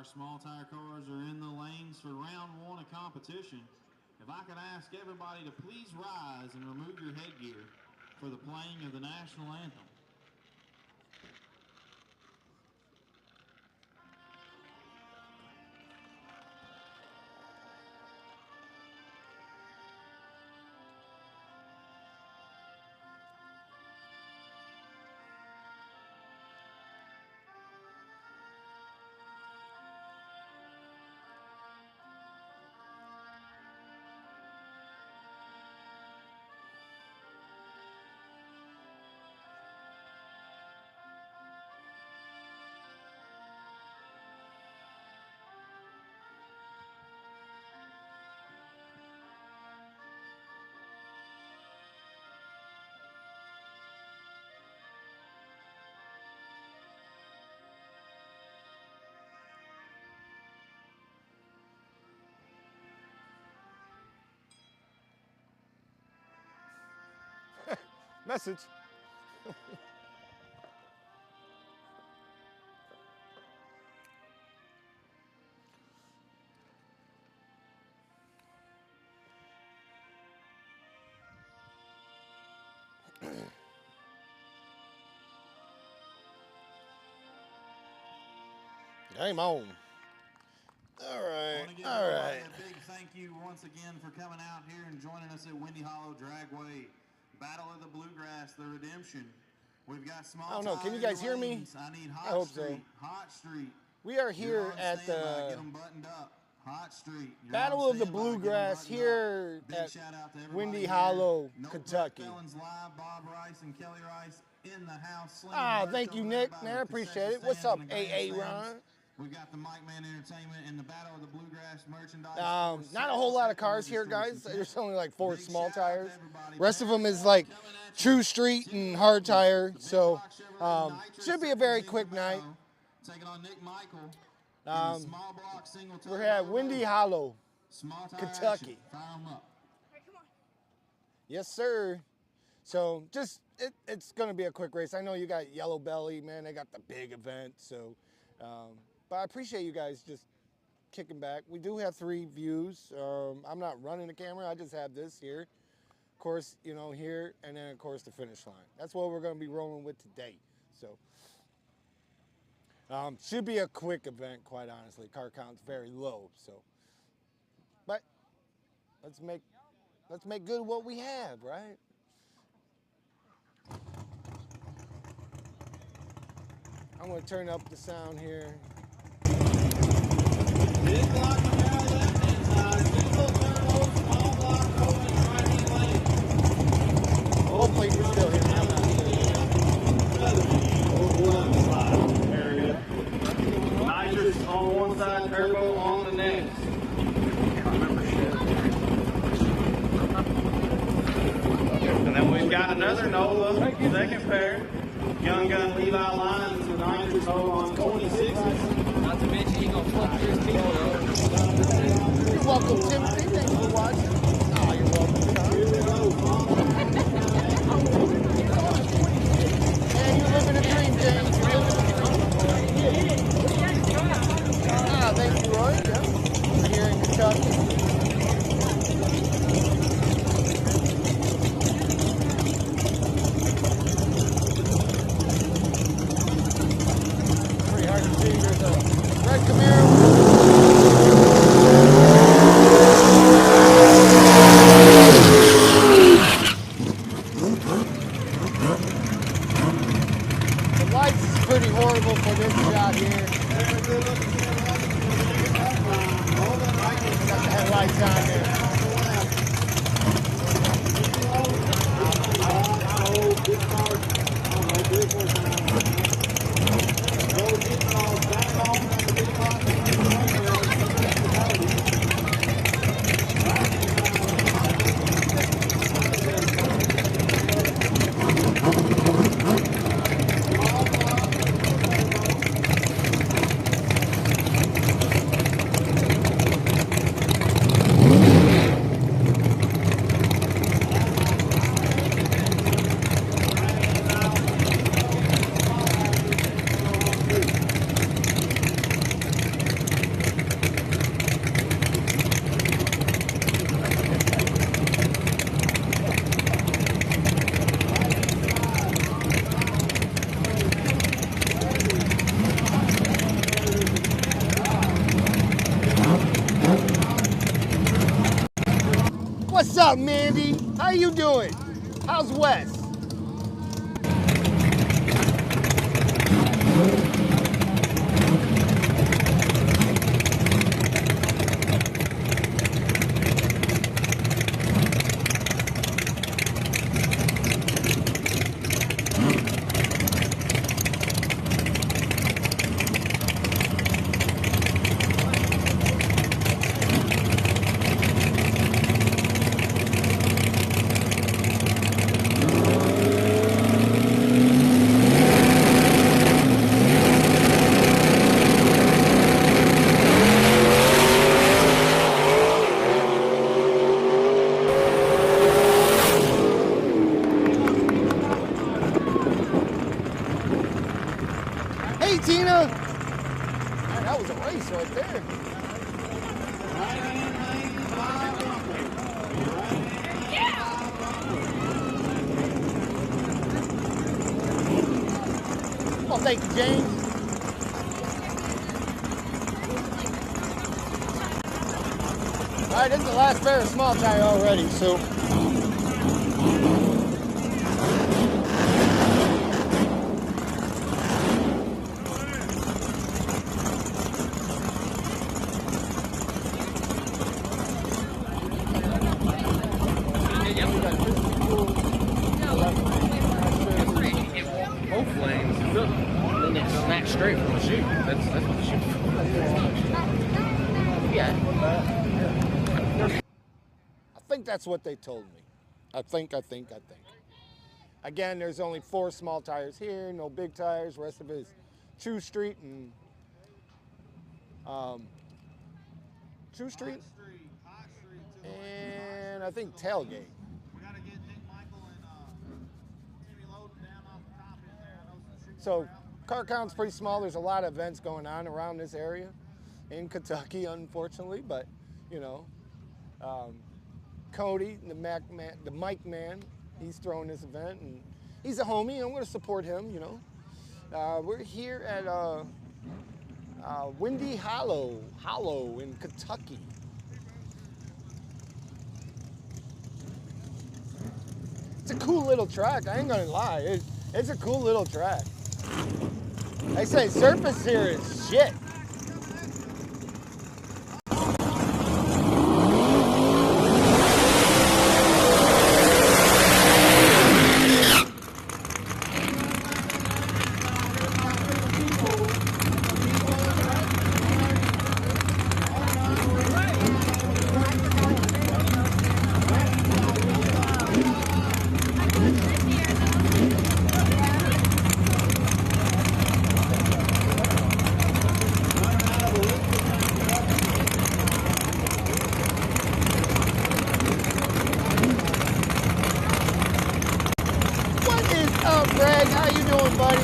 our small tire cars are in the lanes for round one of competition. If I could ask everybody to please rise and remove your headgear for the playing of the national anthem. Message. Game on. All right. All right. A big thank you once again for coming out here and joining us at Windy Hollow Dragway. Battle of the Bluegrass, the redemption. We've got small. I don't know. Can you guys hear me? I need Hot I hope Street. so. Hot Street. We are here at the Get them buttoned up. Hot Street. Battle of the Bluegrass here at Windy Hollow, Kentucky. Bob Rice and Kelly Rice in the house. Thank you, Nick. Man, I appreciate it. What's up, AA Ron? We got the Mike Man Entertainment and the Battle of the Bluegrass merchandise. Not a whole lot of cars here, guys. There's only like 4 small tires. Rest of them is like True Street and hard tire. So should be a very quick night. Taking on Nick Michael. We're at Windy Hollow, Kentucky. Yes, sir. So just it's going to be a quick race. I know you got Yellow Belly, man. They got the big event. So, but I appreciate you guys just kicking back. We do have 3 views. I'm not running the camera. I just have this here. Of course, you know, here, and then, of course, the finish line. That's what we're going to be rolling with today. So, should be a quick event, quite honestly. Car count's very low, so. But let's make good what we have, right? I'm going to turn up the sound here. Big block of barrel left hand side. Single turbo, small block, open right hand lane. Hopefully you can still hear me. I'm not sure. Nitrous on one side, turbo on the next. And then we've got another NOLA, second pair. Young Gun Levi lines with nitrous hole on 26s. Not to mention you're going to flip through his people. You're welcome, Timothy. Thanks for watching. Oh, you're welcome, Tom. Yeah, you're living a dream, James. You're living a dream. Thank you, Roy. Yeah. We're here in Kentucky. Pretty hard to see. There's a red Camaro. The lights is pretty horrible for this shot here. Got the headlights on there. up, Mandy? How you doing? How's Wes? Hey, Tina. Man, that was a race right there. Oh, thank you, James. All right, this is the last pair of small tire already, so. Both lanes, then it's snatched straight from the chute. That's what the chute is. Yeah. I think that's what they told me. I think. Again, there's only 4 small tires here, no big tires. The rest of it is True Street and True Street, and I think Tailgate. We got to get Nick Michael and Timmy Loden down off the top in there. So car count's pretty small. There's a lot of events going on around this area in Kentucky, unfortunately, but you know, Cody, the Mike man, he's throwing this event, and he's a homie. I'm going to support him. You know, we're here at Windy Hollow in Kentucky. It's a cool little track. I ain't gonna lie. It's a cool little track. They say surface here is shit. Greg, how you doing, buddy?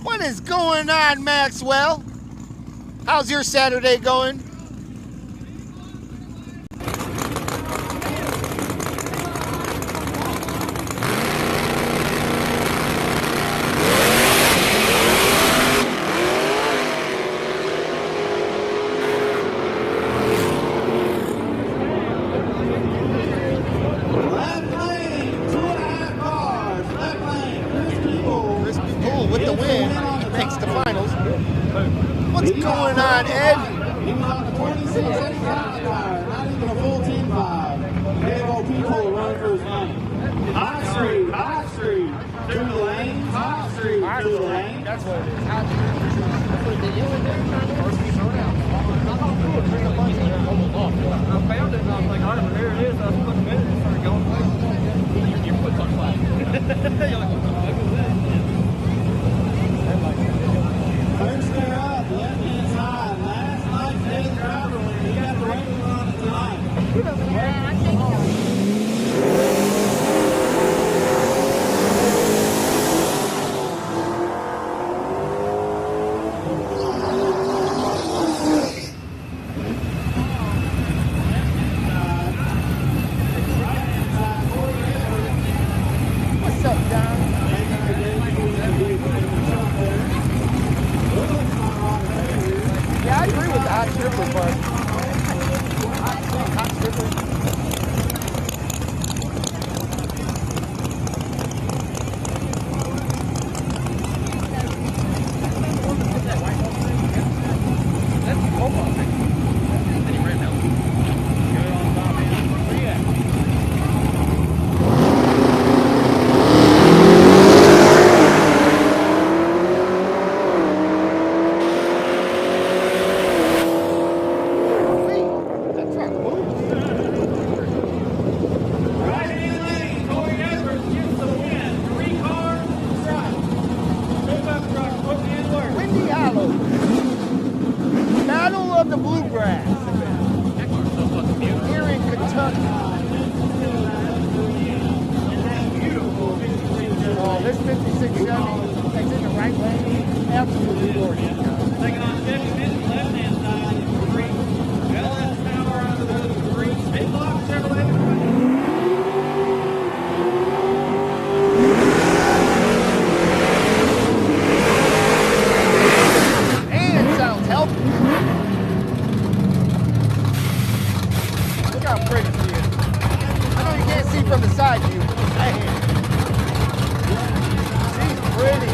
What is going on, Maxwell? How's your Saturday going? With the win, makes the finals. What's going on, Ed? He was on the 26 car, not even a full team five. KO people running for his money. Hot Street, 2 lanes, Hot Street, 2 lanes. That's what it is. I found it and I was like, all right, well, there it is. I was looking at it and started going away. Your foot's on fire. You're like, what the fuck is that? First car up, left-hand side. Last night's day driver when he got the race on it tonight. Yeah, I think so. but hot stripper. Battle of the Bluegrass here in Kentucky. Oh, this 56 Chevy that's in the right lane, absolutely gorgeous. Taking on 50 minutes, left-hand side is green. LS Power out of the green. Big block Chevrolet. And sounds healthy. Look how pretty she is. I know you can't see from the side view. Man, she's pretty.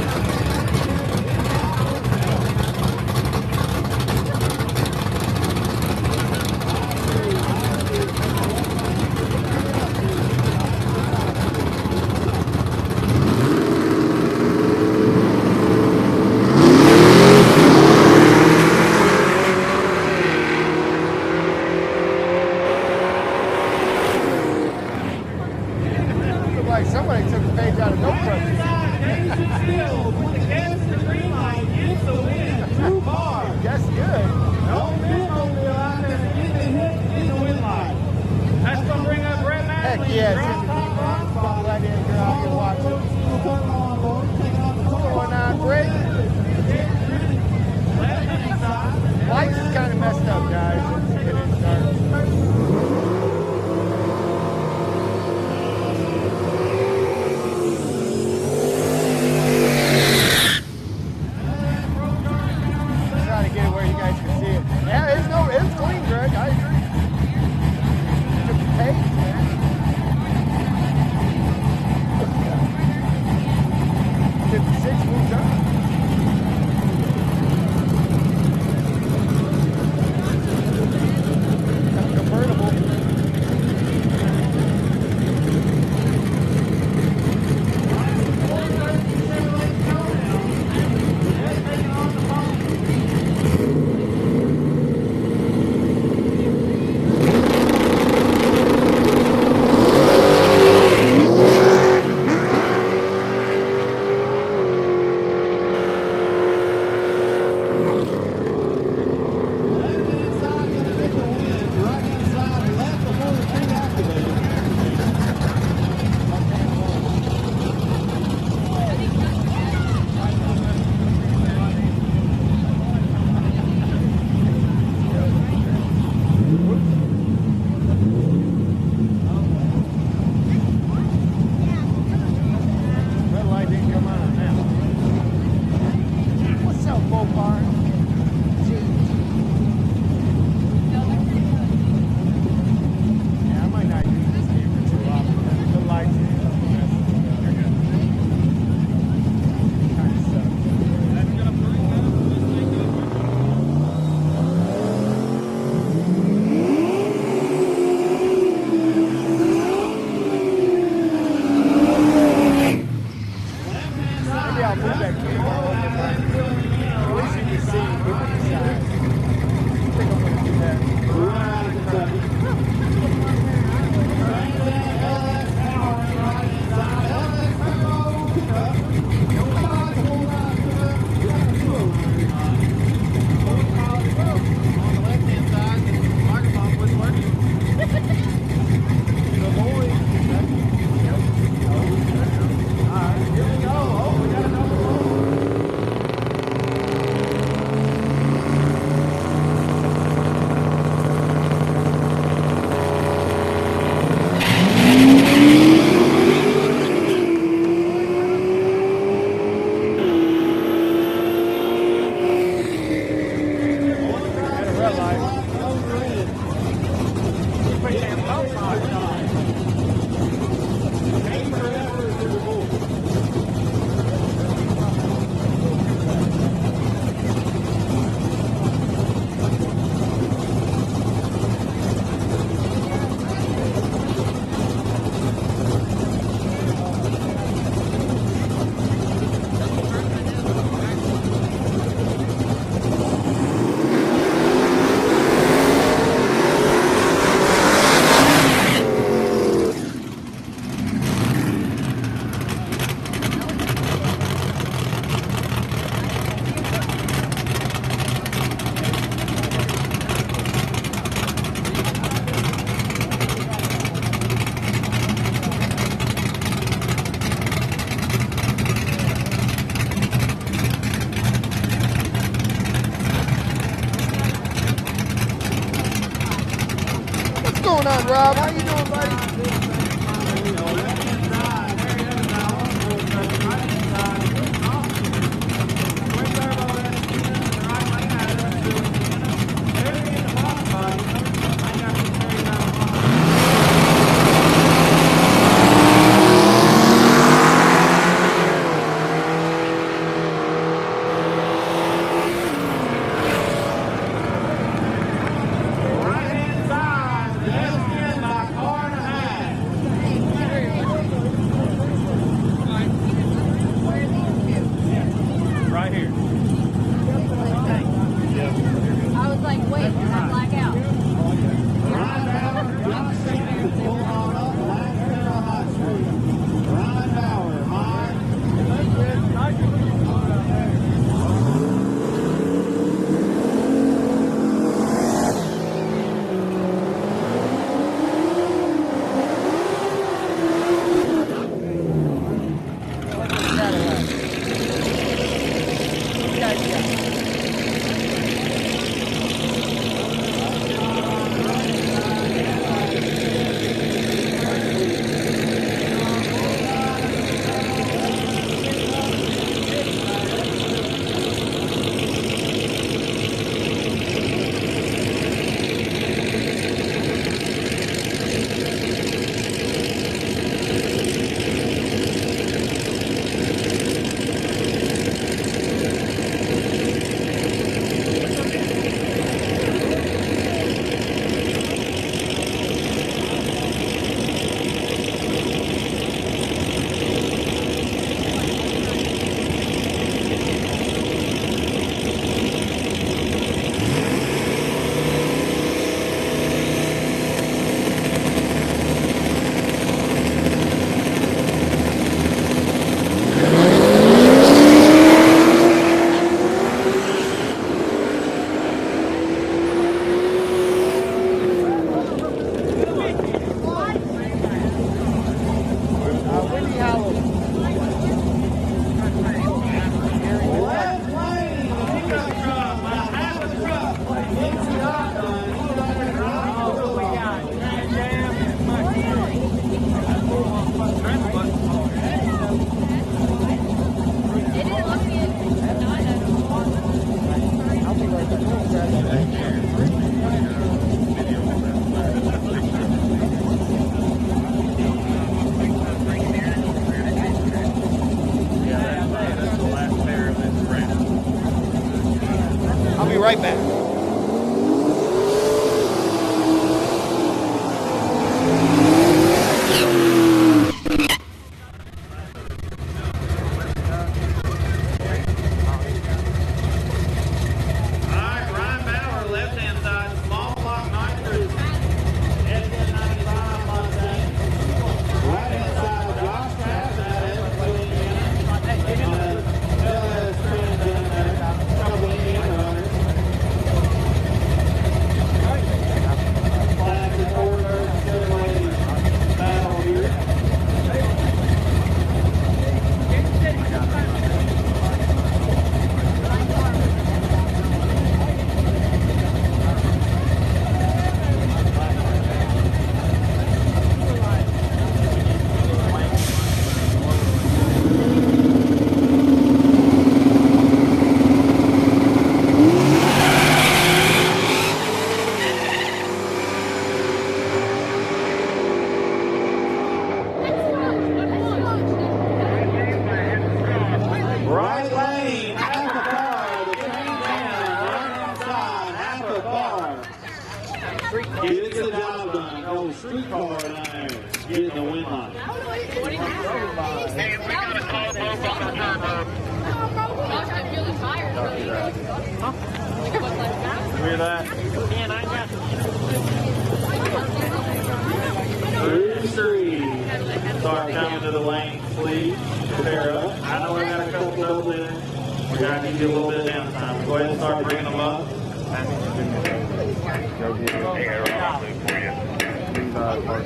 What's going on, Rob? How you doing, buddy? Right here. I was like, wait, did I black out? Gets the job done. No streetcar down there. Getting the win line. Hey, we got a call both on the turbo. Gosh, I'm really tired. Hear that? Through the street. Start coming to the lane, please. Prepare up. I know we got a couple of those in. We're going to need you a little bit of downtime. Go ahead and start bringing them up. Hey, I'll do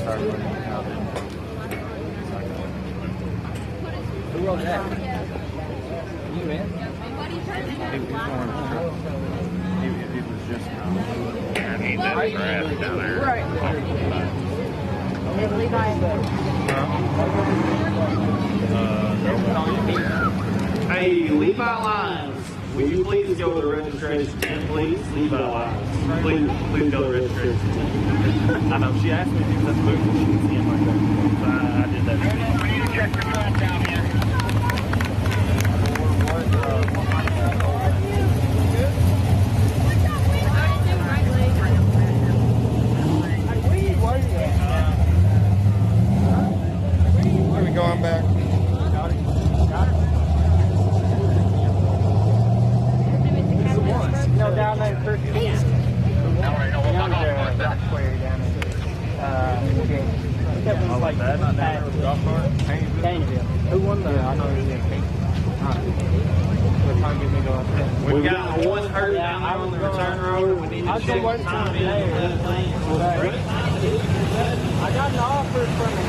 for you. Who wrote that? You in? It was just I need that grass down there. Right. Hey, Levi Lines, will you please go to the registration tent, please? Levi Lines, please go to the registration tent. I know, she asked me if he was at the booth and she didn't see him like that. So I did that. We need to check the front down here. Here we go, I'm back. No, down there first. All right, no, we'll talk about that. That was like that. Golf cart. Who won the? I know he did. We've got one hurt down there on the return road. We need to check the time in. I got an offer from the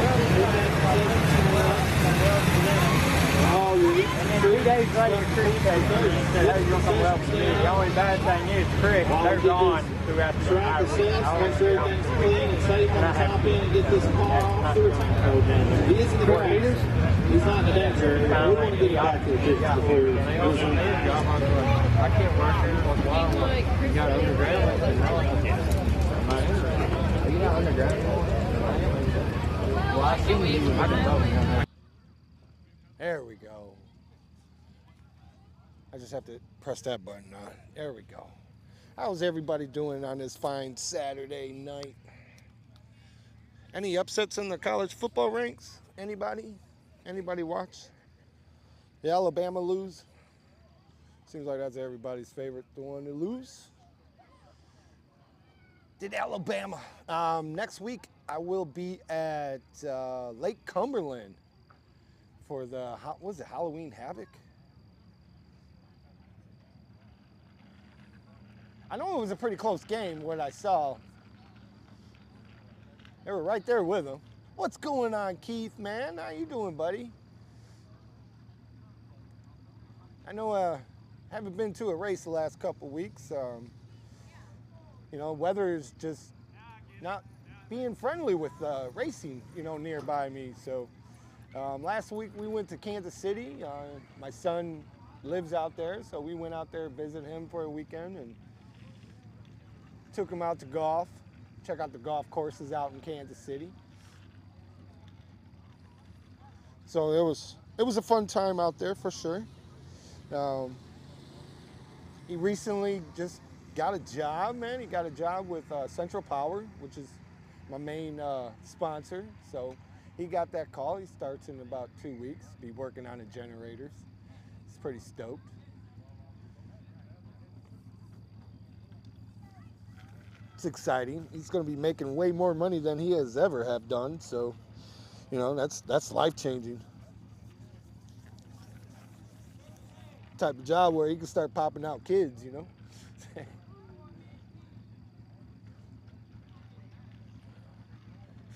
Oh, And then 3 days later, Chris said, hey, you're going to come help me. The only bad thing is, Chris, they're gone throughout the track the highway. sense, make sure everything's clean, and safe on the top end, and get this car off the return road down there. He is in the grass. He's not in the danger area. We want to get it back to the pits before we I can't work here for a while. You got underground? You got underground? Well, I see you. I can tell you. There we go. I just have to press that button on. There we go. How's everybody doing on this fine Saturday night? Any upsets in the college football ranks? Anybody? Anybody watch? The Alabama lose? Seems like that's everybody's favorite, the one to lose. Did Alabama. Next week, I will be at Lake Cumberland for the, what was it, Halloween Havoc? I know it was a pretty close game, what I saw. They were right there with them. What's going on, Keith, man? How you doing, buddy? I know I haven't been to a race the last couple weeks. You know, weather is just not being friendly with racing, you know, nearby me. So last week we went to Kansas City. My son lives out there, so we went out there to visit him for a weekend and took him out to golf, check out the golf courses out in Kansas City. So it was a fun time out there for sure. He recently just got a job, man. He got a job with Central Power, which is my main sponsor. So he got that call. He starts in about 2 weeks, be working on the generators. He's pretty stoked. It's exciting. He's going to be making way more money than he has ever have done. So, you know, that's life-changing. Type of job where he can start popping out kids, you know.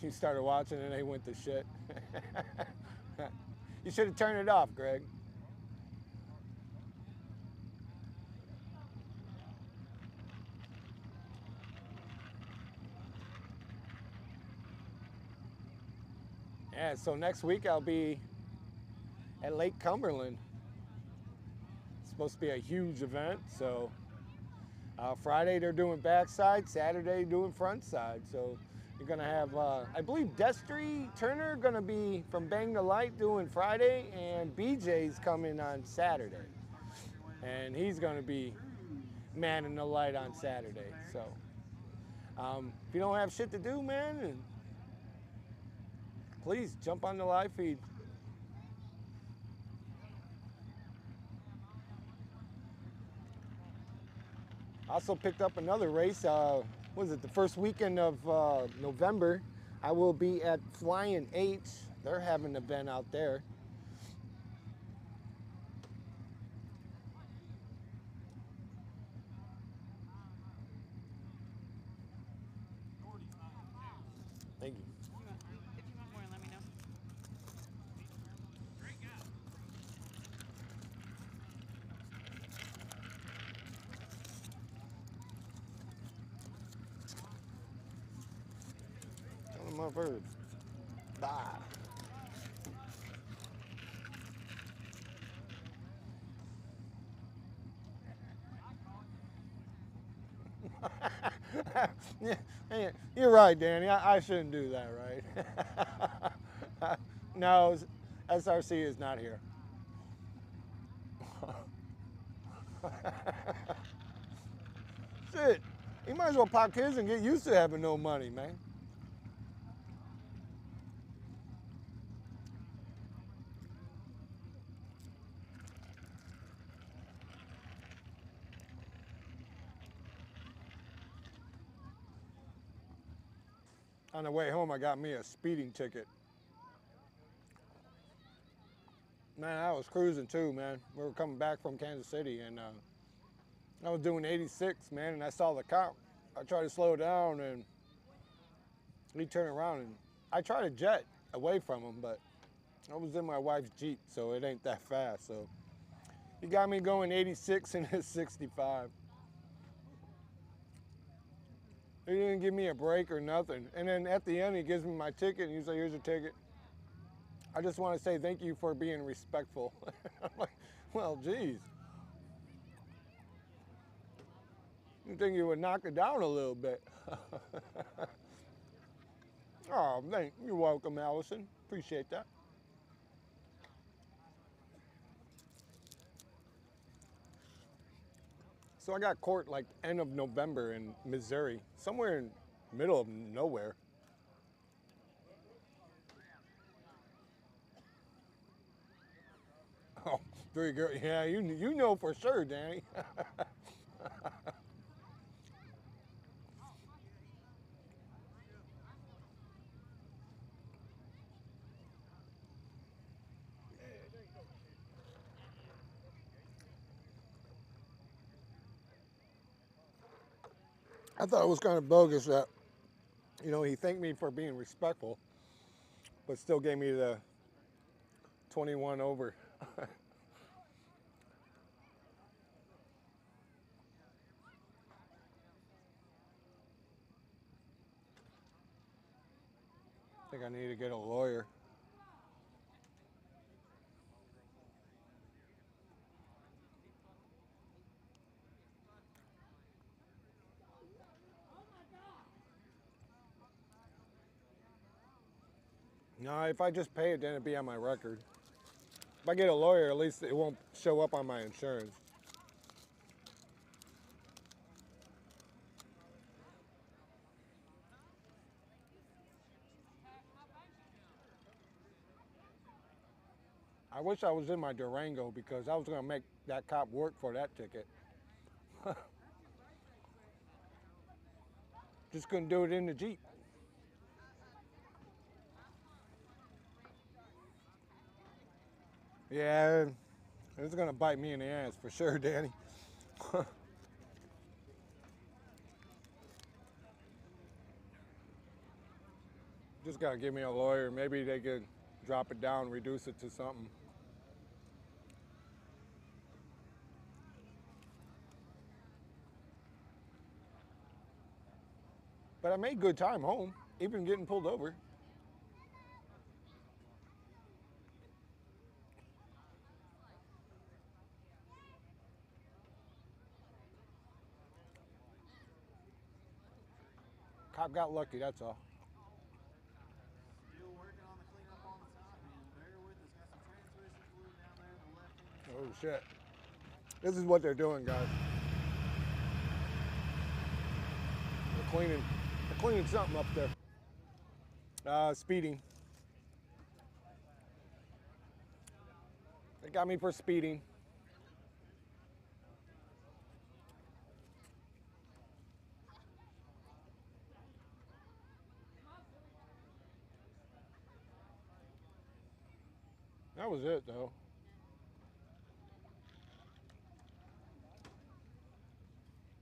You started watching and they went to shit. You should have turned it off, Greg. Yeah, so next week I'll be at Lake Cumberland. It's supposed to be a huge event, so Friday they're doing backside, Saturday doing front side. So you're gonna have, I believe Destry Turner gonna be from Bang the Light doing Friday, and BJ's coming on Saturday. And he's gonna be manning the light on Saturday. So If you don't have shit to do, man, and please jump on the live feed. Also picked up another race. Was it the first weekend of November? I will be at Flying H. They're having an event out there. Thank you. If you want more, let me know. Tell them my bird. Bye. Yeah, you're right, Danny. I shouldn't do that, right? No, SRC is not here. Shit, you might as well pop kids and get used to having no money, man. On the way home, I got me a speeding ticket. Man, I was cruising too, man. We were coming back from Kansas City, and I was doing 86, man, and I saw the cop. I tried to slow down, and he turned around, and I tried to jet away from him, but I was in my wife's Jeep, so it ain't that fast. So he got me going 86 and his 65. He didn't give me a break or nothing. And then at the end, he gives me my ticket, and he's like, here's your ticket. I just want to say thank you for being respectful. I'm like, well, geez. You think you would knock it down a little bit. Oh, you're welcome, Allison. Appreciate that. So I got court like end of November in Missouri, somewhere in the middle of nowhere. Oh, very good. Yeah, you know for sure, Danny. I thought it was kind of bogus that, you know, he thanked me for being respectful, but still gave me the 21 over. I think I need to get a lawyer. No, if I just pay it, then it'd be on my record. If I get a lawyer, at least it won't show up on my insurance. I wish I was in my Durango because I was going to make that cop work for that ticket. Just couldn't do it in the Jeep. Yeah, it's going to bite me in the ass for sure, Danny. Just got to give me a lawyer. Maybe they could drop it down, reduce it to something. But I made good time home, even getting pulled over. Cop got lucky, that's all. Still working on the cleanup on the top end. Bear with us. Got some transmission fluid down there on the left hand. Oh shit. This is what they're doing, guys. They're cleaning cleaning something up there. Speeding. They got me for speeding. That was it, though.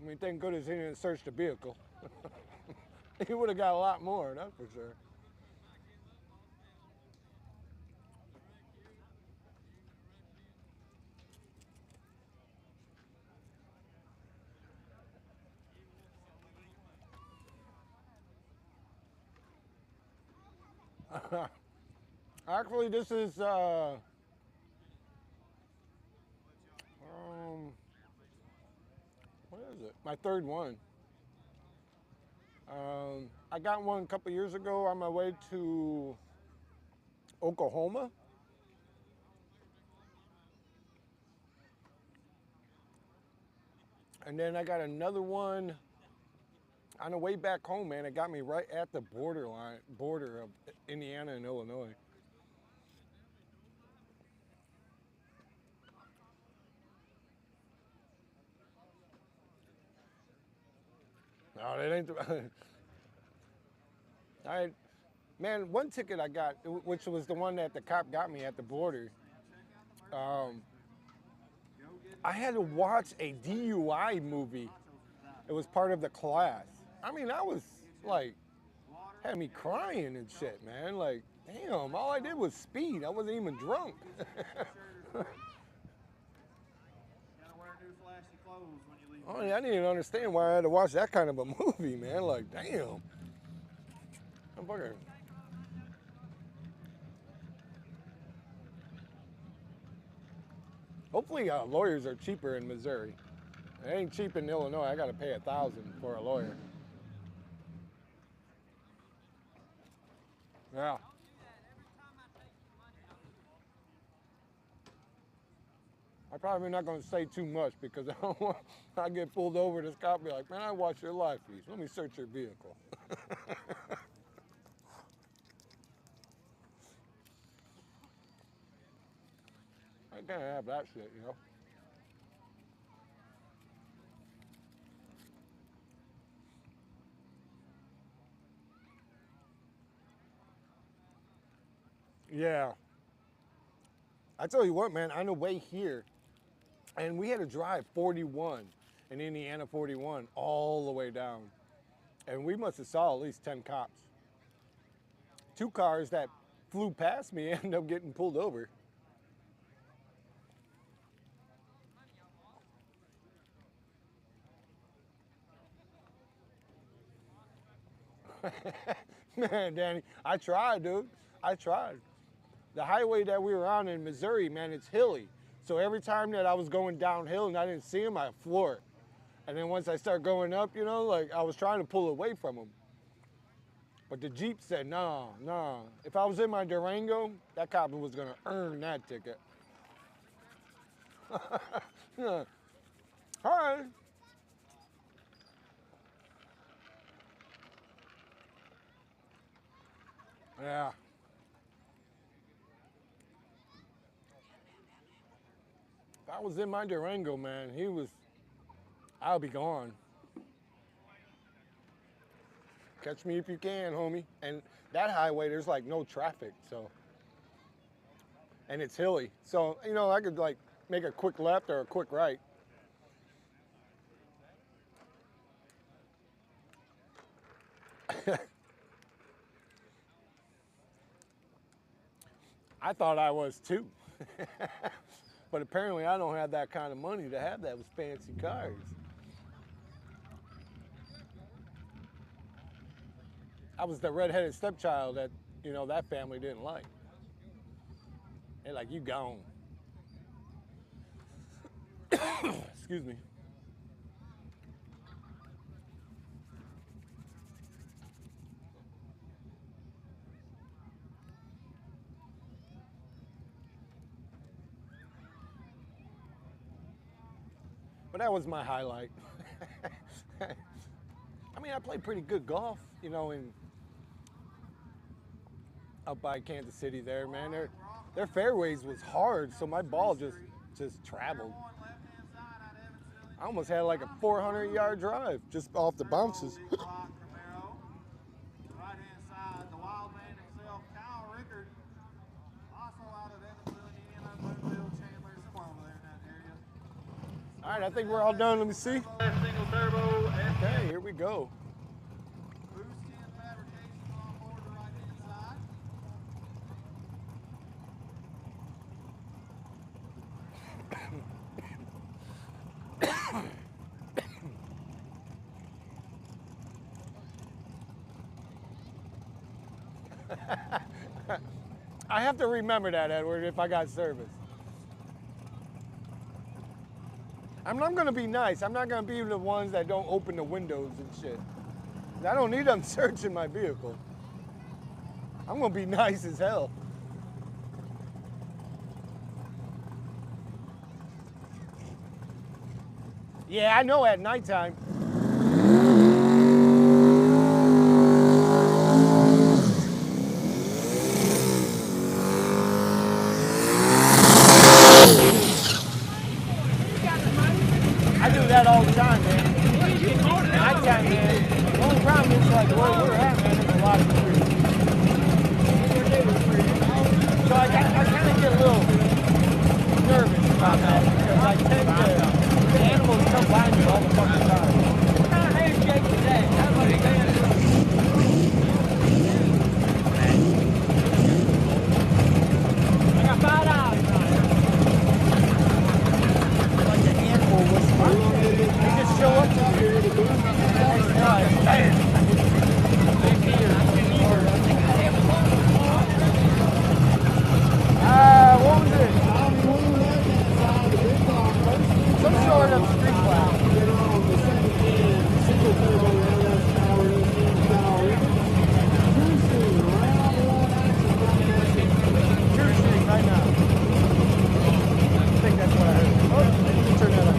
I mean, thank goodness he didn't search the vehicle. He would have got a lot more, that's for sure. Actually, this is what is it? My third one. I got one a couple years ago on my way to Oklahoma. And then I got another one on the way back home, man. It got me right at the border of Indiana and Illinois. No, that ain't the... Man, one ticket I got, which was the one that the cop got me at the border, I had to watch a DUI movie. It was part of the class. I mean, I was like, had me crying and shit, man. Like, damn, all I did was speed. I wasn't even drunk. Oh, I didn't even understand why I had to watch that kind of a movie, man. Like, damn. I'm fucking... Hopefully lawyers are cheaper in Missouri. It ain't cheap in Illinois. I got to pay $1,000 for a lawyer. Yeah. I'm probably not going to say too much because I don't want, I get pulled over, this cop be like, man, I watched your live feeds. Let me search your vehicle. I can't have that shit, you know? Yeah. I tell you what, man, on the way here, and we had to drive 41 in Indiana 41 all the way down. And we must have saw at least 10 cops. 2 cars that flew past me ended up getting pulled over. Man, Danny, I tried, dude. I tried. The highway that we were on in Missouri, man, it's hilly. So every time that I was going downhill and I didn't see him, I floored. And then once I start going up, you know, like I was trying to pull away from him. But the Jeep said, no, no. If I was in my Durango, that cop was gonna earn that ticket. Yeah. All right. Yeah. If I was in my Durango, man, I'll be gone. Catch me if you can, homie. And that highway, there's like no traffic, so. And it's hilly. So, you know, I could like make a quick left or a quick right. I thought I was too. But apparently I don't have that kind of money to have those fancy cars. I was the redheaded stepchild that, you know, that family didn't like. They're like, you gone. Excuse me. But that was my highlight. I mean, I play pretty good golf, you know, out by Kansas City there, man. Their fairways was hard, so my ball just traveled. I almost had like a 400-yard drive just off the bounces. All right, I think we're all done. Let me see. Single turbo. Okay, here we go. I have to remember that, Edward, if I got service. I'm going to be nice. I'm not going to be the ones that don't open the windows and shit. I don't need them searching my vehicle. I'm going to be nice as hell. Yeah, I know at nighttime. I do that all the time, man. Nighttime, man. The only problem is like where we're at, man, there's a lot of trees. So I kind of get a little nervous about that because I tend to, the animals come by me all the fucking time. What kind of handshake is that? That's what it's saying. I got $5 on it. Like an animal whisperer. They just show up to me. Bam! What was it? Some sort of street cloud. Cruising right now. I think that's what I heard. Oh, let me turn that on.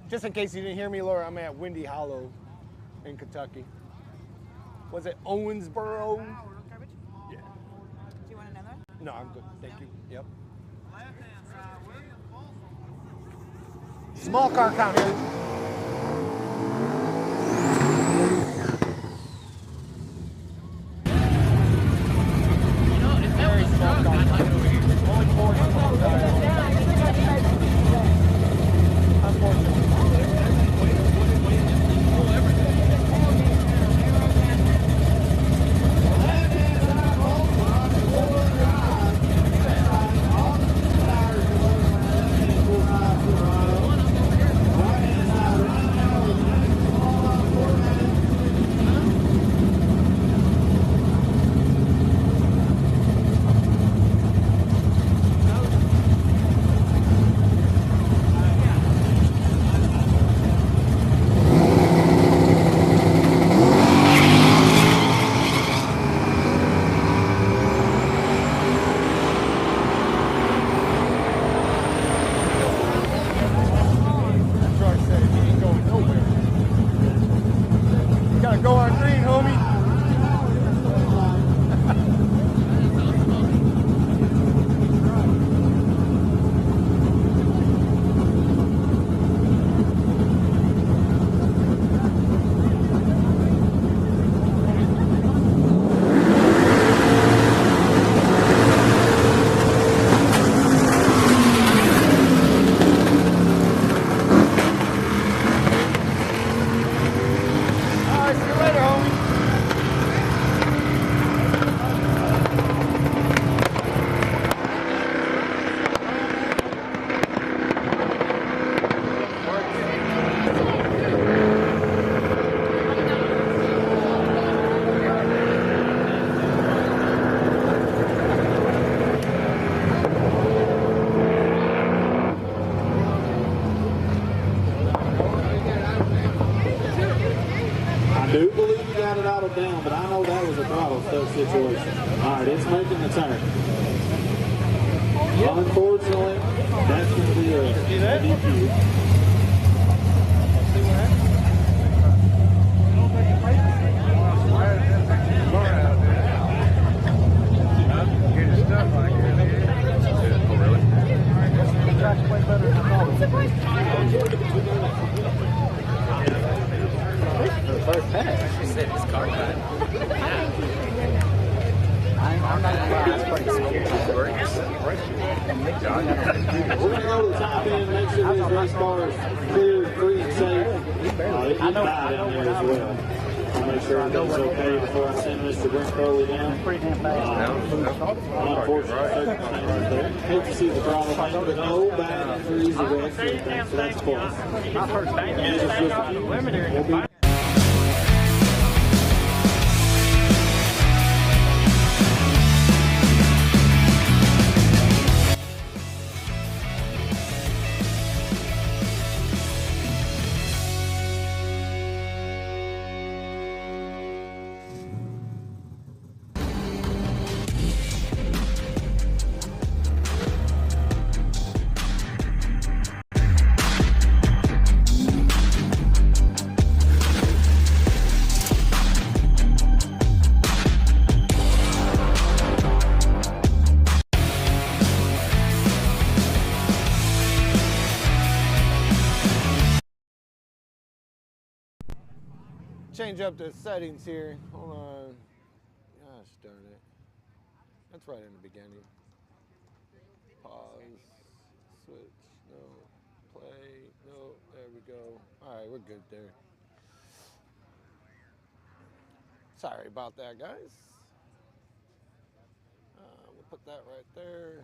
Just in case you didn't hear me, Laura, I'm at Windy Hollow in Kentucky. Was it Owensboro? Garbage? Yeah. Do you want another? No, I'm good. Thank you. Yep. Small car count here. Very small car count. Only 4 it down, but I know that was a throttle stuck situation. All right, it's making the turn. Unfortunately, that's going to be a DQ. First pass. She said his car died. I'm not gonna lie, it's pretty smooth. We're going to go to the top end, make sure this race car is clear, free, and safe. It can die down there as well. I'll make sure everything's okay before I send Mr. Brent Crowley down. Pretty damn fast. Unfortunate circumstances there. Hate to see the throttle thing, but no bad injuries or wrecks or anything, so that's plus. My first thing is back off the limiter. Change up the settings here. Hold on. Gosh darn it. That's right in the beginning. Pause. Switch. No. Play. No. There we go. All right, we're good there. Sorry about that, guys. We'll put that right there.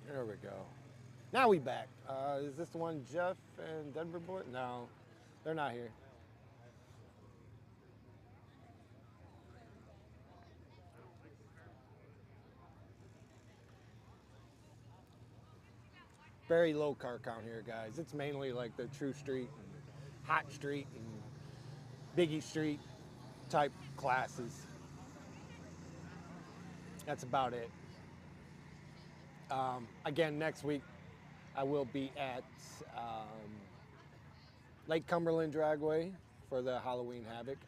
There we go. Now we back. Is this the one Jeff and Denver boy? No, they're not here. Very low car count here, guys. It's mainly like the True Street and Hot Street and Biggie Street type classes. That's about it. Again, next week I will be at Lake Cumberland Dragway for the Halloween Havoc.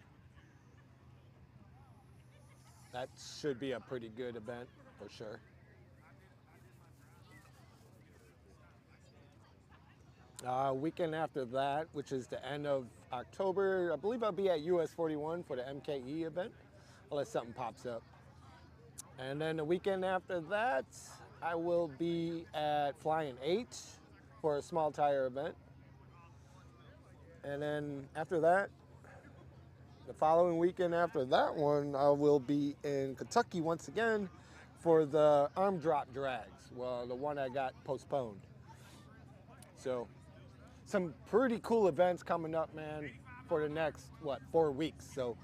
That should be a pretty good event for sure. Weekend after that, which is the end of October, I believe I'll be at US 41 for the MKE event, unless something pops up. And then the weekend after that, I will be at Flying 8 for a small tire event. And then after that, the following weekend after that one, I will be in Kentucky once again for the arm drop drags. Well, the one that got postponed. So some pretty cool events coming up, man, for the next, 4 weeks. So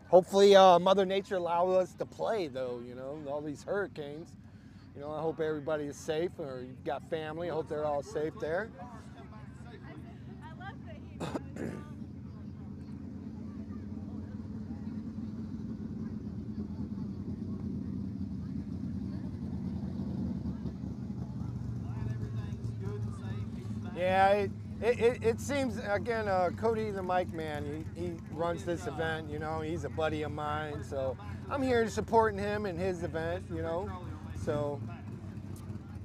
hopefully Mother Nature allows us to play, though, you know, all these hurricanes. You know, I hope everybody is safe, or you've got family. I hope they're all safe there. Yeah, it seems, again, Cody the Mic Man, he runs this event, you know, he's a buddy of mine, so I'm here supporting him in his event, you know. So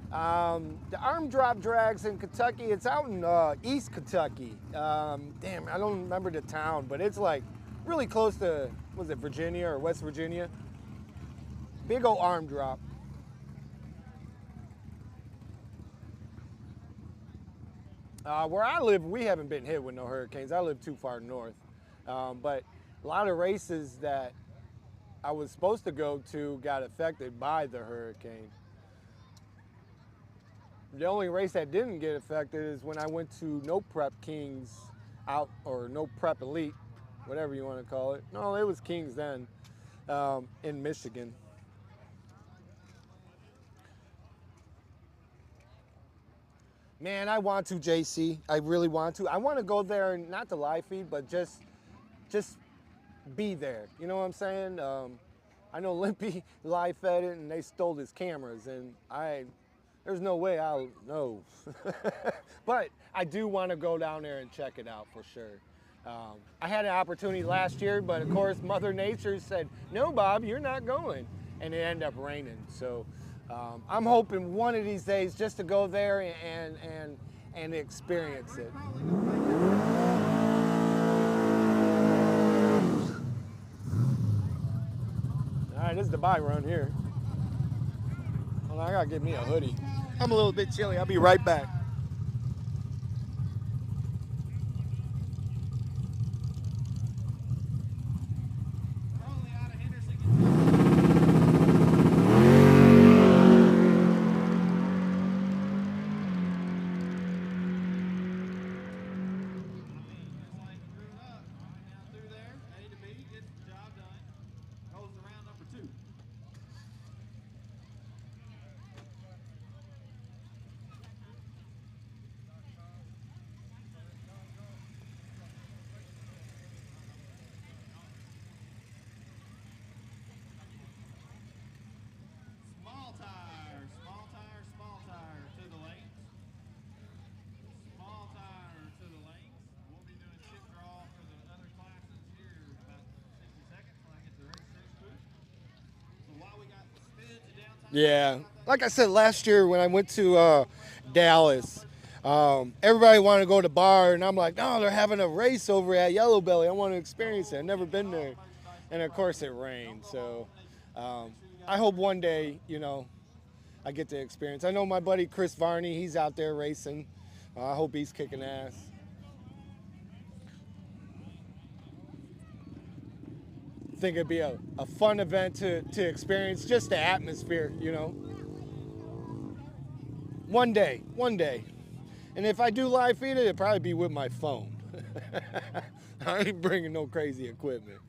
the arm drop drags in Kentucky, it's out in East Kentucky. Damn, I don't remember the town, but it's like really close to, was it Virginia or West Virginia? Big old arm drop. Where I live, we haven't been hit with no hurricanes. I live too far north. But a lot of races that I was supposed to go to got affected by the hurricane. The only race that didn't get affected is when I went to No Prep Kings out, or No Prep Elite, whatever you want to call it. No, it was Kings then, in Michigan. Man, I want to, JC. I really want to. I want to go there, not to live feed, but just be there. You know what I'm saying? I know Limpy live fed it and they stole his cameras, and there's no way I'll know. But I do want to go down there and check it out for sure. I had an opportunity last year, but of course Mother Nature said, no, Bob, you're not going. And it ended up raining. So I'm hoping one of these days just to go there and experience it. All right, this is the buy run here. Hold on, I gotta get me a hoodie. I'm a little bit chilly. I'll be right back. Yeah, like I said last year when I went to Dallas, everybody wanted to go to the bar, and I'm like, no, they're having a race over at Yellow Belly. I want to experience it. I've never been there, and of course it rained. So I hope one day, I get to experience. I know my buddy Chris Varney, he's out there racing. I hope he's kicking ass. I think it'd be a fun event to experience, just the atmosphere, One day. And if I do live feed it, it'd probably be with my phone. I ain't bringing no crazy equipment.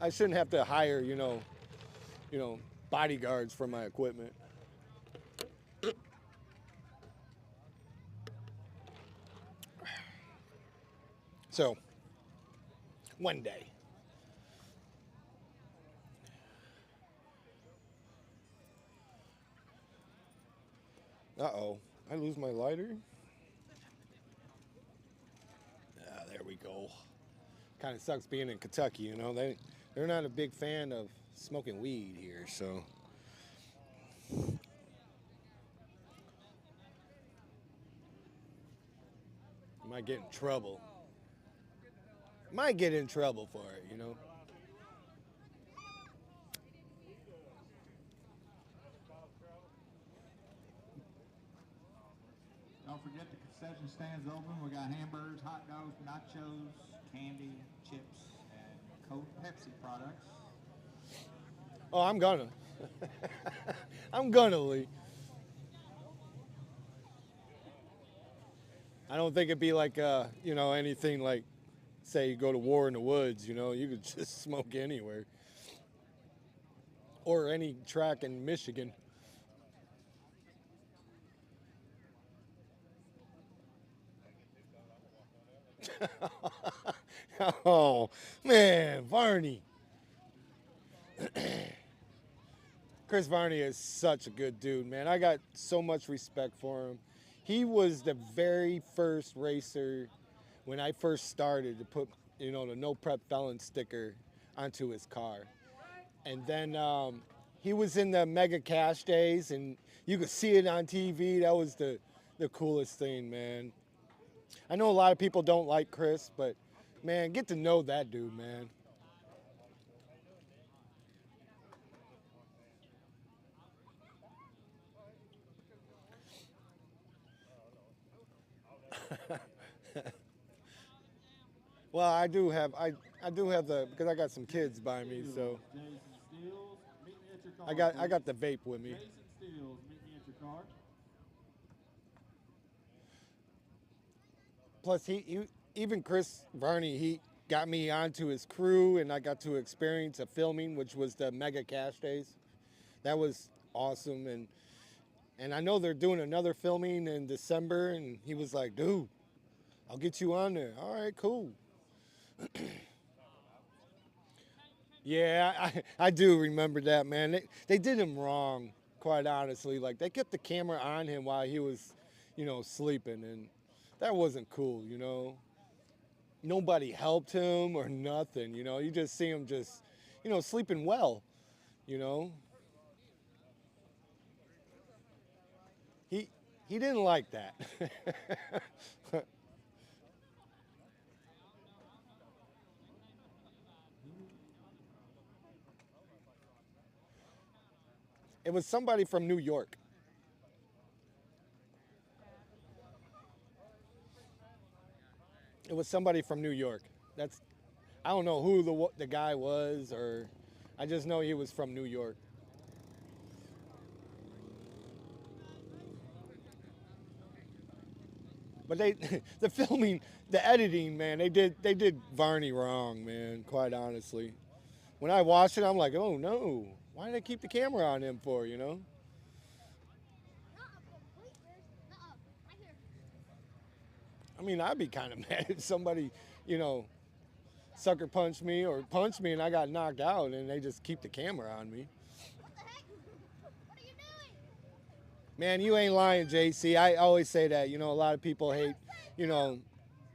I shouldn't have to hire, bodyguards for my equipment. So, one day. Uh-oh, I lose my lighter? Ah, there we go. Kind of sucks being in Kentucky, they're not a big fan of smoking weed here, so. You might get in trouble. Might get in trouble for it, Don't forget the concession stands open. We got hamburgers, hot dogs, nachos, candy, chips, and Coke, Pepsi products. Oh, I'm gonna. I'm gonna, Lee. I don't think it'd be like, anything like, say you go to war in the woods, you could just smoke anywhere. Or any track in Michigan. Oh, man, Varney. Chris Varney is such a good dude, man. I got so much respect for him. He was the very first racer when I first started to put, the no prep felon sticker onto his car. And then he was in the Mega Cash days, and you could see it on TV. That was the coolest thing, man. I know a lot of people don't like Chris, but, man, get to know that dude, man. Well, I do have because I got some kids by me, so I got the vape with me. Plus, even Chris Varney, he got me onto his crew, and I got to experience a filming, which was the Mega Cash days. that was awesome. And I know they're doing another filming in December, and he was like, dude, I'll get you on there. All right, cool. Yeah, I do remember that, man. They did him wrong, quite honestly. Like, they kept the camera on him while he was, sleeping, and that wasn't cool, Nobody helped him or nothing, You just see him just, sleeping well, you know. He he didn't like that. It was somebody from New York. It was somebody from New York. That's I don't know who the guy was, or I just know he was from New York. But they, the filming, the editing, man, they did Varney wrong, man. Quite honestly, when I watched it, I'm like, oh no, why did they keep the camera on him for? I mean, I'd be kind of mad if somebody, you know, sucker punched me or punched me and I got knocked out and they just keep the camera on me. Man, you ain't lying, JC. I always say that. A lot of people hate, you know,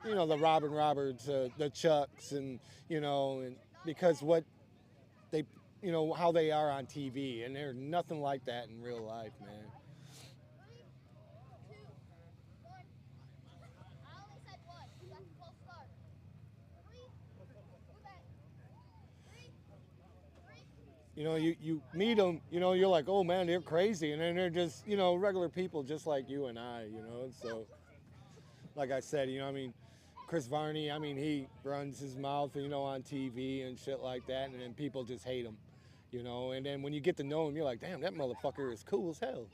the Robin Roberts, the Chucks, and because what they, how they are on TV, and they're nothing like that in real life, man. You meet them, you're like, oh man, they're crazy, and then they're just, regular people just like you and I. So, like I said, I mean, Chris Varney, I mean, he runs his mouth, on TV and shit like that, and then people just hate him. And then when you get to know him, you're like, damn, that motherfucker is cool as hell.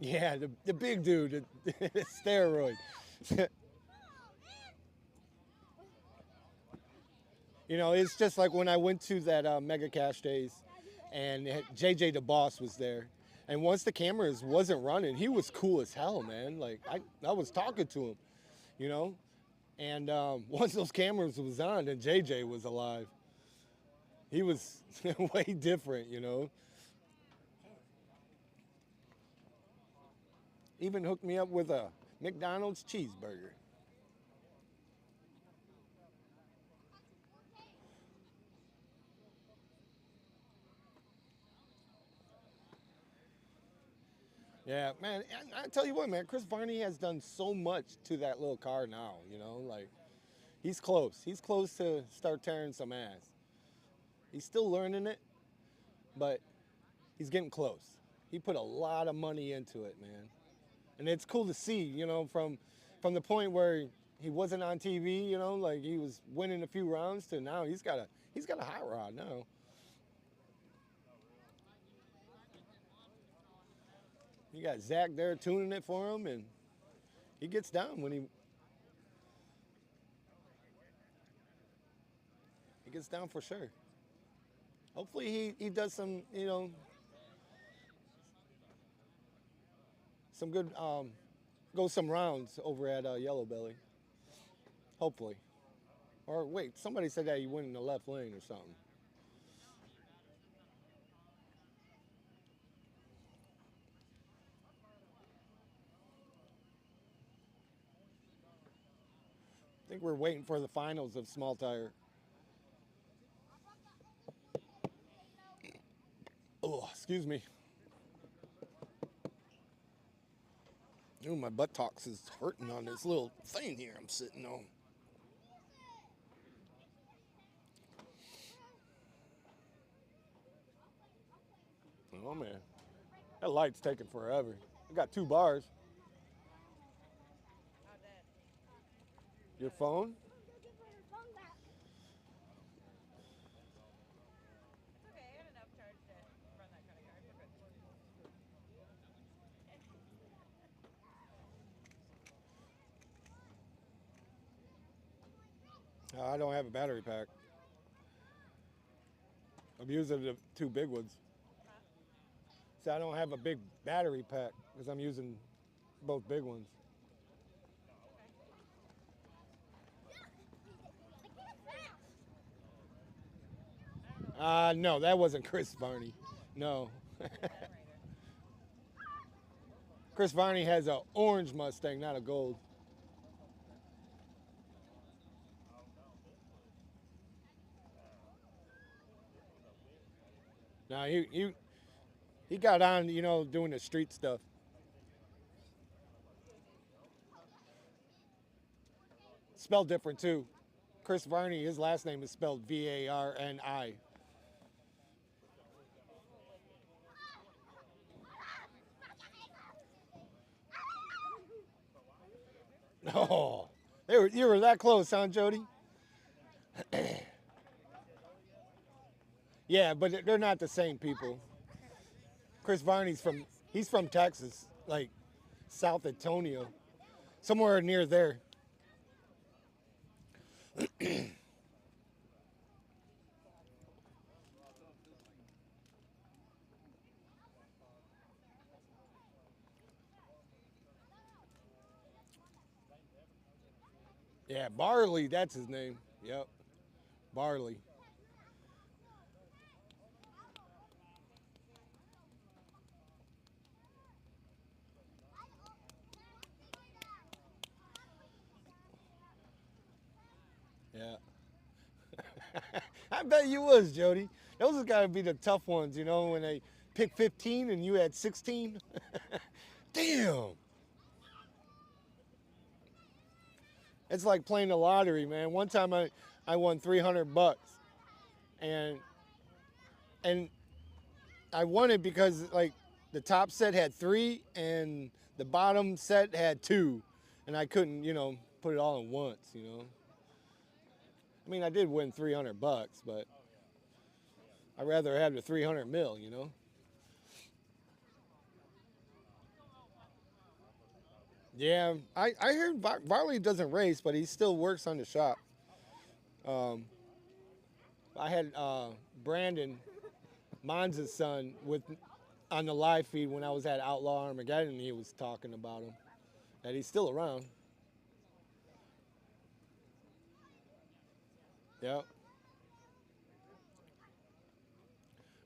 Yeah, the big dude, the steroid. It's just like when I went to that Mega Cash Days, and JJ the Boss was there. And once the cameras wasn't running, he was cool as hell, man. Like, I was talking to him. And once those cameras was on, then JJ was alive. He was way different. Even hooked me up with a McDonald's cheeseburger. Yeah, man, I tell you what, man, Chris Varney has done so much to that little car now, like, he's close. He's close to start tearing some ass. He's still learning it, but he's getting close. He put a lot of money into it, man. And it's cool to see, from the point where he wasn't on TV, like he was winning a few rounds to now he's got a hot rod now. You got Zach there tuning it for him, and he gets down when he gets down for sure. Hopefully he does some, some good, go some rounds over at Yellow Belly. Hopefully. Or wait, somebody said that he went in the left lane or something. I think we're waiting for the finals of small tire. Oh, excuse me. Ooh, my buttocks is hurting on this little thing here I'm sitting on. Oh man, that light's taking forever. I got 2 bars. Your phone? I don't have a battery pack. I'm using the 2 big ones. So I don't have a big battery pack because I'm using both big ones. No, that wasn't Chris Varney. No. Chris Varney has an orange Mustang, not a gold. No, he got on, you know, doing the street stuff. Spelled different too. Chris Varney, his last name is spelled Varni. Oh, you were that close, huh, Jody? Yeah, but they're not the same people. Chris Varney's he's from Texas, like South Antonio, somewhere near there. Yeah, Barley, that's his name. Yep, Barley. Yeah. I bet you was, Jody. Those have got to be the tough ones, you know, when they pick 15 and you had 16. Damn. It's like playing the lottery, man. One time I won 300 bucks. And I won it because like the top set had 3 and the bottom set had 2. And I couldn't, you know, put it all in once, you know. I mean, I did win 300 bucks, but I'd rather have the 300 mil, you know. Yeah, I heard Varley doesn't race, but he still works on the shop. Um, I had Brandon, Monza's son, with on the live feed when I was at Outlaw Armageddon. He was talking about him, that he's still around. Yep.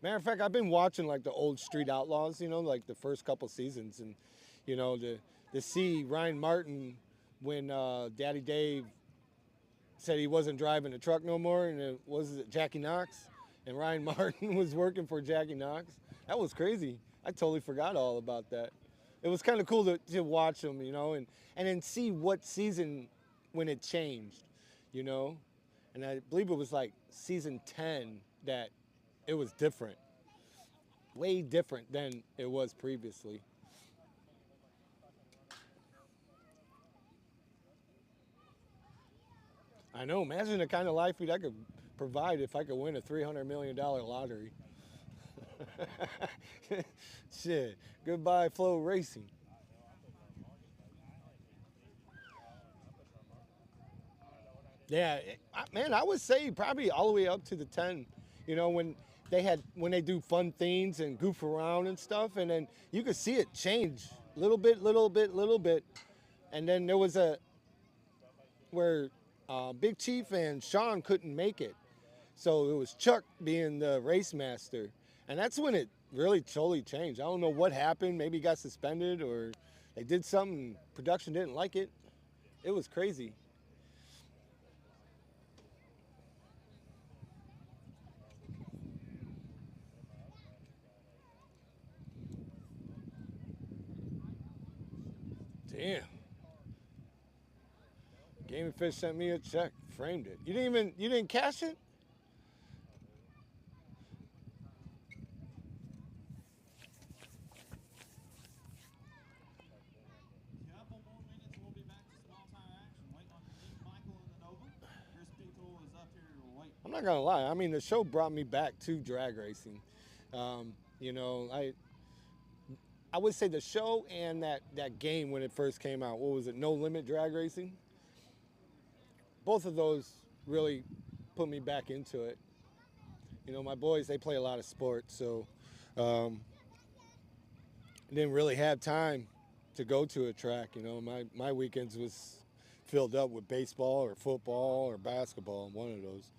Matter of fact, I've been watching like the old Street Outlaws, you know, like the first couple seasons, and you know to see Ryan Martin when Daddy Dave said he wasn't driving the truck no more, and it was Jackie Knox, and Ryan Martin was working for Jackie Knox. That was crazy. I totally forgot all about that. It was kind of cool to watch them, you know, and then see what season when it changed, you know, and I believe it was like season 10 that it was different, way different than it was previously. I know. Imagine the kind of life I could provide if I could win a $300 million lottery. Shit. Goodbye, Flow Racing. Yeah, man, I would say probably all the way up to the 10. You know, when when they do fun things and goof around and stuff, and then you could see it change little bit, little bit, little bit, and then there was a where Big Chief and Sean couldn't make it, so it was Chuck being the race master, and that's when it really totally changed. I don't know what happened. Maybe he got suspended or they did something. Production didn't like it. It was crazy. Damn. Game and Fish sent me a check, framed it. You didn't cash it? Couple more minutes, we'll be back to small tire action. Waiting on Steve Michael in the Nova. Chris Pico is up here waiting. I'm not gonna lie. I mean, the show brought me back to drag racing. You know, I would say the show and that game when it first came out. What was it? No Limit Drag Racing. Both of those really put me back into it. You know, my boys, they play a lot of sports, so didn't really have time to go to a track. You know, my weekends was filled up with baseball or football or basketball, one of those.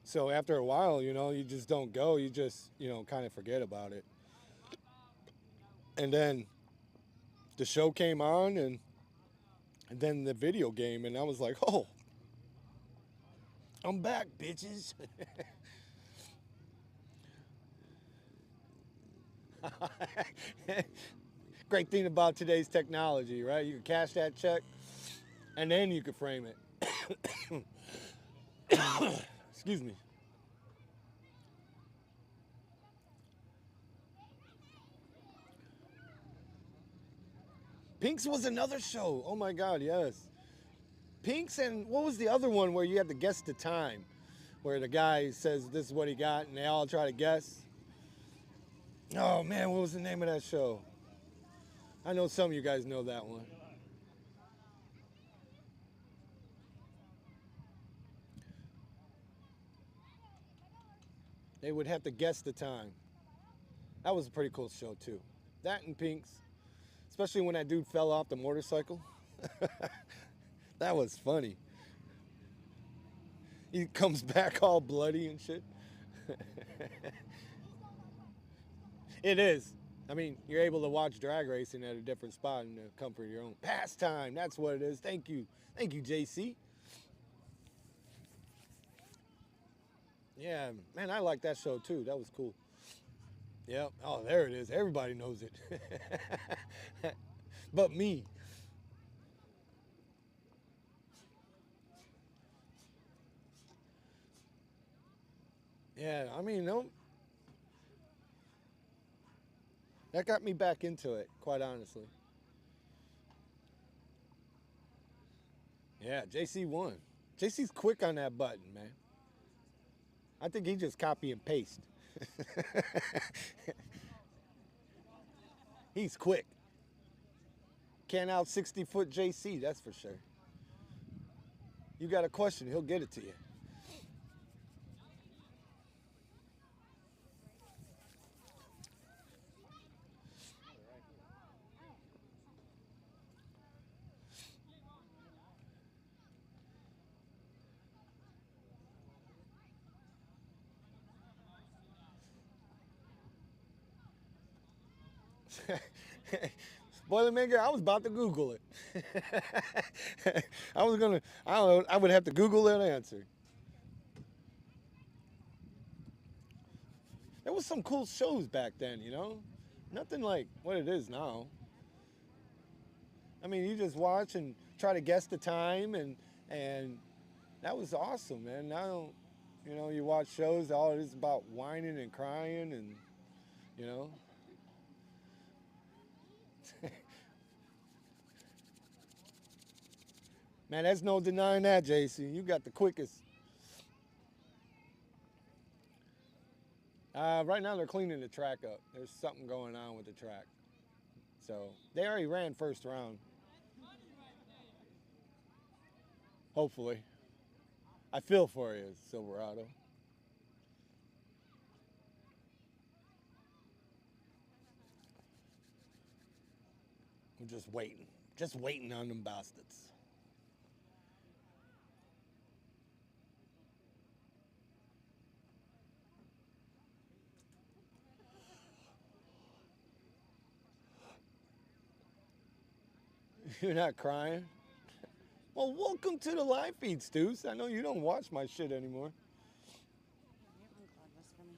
So after a while, you know, you just don't go. You just, you know, kind of forget about it. And then the show came on, and then the video game, and I was like, oh, I'm back, bitches. Great thing about today's technology, right? You can cash that check, and then you can frame it. Excuse me. Pink's was another show. Oh my God, yes. Pink's, and what was the other one where you had to guess the time? Where the guy says this is what he got and they all try to guess? Oh man, what was the name of that show? I know some of you guys know that one. They would have to guess the time. That was a pretty cool show too. That and Pink's. Especially when that dude fell off the motorcycle. That was funny. He comes back all bloody and shit. It is. I mean, you're able to watch drag racing at a different spot in the comfort of your own pastime. That's what it is. Thank you. Thank you, JC. Yeah, man, I like that show too. That was cool. Yep. Oh, there it is. Everybody knows it. But me. Yeah, I mean, no, that got me back into it, quite honestly. Yeah, JC won. JC's quick on that button, man. I think he just copy and paste. He's quick. Can't out 60-foot JC, that's for sure. You got a question, he'll get it to you. Boilermaker, I was about to Google it. I don't know, I would have to Google that answer. There was some cool shows back then, you know? Nothing like what it is now. I mean, you just watch and try to guess the time, and that was awesome, man. Now, you know, you watch shows, all it is about whining and crying, and, you know. Man, there's no denying that, JC. You got the quickest. Right now they're cleaning the track up. There's something going on with the track. So they already ran first round. Hopefully. I feel for you, Silverado. I'm just waiting on them bastards. You're not crying? Well, welcome to the live feed, Stews. I know you don't watch my shit anymore. You unclog this for me.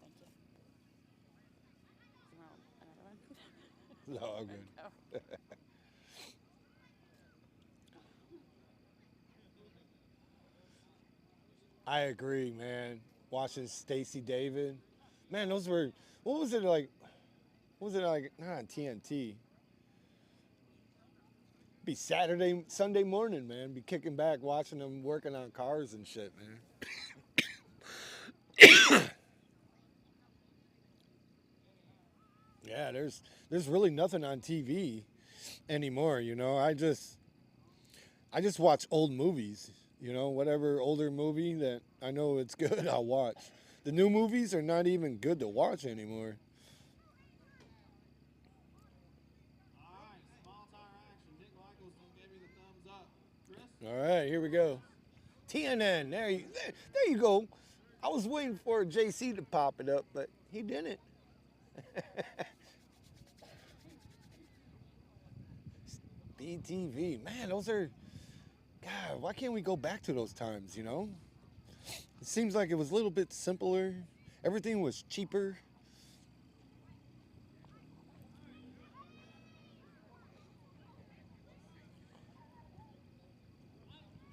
Thank you. You want another one? No, I'm good. Oh. I agree, man. Watching Stacey David. Man, those were, what was it like? What was it like? Not on TNT. Be Sunday morning, man. Be kicking back, watching them working on cars and shit, man. Yeah, there's really nothing on TV anymore, you know. I just watch old movies, You know, whatever older movie that I know it's good, I'll watch. The new movies are not even good to watch anymore. All right, small tire action. Dick Michaelston gave me the thumbs up. Chris? All right, here we go. TNN, there you go. I was waiting for JC to pop it up, but he didn't. BTV, man, those are, God, why can't we go back to those times, you know? It seems like it was a little bit simpler. Everything was cheaper.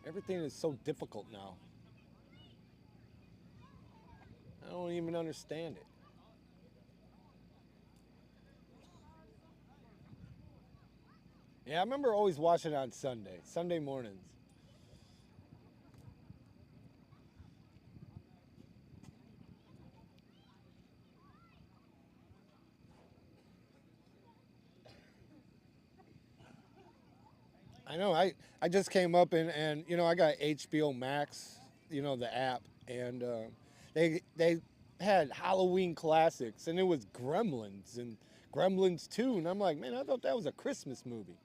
Everything is so difficult now. I don't even understand it. Yeah, I remember always watching it on Sunday mornings. I know, I just came up and you know, I got HBO Max, you know, the app, and they had Halloween classics, and it was Gremlins and Gremlins 2, and I'm like, man, I thought that was a Christmas movie.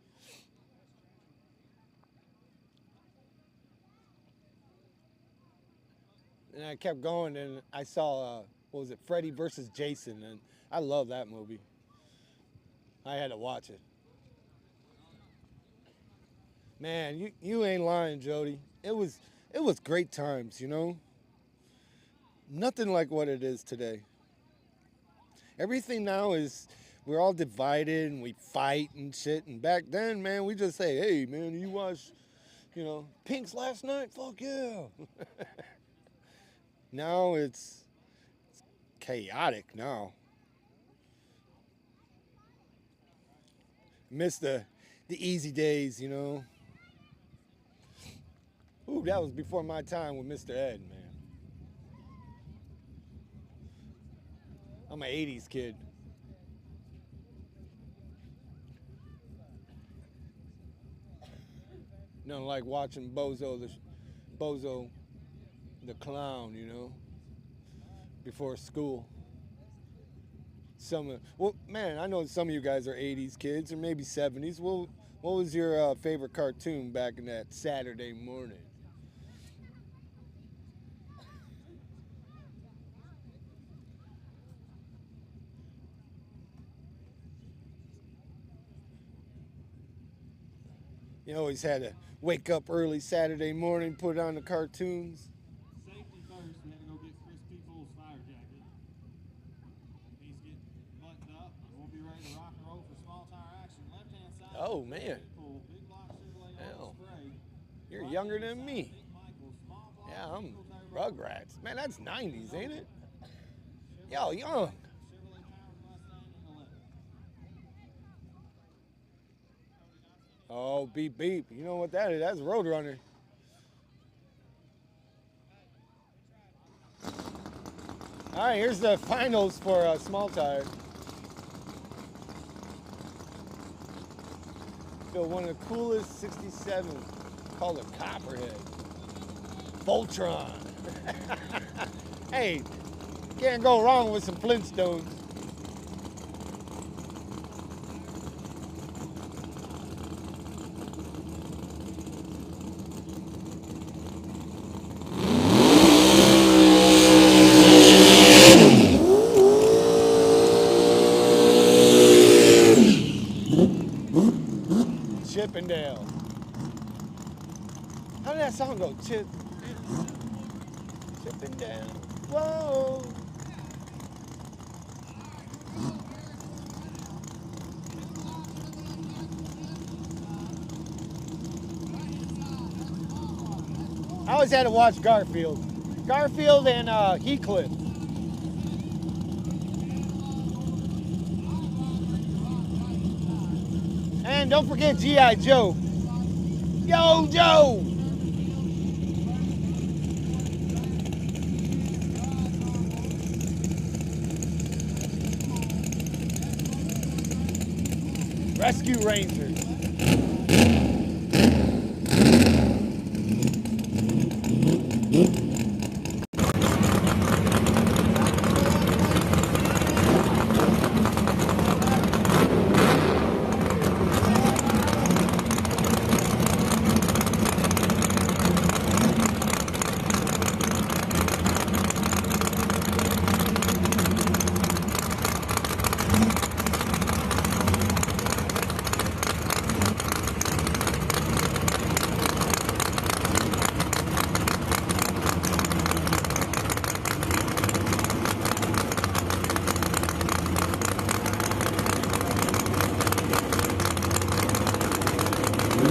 And I kept going, and I saw, what was it, Freddy versus Jason, and I love that movie. I had to watch it. Man, you ain't lying, Jody. It was great times, you know? Nothing like what it is today. Everything now is, we're all divided and we fight and shit. And back then, man, we just say, hey, man, you watched, you know, Pink's last night? Fuck yeah. Now it's chaotic now. Miss the easy days, you know? Ooh, that was before my time with Mr. Ed, man. I'm an 80s kid. Nothing like watching Bozo the clown, you know, before school. Well, man, I know some of you guys are 80s kids or maybe 70s. Well, what was your favorite cartoon back in that Saturday morning? You always had to wake up early Saturday morning, put on the cartoons. Safety first. We had to go get Chris Peoples' fire jacket. He's getting buttoned up. We'll be ready to rock and roll for small tire action. Left hand side. Oh, man. Pull. Big block Chevrolet Hell. spray. You're younger than me. Dick Michaels, small block, Yeah, I'm single tire Rugrats. Man, that's 90s, ain't it? Yo, young. Chevrolet powered Mustang in the left. Oh, beep, beep. You know what that is? That's Roadrunner. All right, here's the finals for small tire. So one of the coolest 67 called a Copperhead. Voltron. Hey, can't go wrong with some Flintstones. Chippendale. How did that song go? Chippendale. Whoa. I always had to watch Garfield. Garfield and Heathcliff. And don't forget G.I. Joe. Yo, Joe! Rescue Rangers. Get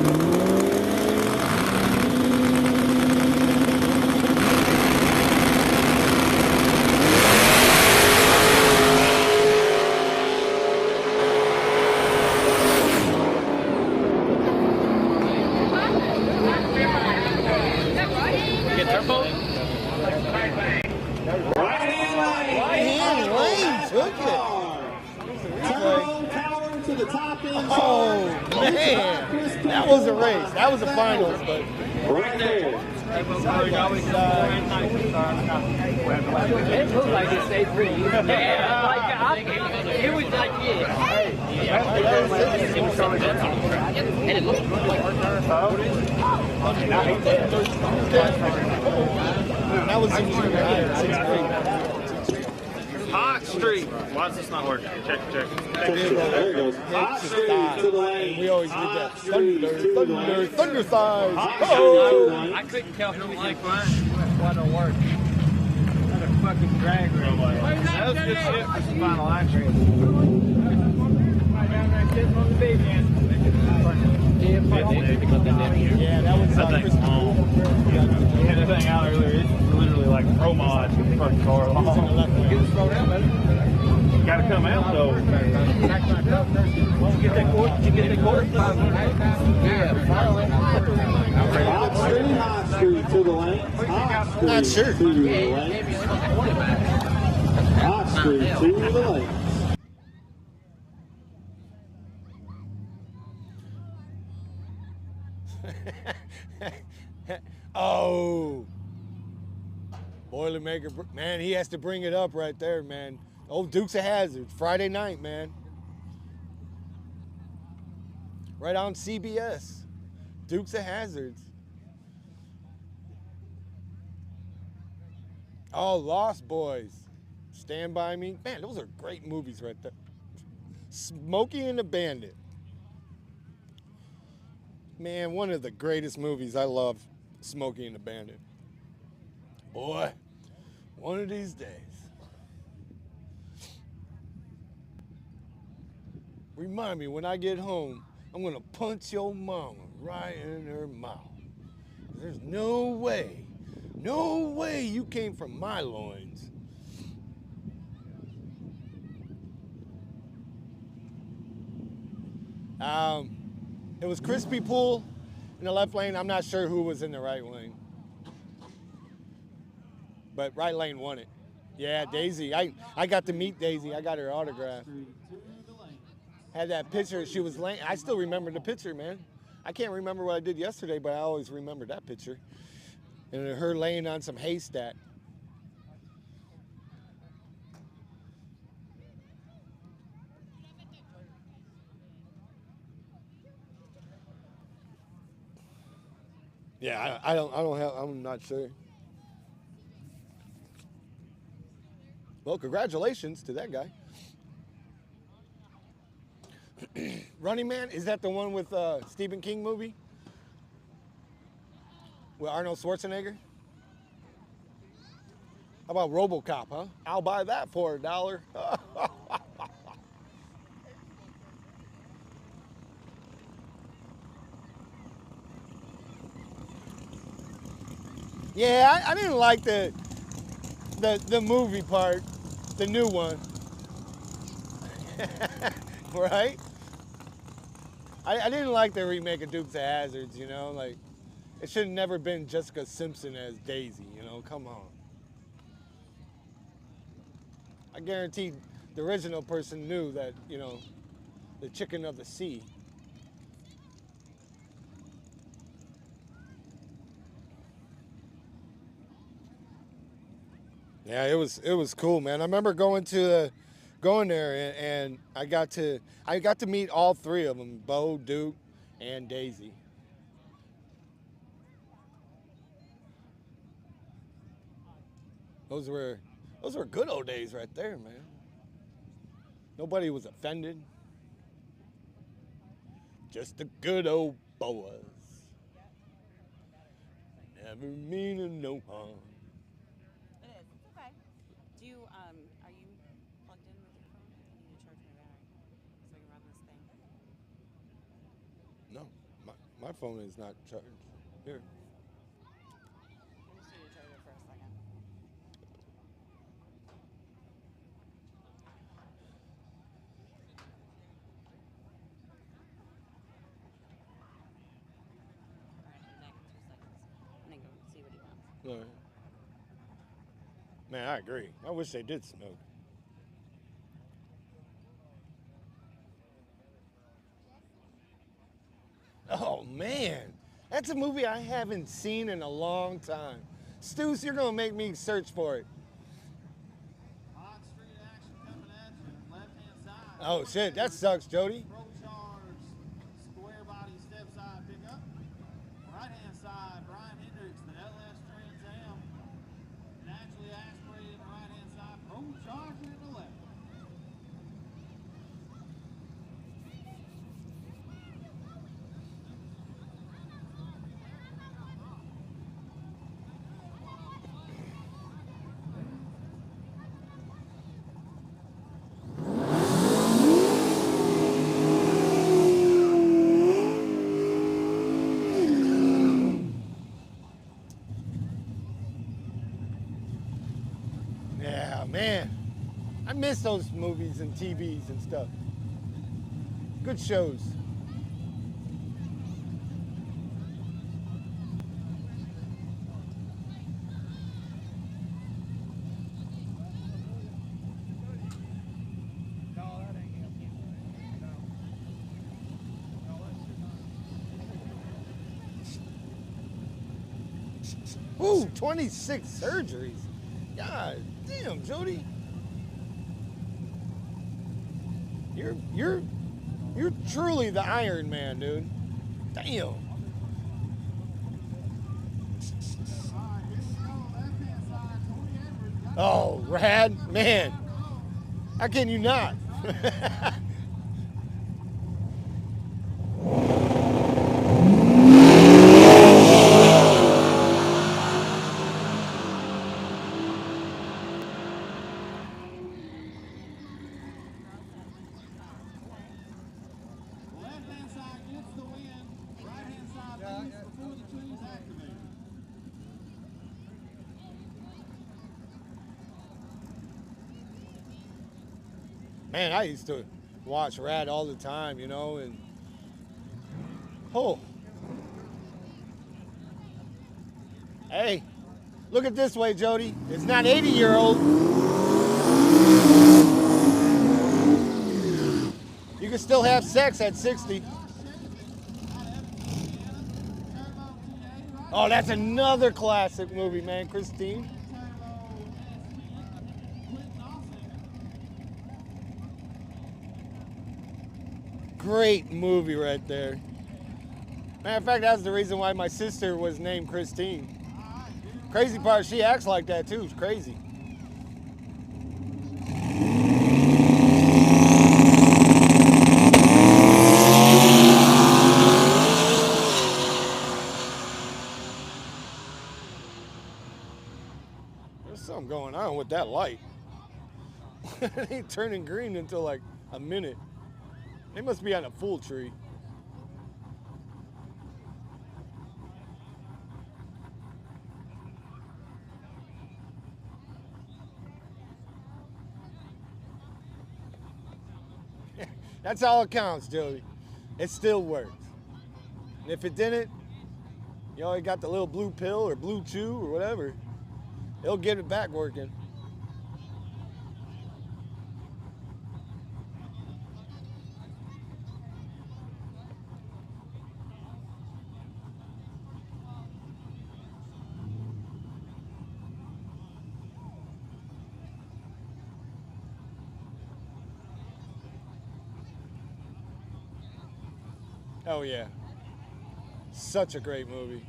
turbo? Man, Lane took it. Turbo tower to the top end. Oh, man. That was a race. That was the finals, but Right there. It looked like it stayed pretty. Yeah, it was like, and it looked like that was in junior high, sixth grade. Hot Street. Why is this not working? Check. There it goes. Hot Street to the lane. We always did that. Thunder thighs. Hot Oh! Street to the lane. I couldn't tell who like mine. Why don't work? What a fucking drag race. That was good shit for some final action. Yeah, that was That thing's Chris long. Yeah, that thing out earlier, it's literally like pro mod with the fucking car in the left lane. Gotta come out though. Did you get that quarter? Yeah. Hot Street to the lane. Hot Street Not sure. to the lane. Hot Street to the lane. Oh, Boilermaker, man, he has to bring it up right there, man. Old Dukes of Hazzard, Friday night, man. Right on CBS, Dukes of Hazards. Oh, Lost Boys, Stand By Me. Man, those are great movies right there. Smokey and the Bandit. Man, one of the greatest movies. I love Smokey and the Bandit. Boy, one of these days. Remind me when I get home, I'm gonna punch your mama right in her mouth. There's no way you came from my loins. It was Crispy Pool in the left lane. I'm not sure who was in the right lane. But right lane won it. Yeah, Daisy. I got to meet Daisy. I got her autograph. Had that picture. She was laying. I still remember the picture, man. I can't remember what I did yesterday, but I always remember that picture. And her laying on some haystack. Yeah, I'm not sure. Well, congratulations to that guy. Running Man, is that the one with Stephen King movie? With Arnold Schwarzenegger? How about RoboCop, huh? I'll buy that for $1. Yeah, I didn't like the movie part, the new one. Right? I didn't like the remake of Dukes of Hazzards, you know, like it should have never been Jessica Simpson as Daisy, you know, come on. I guarantee the original person knew that, you know, the chicken of the sea. Yeah, it was cool, man. I remember going there and I got to meet all three of them, Bo, Duke, and Daisy. Those were good old days right there, man. Nobody was offended. Just the good old boas. Never meaning no harm. It is. It's okay. Do you, are you plugged in with your phone? I need to charge my battery so I can run this thing. No, My phone is not charged. Here. Let me see your charger for a second. All right, be back in 2 seconds. I'm gonna go see what he wants. All right. Man, I agree. I wish they did smoke. Oh, man. That's a movie I haven't seen in a long time. Stews, you're going to make me search for it. Hot street action coming at you. Left-hand side. Oh, shit. That sucks, Jody. Pro Charge, square body, step side pickup. Right-hand side, Brian Hendricks, the LS Trans Am. Naturally aspirated in the right-hand side. Pro Charge in the left. Yeah, man. I miss those movies and TVs and stuff. Good shows. Ooh, 26 surgeries. God damn, Jody. You're truly the Iron Man, dude. Damn. All right, here we go. Left-hand side, Tony Edwards. Oh, rad, man. How can you not? Left-hand side gets the win. Right-hand side leaves before the trees activate. Man, I used to watch Rad all the time, you know, and oh. Hey, look at this way, Jody. It's not 80-year-old. You can still have sex at 60. Oh, that's another classic movie, man, Christine. Great movie right there. Matter of fact, that's the reason why my sister was named Christine. Crazy part, she acts like that too. It's crazy. There's something going on with that light. It ain't turning green until like a minute. They must be on a full tree. That's all it counts, Jody. It still works. And if it didn't, you already got the little blue pill or blue chew or whatever. It'll get it back working. Oh yeah, such a great movie.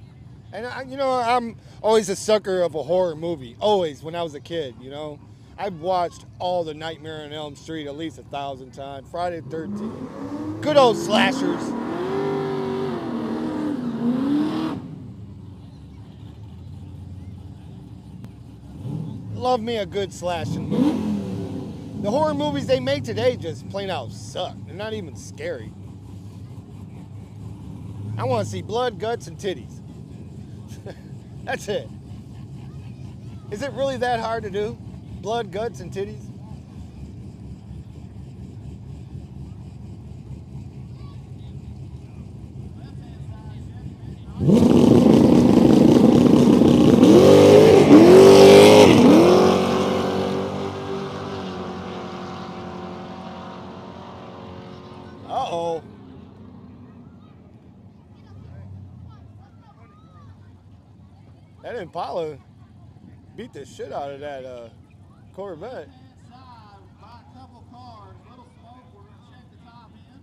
And I'm always a sucker of a horror movie. Always, when I was a kid, you know, I've watched all the Nightmare on Elm Street at least 1,000 times. Friday the 13th, good old slashers. Love me a good slashing movie. The horror movies they make today just plain out suck. They're not even scary. I want to see blood, guts, and titties. That's it. Is it really that hard to do? Blood, guts, and titties? Uh-oh. That Impala beat the shit out of that Corvette. Inside by a couple cars, little smoke. We're going to check the top end.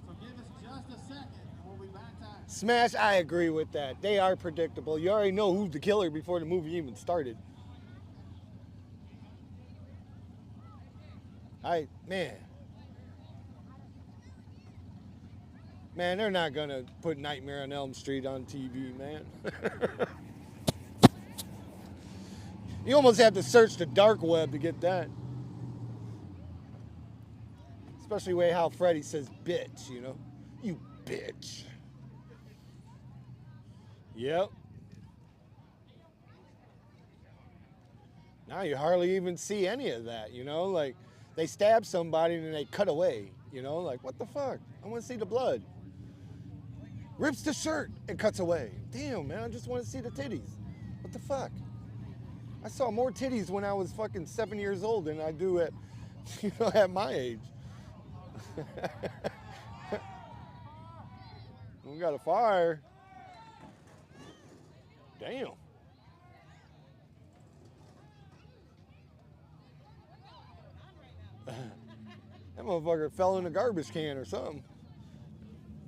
So give us just a second and we'll be back to Smash, I agree with that. They are predictable. You already know who's the killer before the movie even started. Man, they're not going to put Nightmare on Elm Street on TV, man. You almost have to search the dark web to get that. Especially the way how Freddy says bitch, you know? You bitch. Yep. Now you hardly even see any of that, you know? Like, they stab somebody and then they cut away, you know? Like, what the fuck? I want to see the blood. Rips the shirt and cuts away. Damn, man, I just want to see the titties. What the fuck? I saw more titties when I was fucking 7 years old than I do at, you know, at my age. We got a fire. Damn. That motherfucker fell in a garbage can or something.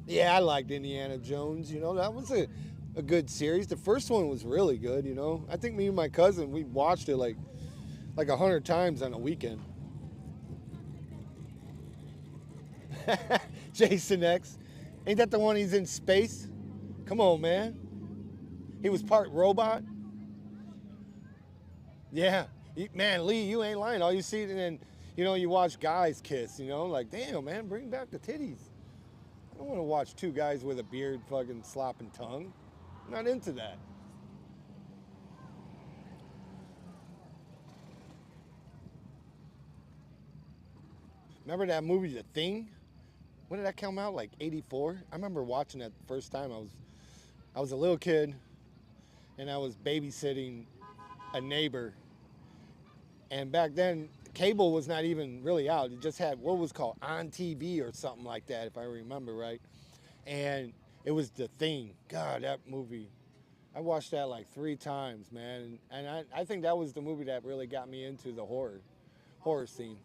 Yeah, I liked Indiana Jones, you know, that was a good series. The first one was really good, you know. I think me and my cousin, we watched it like 100 times on a weekend. Jason X. Ain't that the one he's in space? Come on, man. He was part robot. Yeah. Man, Lee, you ain't lying. All you see, and then, you know, you watch guys kiss, you know, like, damn, man, bring back the titties. I don't want to watch two guys with a beard fucking slopping tongue. I'm not into that. Remember that movie, The Thing? When did that come out? Like 84? I remember watching that the first time. I was a little kid, and I was babysitting a neighbor. And back then, cable was not even really out. It just had what was called On TV or something like that, if I remember right. And it was The Thing. God, that movie. I watched that like 3 times, man. And I think that was the movie that really got me into the horror scene.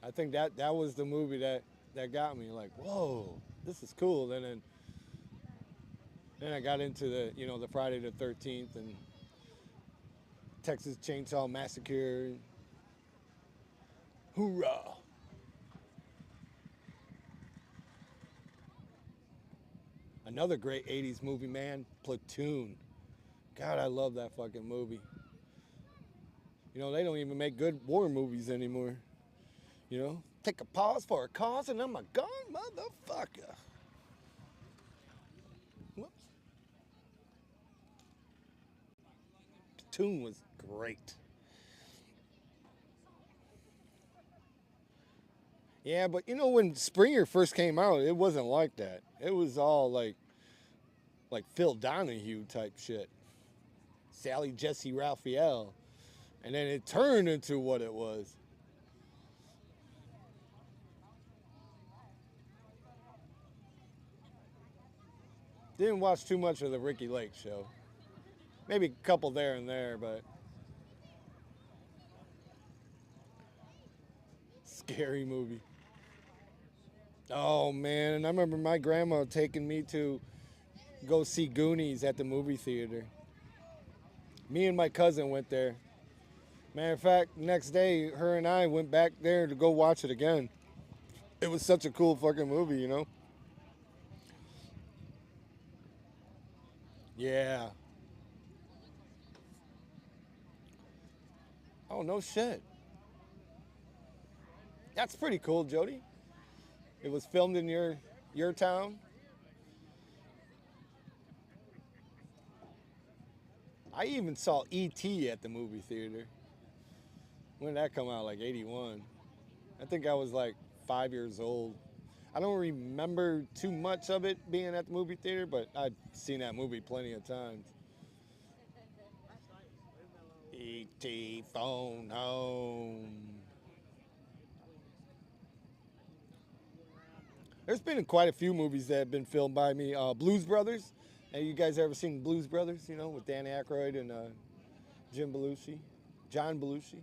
I think that was the movie that got me like, whoa, this is cool. And then I got into the Friday the 13th and Texas Chainsaw Massacre. Hoorah! Another great 80s movie, man, Platoon. God, I love that fucking movie. You know, they don't even make good war movies anymore. You know, take a pause for a cause and I'm a gone motherfucker. Whoops. Platoon was great. Yeah, but you know, when Springer first came out, it wasn't like that. It was all like Phil Donahue type shit. Sally Jesse Raphael. And then it turned into what it was. Didn't watch too much of the Ricky Lake show. Maybe a couple there and there, but scary movie. Oh man, and I remember my grandma taking me to go see Goonies at the movie theater. Me and my cousin went there. Matter of fact, next day, her and I went back there to go watch it again. It was such a cool fucking movie, you know? Yeah. Oh, no shit. That's pretty cool, Jody. It was filmed in your town. I even saw E.T. at the movie theater. When did that come out? Like 81. I think I was like 5 years old. I don't remember too much of it being at the movie theater, but I've seen that movie plenty of times. E.T. Phone Home. There's been quite a few movies that have been filmed by me. Blues Brothers. Have you guys ever seen Blues Brothers? You know, with Dan Aykroyd and John Belushi. John Belushi.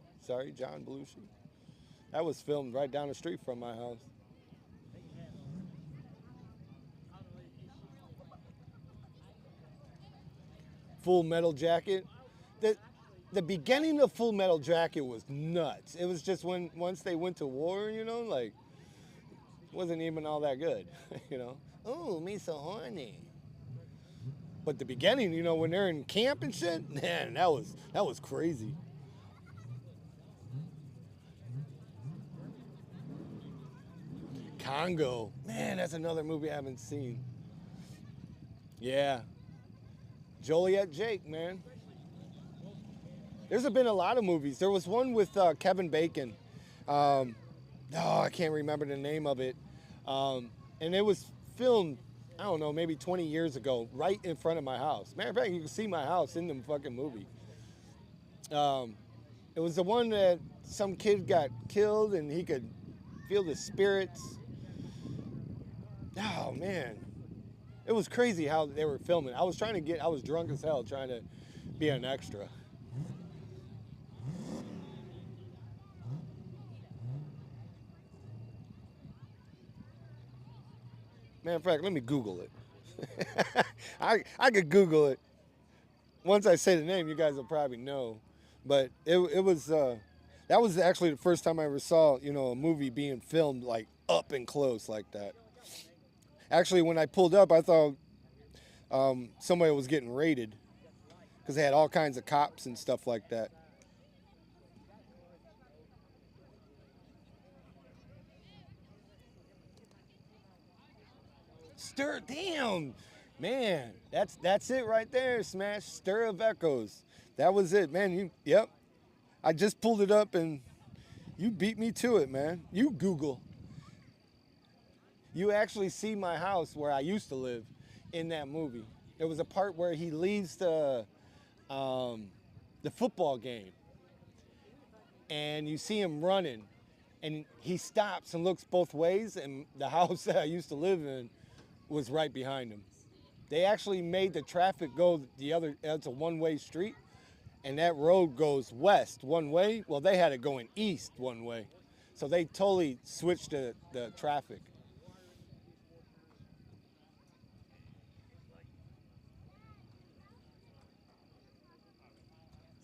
That was filmed right down the street from my house. Full Metal Jacket. The beginning of Full Metal Jacket was nuts. It was just once they went to war, you know, like, wasn't even all that good, you know. Oh, me so horny. But the beginning, you know, when they're in camp and shit, man, that was crazy. Congo, man, that's another movie I haven't seen. Yeah, Joliet Jake, man. There's been a lot of movies. There was one with Kevin Bacon. I can't remember the name of it. And it was filmed, I don't know, maybe 20 years ago, right in front of my house. Matter of fact, you can see my house in the fucking movie. It was the one that some kid got killed and he could feel the spirits. Oh, man. It was crazy how they were filming. I was drunk as hell trying to be an extra. Matter of fact, let me Google it. I could Google it. Once I say the name, you guys will probably know. But it was that was actually the first time I ever saw, you know, a movie being filmed like up and close like that. Actually, when I pulled up, I thought somebody was getting raided because they had all kinds of cops and stuff like that. Stir, damn, man, that's it right there, Smash. Stir of Echoes. That was it, man. Yep. I just pulled it up and you beat me to it, man. You Google. You actually see my house where I used to live in that movie. There was a part where he leaves the football game, and you see him running, and he stops and looks both ways, and the house that I used to live in was right behind him. They actually made the traffic go the other, it's a one-way street, and that road goes west one way. Well, they had it going east one way. So they totally switched the traffic.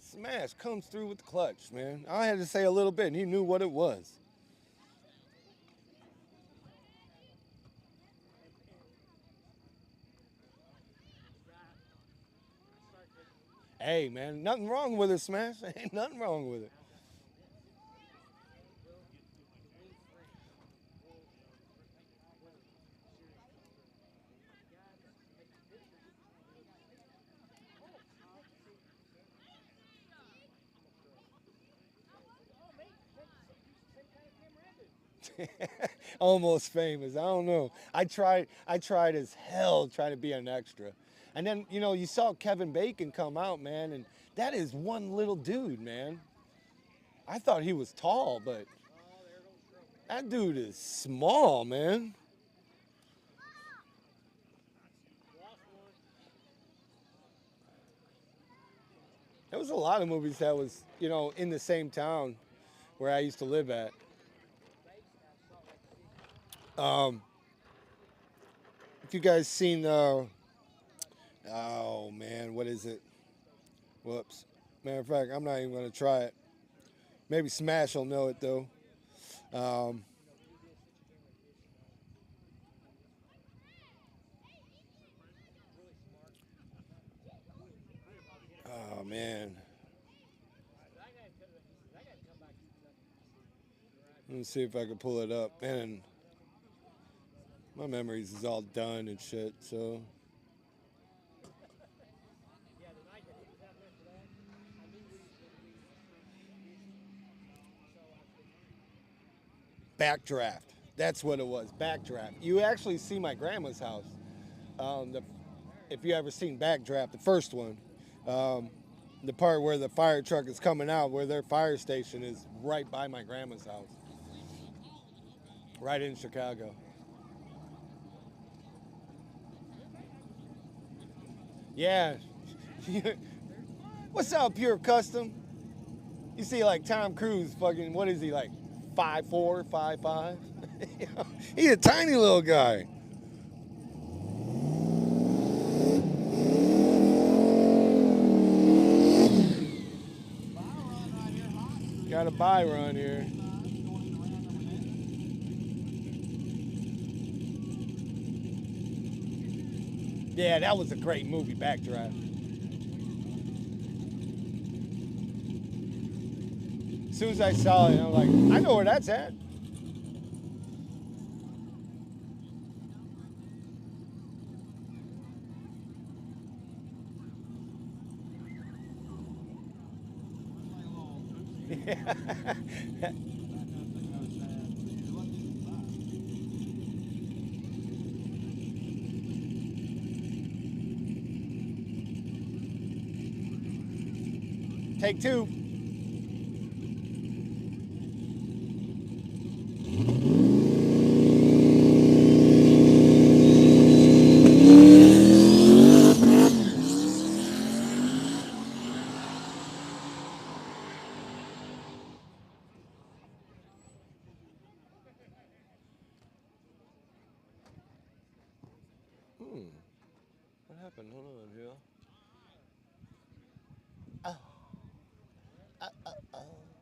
Smash comes through with the clutch, man. I had to say a little bit, and he knew what it was. Hey, man, nothing wrong with it, Smash. Ain't nothing wrong with it. Almost famous. I don't know. I tried as hell trying to be an extra. And then, you know, you saw Kevin Bacon come out, man, and that is one little dude, man. I thought he was tall, but that dude is small, man. There was a lot of movies that was, you know, in the same town where I used to live at. If you guys seen, oh man, what is it? Whoops. Matter of fact, I'm not even gonna try it. Maybe Smash will know it though. Oh man. Let me see if I can pull it up. Man, my memories is all done and shit, so. Backdraft. That's what it was, Backdraft. You actually see my grandma's house. If you ever seen Backdraft, the first one, the part where the fire truck is coming out, where their fire station is right by my grandma's house. Right in Chicago. Yeah. What's up, Pure Custom? You see, like Tom Cruise, fucking, what is he, like 5'4", 5'5"? He's a tiny little guy. Got a buy run here. Yeah, that was a great movie, Backdraft. As soon as I saw it, I'm like, I know where that's at. Take two. What happened? Hold on, Jill.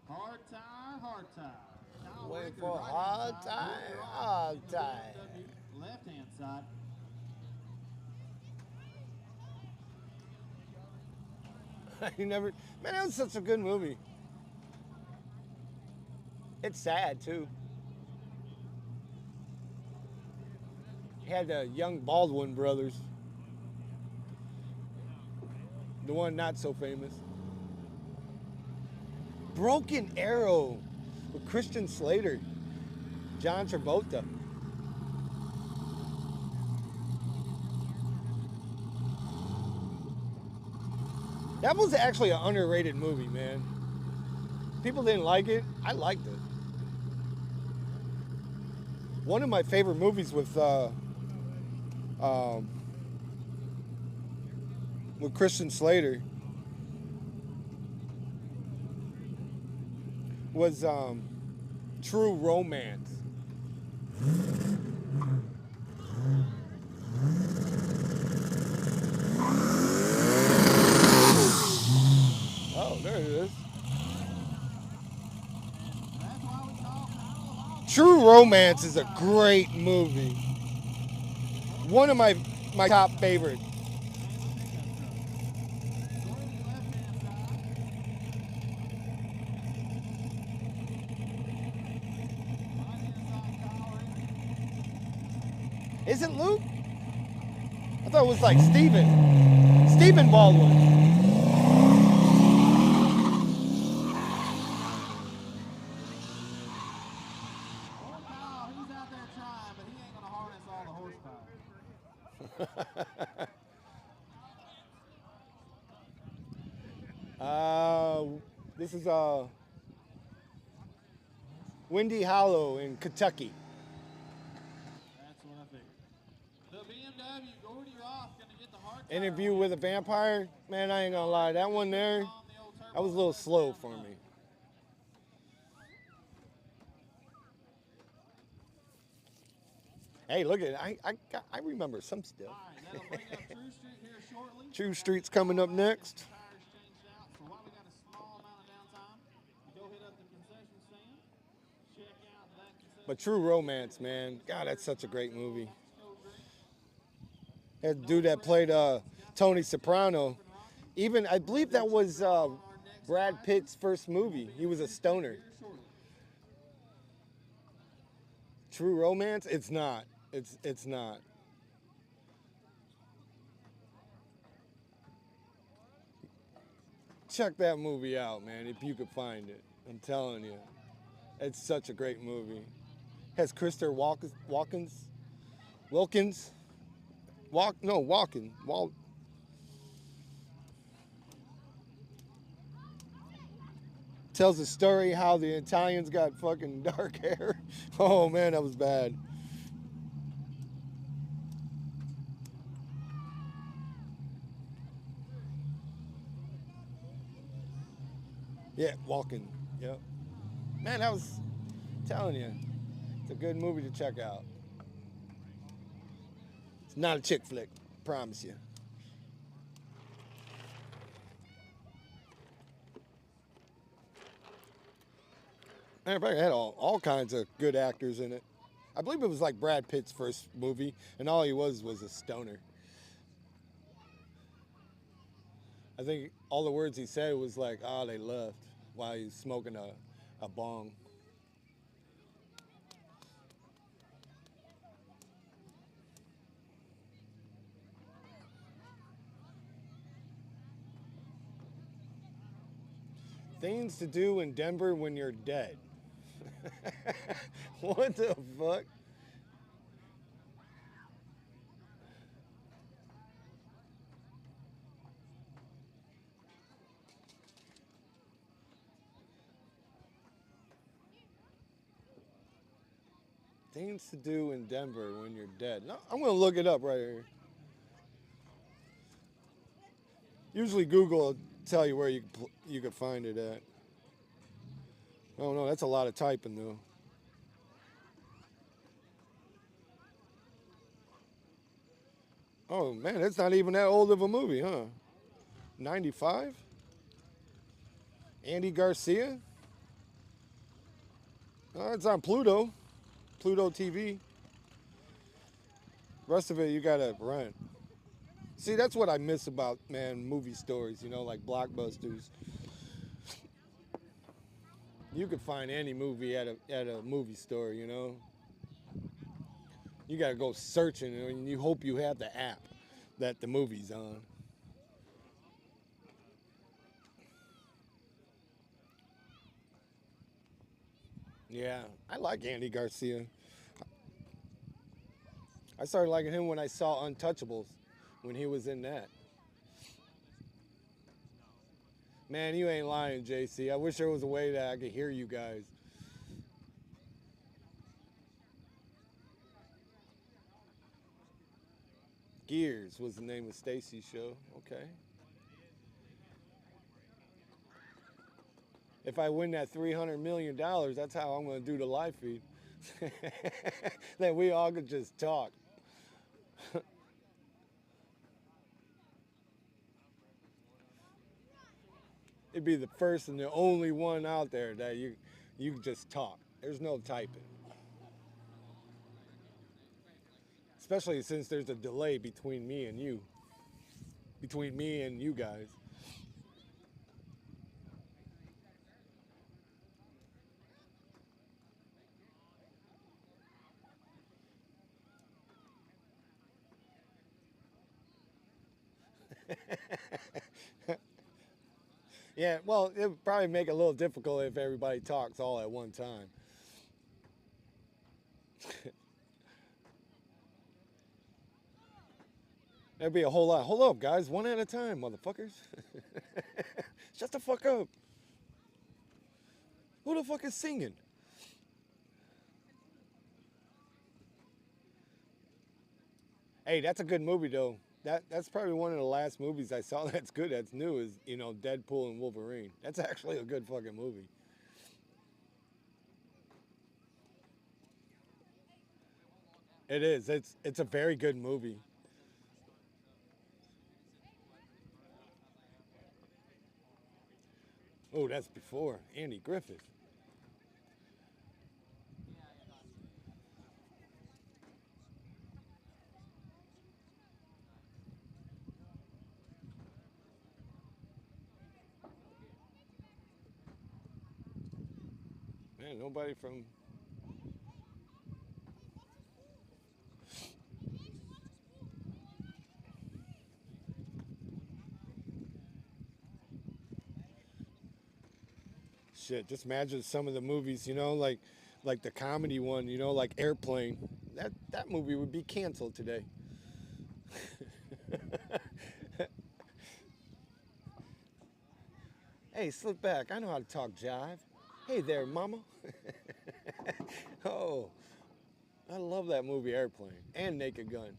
Hard tire, hard tire. Kyle Wait Rickard, for right-hand hard side. tire, Booker Ross hard in the tire. BMW left-hand side. You never, man, that was such a good movie. It's sad too. He had the young Baldwin brothers. The one not so famous. Broken Arrow with Christian Slater, John Travolta. That was actually an underrated movie, man. People didn't like it. I liked it. One of my favorite movies with Christian Slater was True Romance. Oh, there it is. True Romance is a great movie. One of my top favorites. Is it Luke? I thought it was like Stephen Baldwin. He's out there trying, but he ain't gonna harness all the horsepower. This is Windy Hollow in Kentucky. That's what I figured. The BMW, Gordy Roth, gonna get the hard tire. Interview with a Vampire. Man, I ain't gonna lie. That one there, that was a little slow for me. Hey, look at it. I remember some still. All right, that'll bring up True Street here shortly. True Street's coming up next. Tires changed out, so while we got a small amount of downtime, go hit up the concession stand, check out that concession. But True Romance, man. God, that's such a great movie. That dude that played Tony Soprano. Even, I believe that was Brad Pitt's first movie. He was a stoner. True Romance? It's not. It's not. Check that movie out, man, if you could find it. I'm telling you. It's such a great movie. Has Christopher Wilkins? Walken. Tells the story how the Italians got fucking dark hair. Oh man, that was bad. Yeah, Walken. Yep. Man, that was telling you. It's a good movie to check out. It's not a chick flick, promise you. Matter of fact, it had all kinds of good actors in it. I believe it was like Brad Pitt's first movie, and all he was a stoner. I think all the words he said was like, "Ah, they left," while he was smoking a bong. Things to do in Denver when you're dead. What the fuck? Things to do in Denver when you're dead. No, I'm gonna look it up right here. Usually Google will tell you where you could find it at. Oh no, that's a lot of typing though. Oh man, that's not even that old of a movie, huh? 95? Andy Garcia? It's on Pluto TV. Rest of it you gotta rent. See, that's what I miss about, man, movie stories, like blockbusters. You could find any movie at a movie store, You gotta go searching, and you hope you have the app that the movie's on. Yeah, I like Andy Garcia. I started liking him when I saw Untouchables, when he was in that. Man, you ain't lying, JC. I wish there was a way that I could hear you guys. Gears was the name of Stacy's show. Okay. If I win that $300 million, that's how I'm going to do the live feed. That we all could just talk. It'd be the first and the only one out there that you just talk. There's no typing. Especially since there's a delay between me and you. Between me and you guys. Yeah, well, it would probably make it a little difficult if everybody talks all at one time. There'd be a whole lot. Hold up, guys. One at a time, motherfuckers. Shut the fuck up. Who the fuck is singing? Hey, that's a good movie, though. That's probably one of the last movies I saw that's good, that's new, is, Deadpool and Wolverine. That's actually a good fucking movie. It is. It's a very good movie. Oh, that's before Andy Griffith. Man, nobody from Shit, just imagine some of the movies, you know, like the comedy one, you know, like Airplane. That movie would be canceled today. Hey, slip back. I know how to talk jive. Hey there, mama. Oh, I love that movie Airplane and Naked Gun.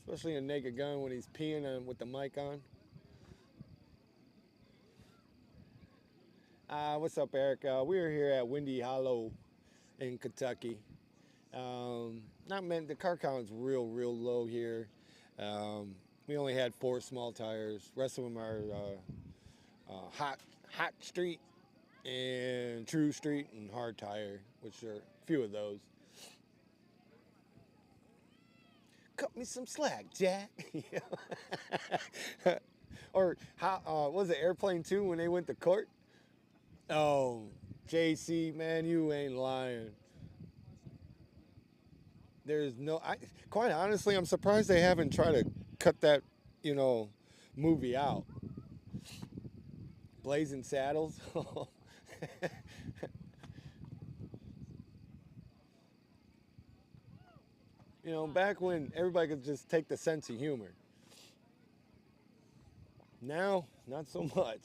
Especially in Naked Gun when he's peeing on, with the mic on. What's up, Eric? We're here at Windy Hollow in Kentucky. Not meant the car count's real low here. We only had 4 small tires. Rest of them are hot street and true street and hard tire, which are a few of those. Cut me some slack, Jack. Or how was it Airplane 2 when they went to court? Oh, JC, man, you ain't lying. There's no, quite honestly, I'm surprised they haven't tried to cut that, you know, movie out. Blazing Saddles. You know, back when everybody could just take the sense of humor. Now, not so much.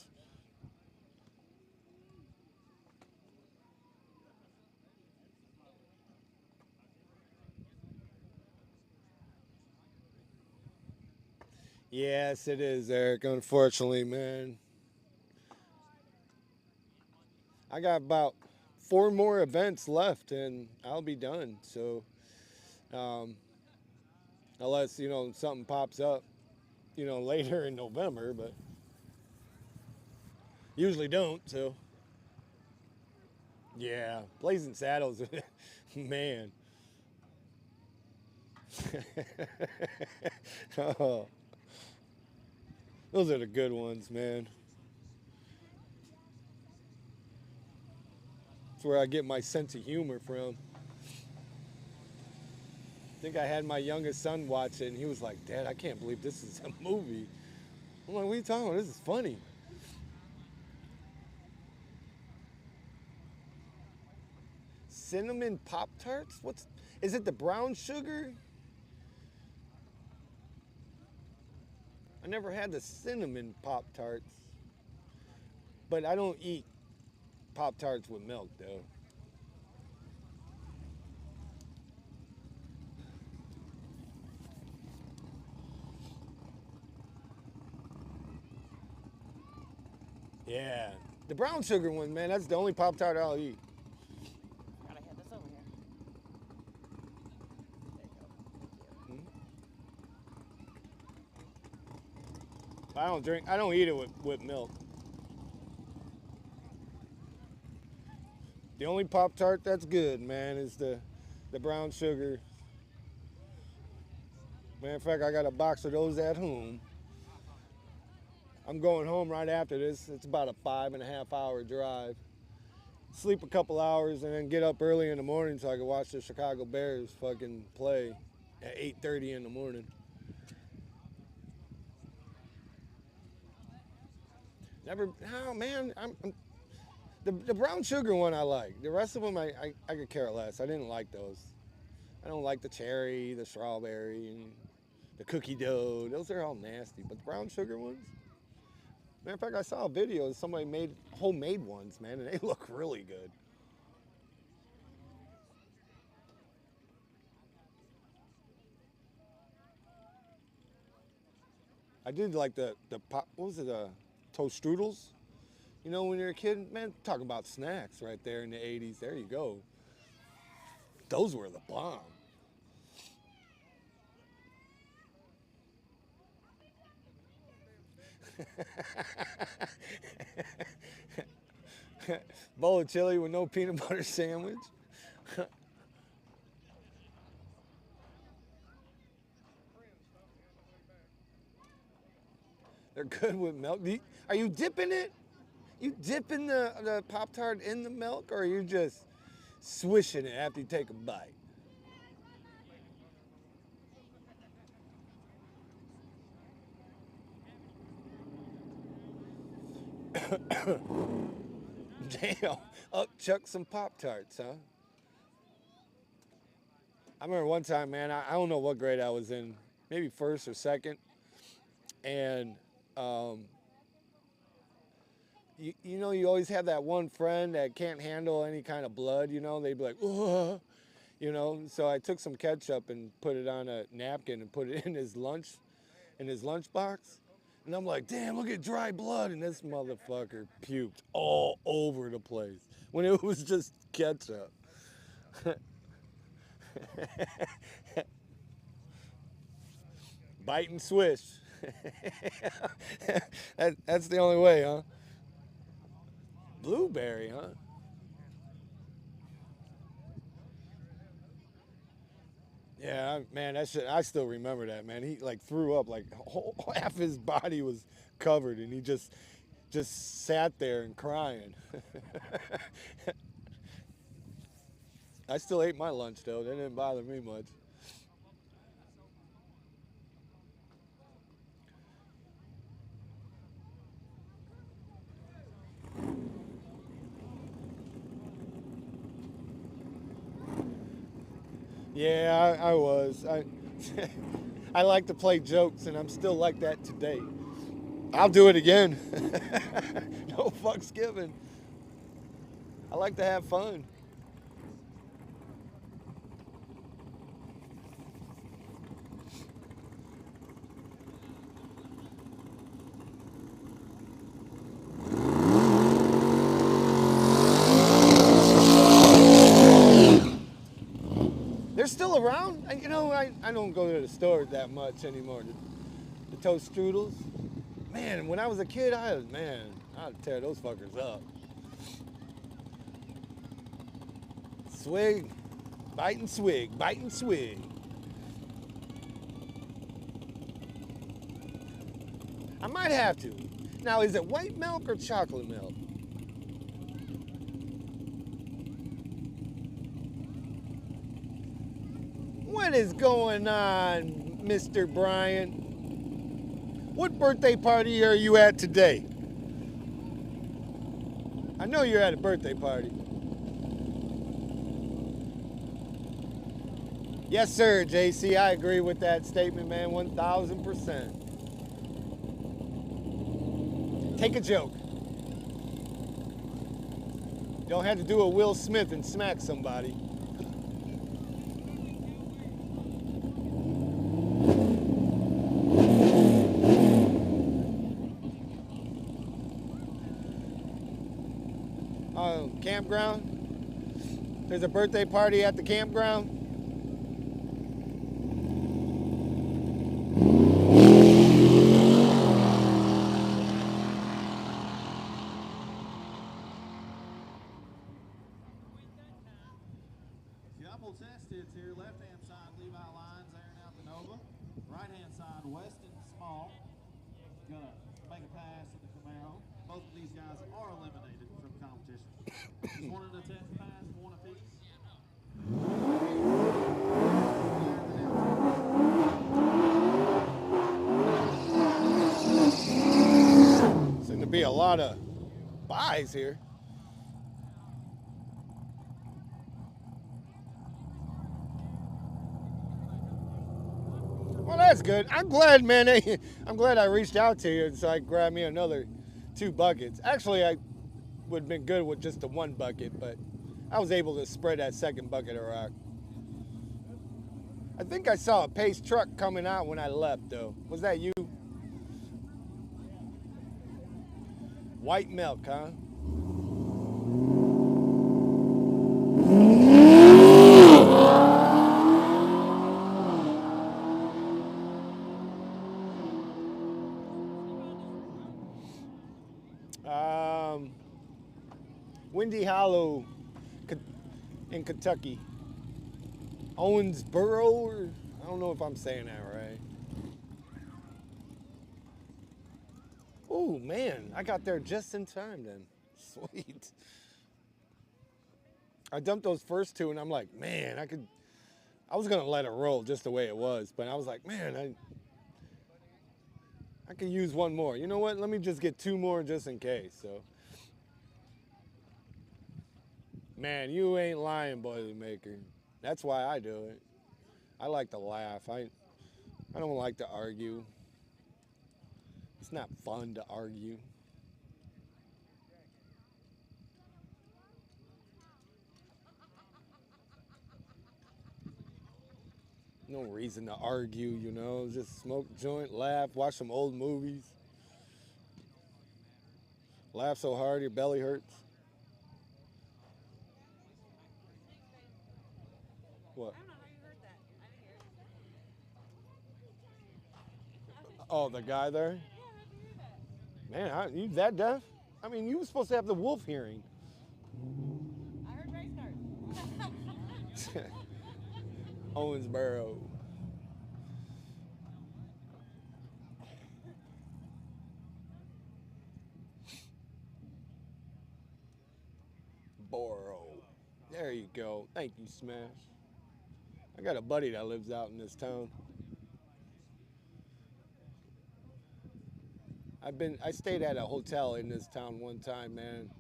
Yes, it is, Eric. Unfortunately, man. I got about 4 more events left and I'll be done. So, unless, you know, something pops up, you know, later in November, but usually don't. So, yeah, Blazing Saddles, man. Oh, those are the good ones, man. That's where I get my sense of humor from. I think I had my youngest son watch it, and he was like, "Dad, I can't believe this is a movie." I'm like, "What are you talking about? This is funny." Cinnamon Pop Tarts? Is it the brown sugar? I never had the cinnamon Pop Tarts. But I don't eat Pop Tarts with milk, though. Yeah. The brown sugar one, man, that's the only Pop Tart I'll eat. Gotta head this over here. There you go. I don't eat it with milk. The only Pop Tart that's good, man, is the brown sugar. Matter of fact, I got a box of those at home. I'm going home right after this. It's about a 5.5-hour drive. Sleep a couple hours and then get up early in the morning so I can watch the Chicago Bears fucking play at 8:30 in the morning. Never, oh man, the brown sugar one I like. The rest of them I could care less. I didn't like those. I don't like the cherry, the strawberry, and the cookie dough. Those are all nasty. But the brown sugar ones, matter of fact, I saw a video of somebody made homemade ones, man, and they look really good. I did like the pop. What was it? Toast strudels. You know, when you're a kid, man, talk about snacks right there in the 80s. There you go. Those were the bomb. Bowl of chili with no peanut butter sandwich. They're good with milk. Are you dipping it? You dipping the Pop-Tart in the milk, or are you just swishing it after you take a bite? Damn. Up, chuck some Pop-Tarts, huh? I remember one time, man, I don't know what grade I was in, maybe first or second. And, you know, you always have that one friend that can't handle any kind of blood, you know? They'd be like, oh, you know? So I took some ketchup and put it on a napkin and put it in his lunchbox. And I'm like, damn, look at dry blood. And this motherfucker puked all over the place when it was just ketchup. Bite and swish. That's the only way, huh? Blueberry, huh? Yeah, man, that shit, I still remember that, man. He like threw up, like half his body was covered, and he just sat there and crying. I still ate my lunch though. That didn't bother me much. Yeah, I was. I like to play jokes, and I'm still like that today. I'll do it again. No fucks given. I like to have fun. They're still around. You know, I don't go to the store that much anymore. The toast strudels. Man, when I was a kid, I'd tear those fuckers up. Swig, bite and swig, bite and swig. I might have to. Now, is it white milk or chocolate milk? What is going on, Mr. Brian? What birthday party are you at today? I know you're at a birthday party. Yes, sir, JC. I agree with that statement, man, 1,000%. Take a joke. You don't have to do a Will Smith and smack somebody. Campground. There's a birthday party at the campground. Couple test hits here. Left-hand side, Levi Lyons, airing out the Nova. Right-hand side, Weston Small. Gonna make a pass at the Camaro. Both of these guys are eliminated from competition. Just one in a test pass, one apiece. Seem to be a lot of buys here. Well, that's good. I'm glad, man. I'm glad I reached out to you so I could grab me another 2 buckets. Actually, I would have been good with just the 1 bucket, but I was able to spread that second bucket of rock. I think I saw a Pace truck coming out when I left, though. Was that you? White milk, huh? Windy Hollow in Kentucky. Owensboro, or I don't know if I'm saying that right. Oh man, I got there just in time then. Sweet. I dumped those first 2 and I'm like, man, I was gonna let it roll just the way it was, but I was like, man, I could use 1 more. You know what? Let me just get 2 more just in case. So Man, you ain't lying, Boilermaker. That's why I do it. I like to laugh. I don't like to argue. It's not fun to argue. No reason to argue, you know. Just smoke a joint, laugh, watch some old movies. Laugh so hard your belly hurts. What? I don't know how you heard that. I didn't hear it. Oh, the guy there? Yeah, how'd you hear that? Man, you that deaf? I mean, you were supposed to have the wolf hearing. I heard race cars. Owensboro. Boro. There you go. Thank you, Smash. I got a buddy that lives out in this town. I stayed at a hotel in this town one time, man.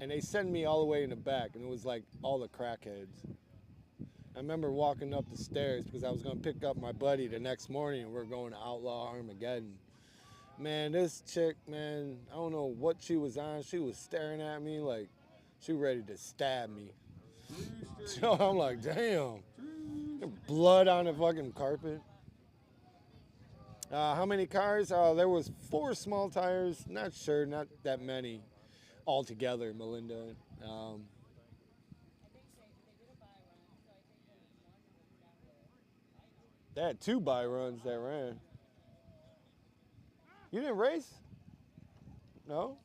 And they sent me all the way in the back, and it was like all the crackheads. I remember walking up the stairs because I was going to pick up my buddy the next morning, and we're going to Outlaw Armageddon. Man, this chick, man, I don't know what she was on. She was staring at me like she ready to stab me. So I'm like, damn. Blood on the fucking carpet. How many cars? There was 4 small tires. Not sure, not that many altogether, Melinda. They had 2 buy runs that ran. You didn't race? No?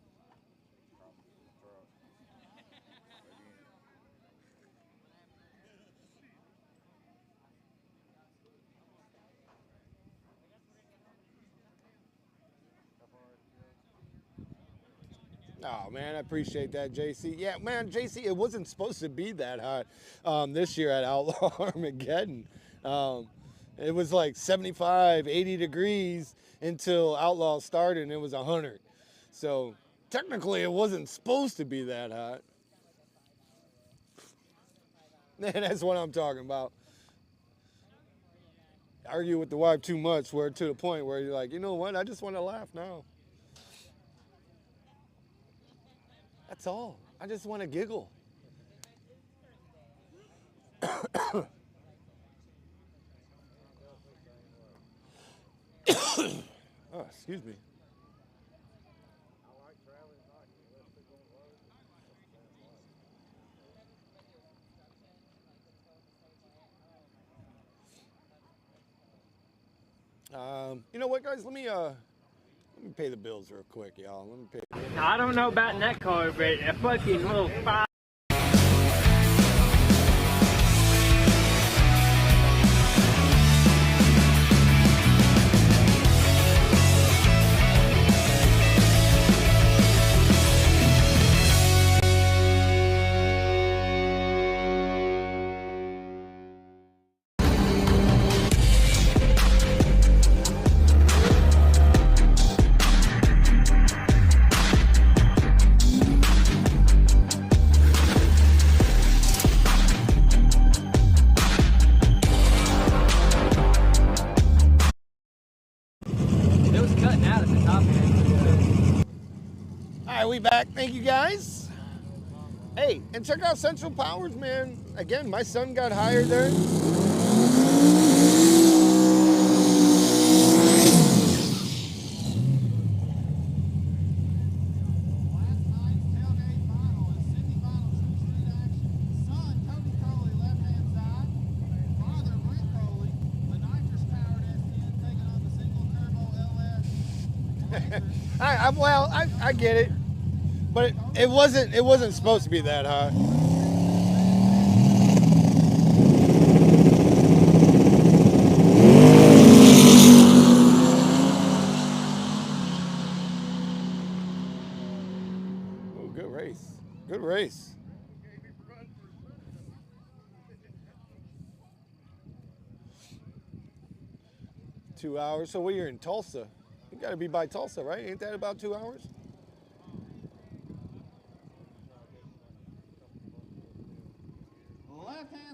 Oh, man, I appreciate that, JC. Yeah, man, JC, it wasn't supposed to be that hot this year at Outlaw Armageddon. It was like 75, 80 degrees until Outlaw started, and it was 100. So technically, it wasn't supposed to be that hot. Man, that's what I'm talking about. Argue with the wife too much, where to the point where you're like, you know what? I just want to laugh now. That's all. I just want to giggle. Oh, excuse me. You know what, guys? Let me pay the bills real quick, y'all. Let me pay. I don't know about in that car, but a fucking little 5. We back. Thank you, guys. Hey, and check out Central Powers, man. Again, my son got hired there. I get it. But it wasn't supposed to be that high. Oh, good race. Good race. Two hours. So you're in Tulsa. You gotta be by Tulsa, right? Ain't that about 2 hours?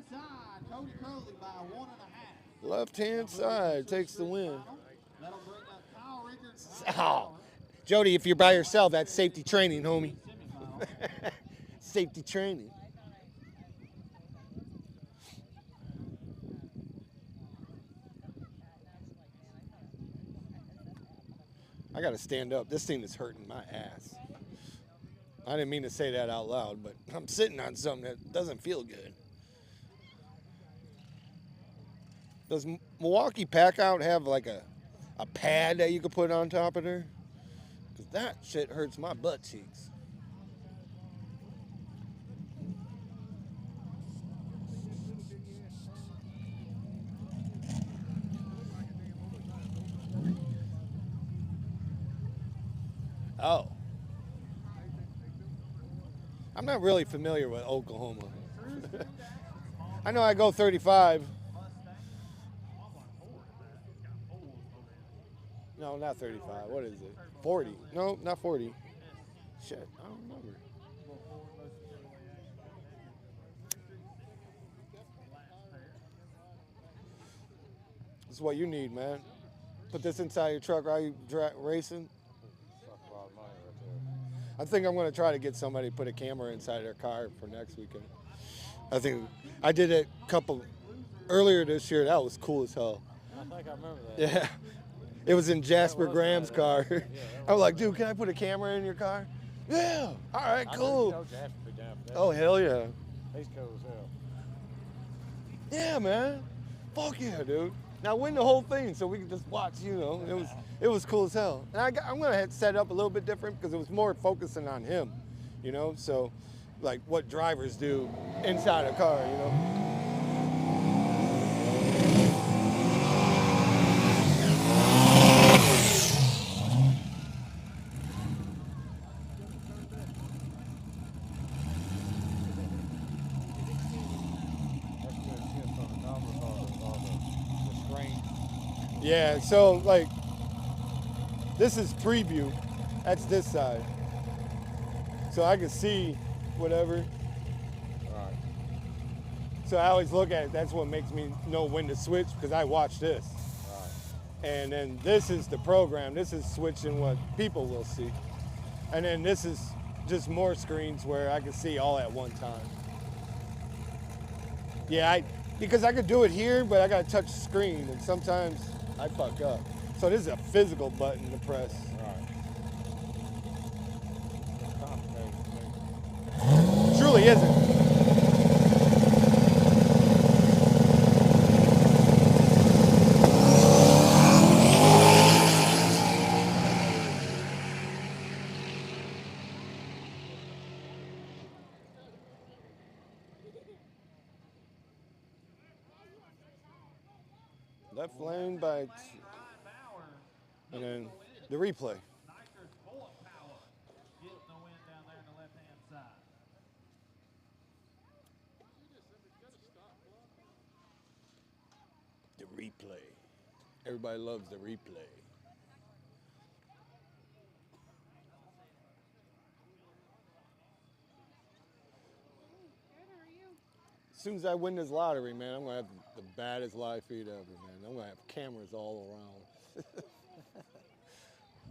side, Cody Crowley by 1.5. Left-hand side takes the win. That'll bring up Kyle Rickard's Oh, Jody, if you're by yourself, that's safety training, homie. semifinal. Safety training. I got to stand up. This thing is hurting my ass. I didn't mean to say that out loud, but I'm sitting on something that doesn't feel good. Does Milwaukee Packout have like a pad that you could put on top of there? Because that shit hurts my butt cheeks. Oh. I'm not really familiar with Oklahoma. I know I go 35. No, not 35. What is it? 40. No, not 40. Shit, I don't remember. This is what you need, man. Put this inside your truck while you racing. I think I'm going to try to get somebody to put a camera inside their car for next weekend. I think I did it a couple earlier this year. That was cool as hell. I think I remember that. Yeah. It was in Jasper Graham's car. I was like, dude, can I put a camera in your car? Yeah. All right, cool. Oh, hell yeah. He's cool as hell. Yeah, man. Fuck yeah, dude. Now win the whole thing so we can just watch, you know. It was cool as hell. And I'm going to have to set it up a little bit different because it was more focusing on him, you know. So, like what drivers do inside a car, you know. Yeah, so like, this is preview. That's this side. So I can see whatever. Right. So I always look at it. That's what makes me know when to switch because I watch this. Right. And then this is the program. This is switching what people will see. And then this is just more screens where I can see all at one time. Yeah, because I could do it here, but I got to touch the screen, and sometimes I fuck up. So this is a physical button to press. Right. It truly isn't. Left lane by 2. And then the replay. The replay. Everybody loves the replay. As soon as I win this lottery, man, I'm going to have the baddest live feed ever, man. I'm going to have cameras all around.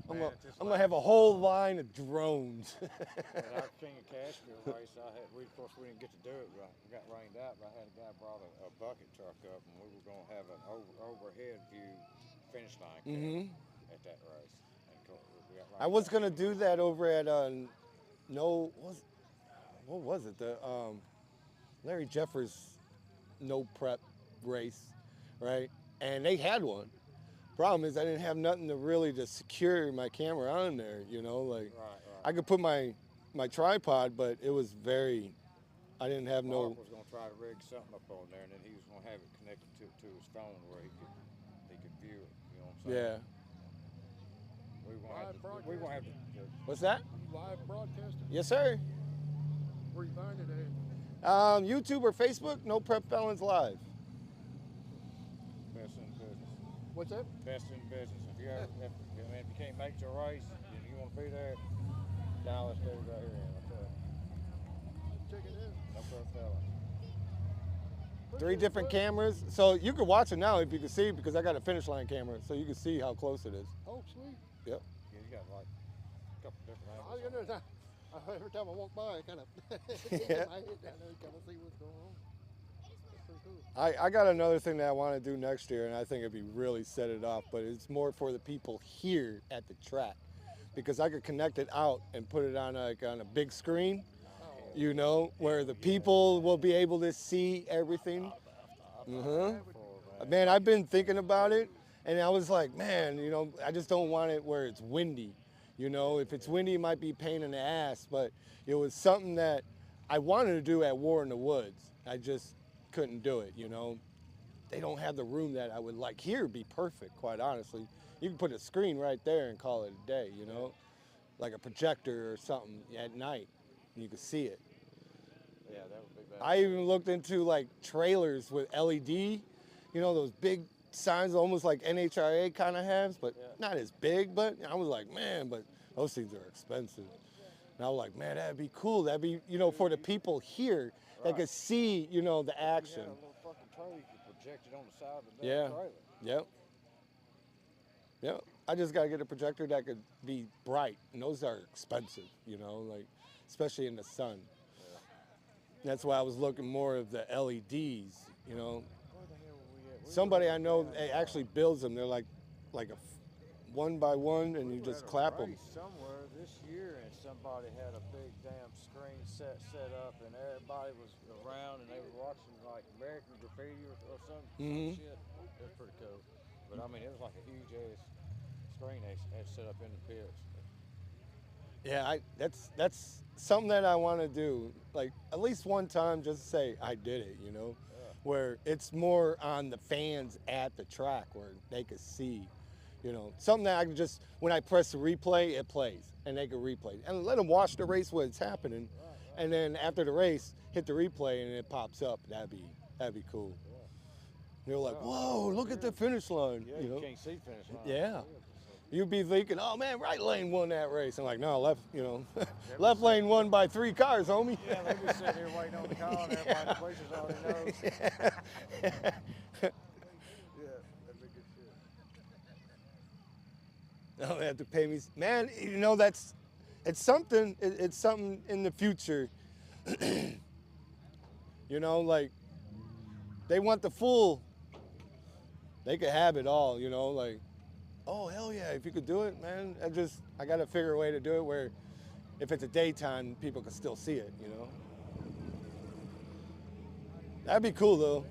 I'm going to have a whole line of drones. At our King of Cashville race, of course, we didn't get to do it. We got rained out, but I had a guy brought a bucket truck up, and we were going to have an overhead view finish line at that race. And we got I was going to do that over at, what was it? The Larry Jeffers no prep race, right? And they had one. Problem is I didn't have nothing to secure my camera on there, you know, like Right. I could put my tripod, but it was I didn't have Mark was going to try to rig something up on there, and then he was going to have it connected to his phone where he could view it, you know what I'm saying? Yeah. We won't have to. What's that? Live broadcasting? Yes, sir. Where you find it at? YouTube or Facebook, No Prep Felons Live. Best in business. What's that? Best in business. If you can't make it to a race and you want to be there, dial this dude right here. I'll tell you. Check it out. No Prep Felons. 3 different cameras. So you can watch it now if you can see, because I got a finish line camera, so you can see how close it is. Oh, sweet. Yep. Yeah, you got like a couple different I angles. was gonna say, every time I walk by, I kind of Yeah. my head down there, kind of see what's going on. That's pretty cool. I got another thing that I want to do next year, and I think it'd be really set it off, but it's more for the people here at the track, because I could connect it out and put it on on a big screen, you know, where the people will be able to see everything. Man, I've been thinking about it, and I was like, man, you know, I just don't want it where it's windy. You know, if it's windy, it might be a pain in the ass, but it was something that I wanted to do at War in the Woods. I just couldn't do it, you know. They don't have the room that I would like. Here would be perfect, quite honestly. You can put a screen right there and call it a day, you know, like a projector or something at night, and you can see it. Yeah, that would be bad. I even looked into like trailers with LED, you know, those big signs almost like NHRA kind of has, but not as big. But I was like, man, but those things are expensive. And I was like, man, that'd be cool. That'd be, you know, for the people here that could see, you know, the action. You had a little fucking trailer you could project it on the side of the Yeah. damn trailer. Yep. Yep. I just got to get a projector that could be bright. And those are expensive, you know, like, especially in the sun. That's why I was looking more of the LEDs, you know. Where the hell were we at? Somebody I know actually builds them. They're like a one by one, and you We just were at a clap them. race somewhere this year, and somebody had a big damn screen set up, and everybody was around, and they were watching like American Graffiti or some shit. It was pretty cool. But I mean, it was like a huge ass screen they had set up in the pits. Yeah, that's something that I want to do. Like at least one time, just to say I did it. You know, where it's more on the fans at the track where they could see. You know, something that I can just, when I press the replay, it plays, and they can replay. And let them watch the race when it's happening, and then after the race, hit the replay and it pops up. That'd be cool. They're like, whoa, look at the finish line. Yeah, you know? can't see finish line. Yeah. You'd be thinking, oh man, right lane won that race. I'm like, no, left, you know, left lane won by 3 cars, homie. Yeah, they be sitting here waiting on the call, and everybody in the bleachers already knows. Yeah, that'd be good shit. No, they have to pay me. Man, you know, it's something in the future. You know, like, they want the full, they could have it all, you know, like, oh, hell yeah, if you could do it, man, I got to figure a way to do it where if it's a daytime, people can still see it, you know. That'd be cool, though.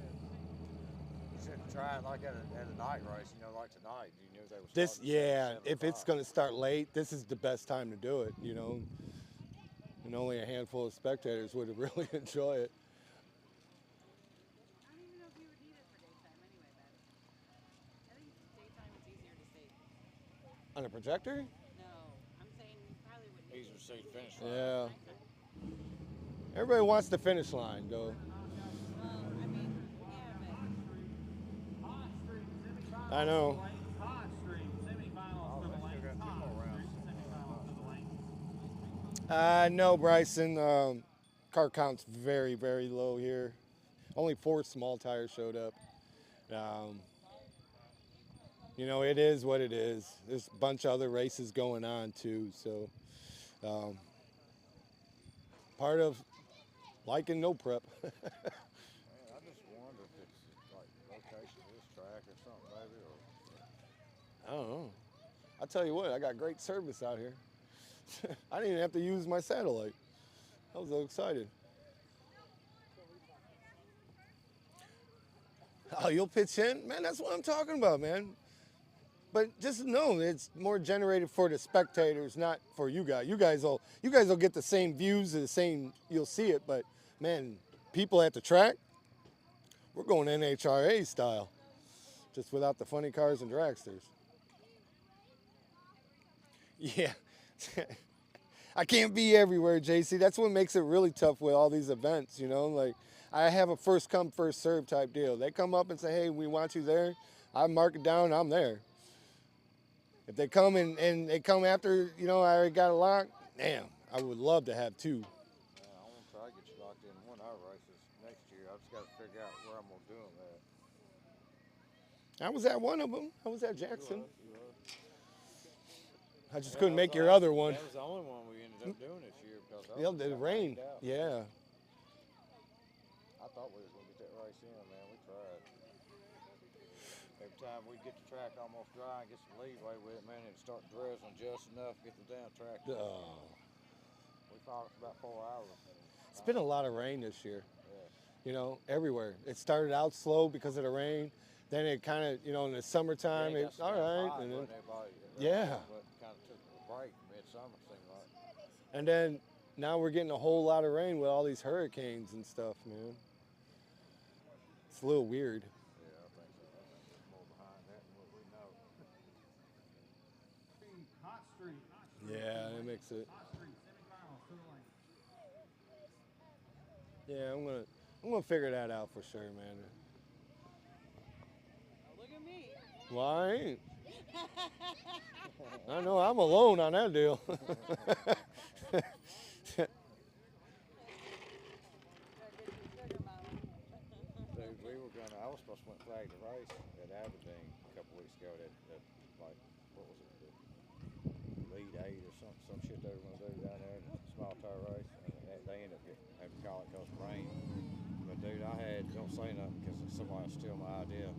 You should try it like at a night race, you know, like tonight. You knew they were This, starting at yeah, 7 if it's o'clock. going to start late, this is the best time to do it, you know. And only a handful of spectators would really enjoy it. I don't even know if you would need it for daytime anyway, Ben. I think daytime is easier to see. On a projector? No, I'm saying you probably wouldn't need Easier it. to see the finish line. Yeah. Nighttime. Everybody wants the finish line, though. Well, I mean, yeah, but I know. Hot Street semifinals for the Still got 2 more rounds. semifinals for the lane. No, Bryson. Car count's very, very low here. Only 4 small tires showed up. You know, it is what it is. There's a bunch of other races going on, too. So, part of liking no prep. Man, I just wonder if it's like location of this track or something, maybe, or I don't know. I'll tell you what, I got great service out here. I didn't even have to use my satellite. I was so excited. Oh, you'll pitch in? Man, that's what I'm talking about, man. But just know it's more generated for the spectators, not for you guys. You guys will get the same views, the same, you'll see it, but man, people at the track, we're going NHRA style, just without the funny cars and dragsters. Yeah. I can't be everywhere, JC. That's what makes it really tough with all these events, you know? Like, I have a first come, first serve type deal. They come up and say, hey, we want you there. I mark it down, I'm there. If they come and they come after, you know, I already got a lock, damn, I would love to have 2. yeah, I want to try probably get you locked in one of our races next year. I just got to figure out where I'm gonna do them at. I was at one of them. I was at Jackson. You was. I just Yeah, couldn't that make was your the- other one. That was the only one we ended up doing this year because Yeah, the rain. Out. Yeah. I thought we was gonna get that race in, man. We tried. Every time we get the track almost dry and get some leeway with it, man, it'd start drizzling just enough to get the damn track. Oh. We fought for about 4 hours. It's been a lot of rain this year. Yeah. You know, everywhere. It started out slow because of the rain. Then it kind of, you know, in the summertime, Yeah, it's all right. And then, yeah. But kind of took a break midsummer, seemed like. and then now we're getting a whole lot of rain with all these hurricanes and stuff, man. It's a little weird. Yeah, I think so. I think there's more behind that than what we know. Hot Street. Yeah, that makes it. Hot Street, semifinals, 2 lanes. Yeah, I'm gonna figure that out for sure, man. Look at me. Well, I ain't. I know I'm alone on that deal. Dude, I was supposed to went flag the race at Aberdeen a couple weeks ago. That like, what was it? The lead 8 or some shit they were gonna do down there, small tire race, and they ended up having to call it because of rain. But dude, don't say nothing because somebody stole my idea.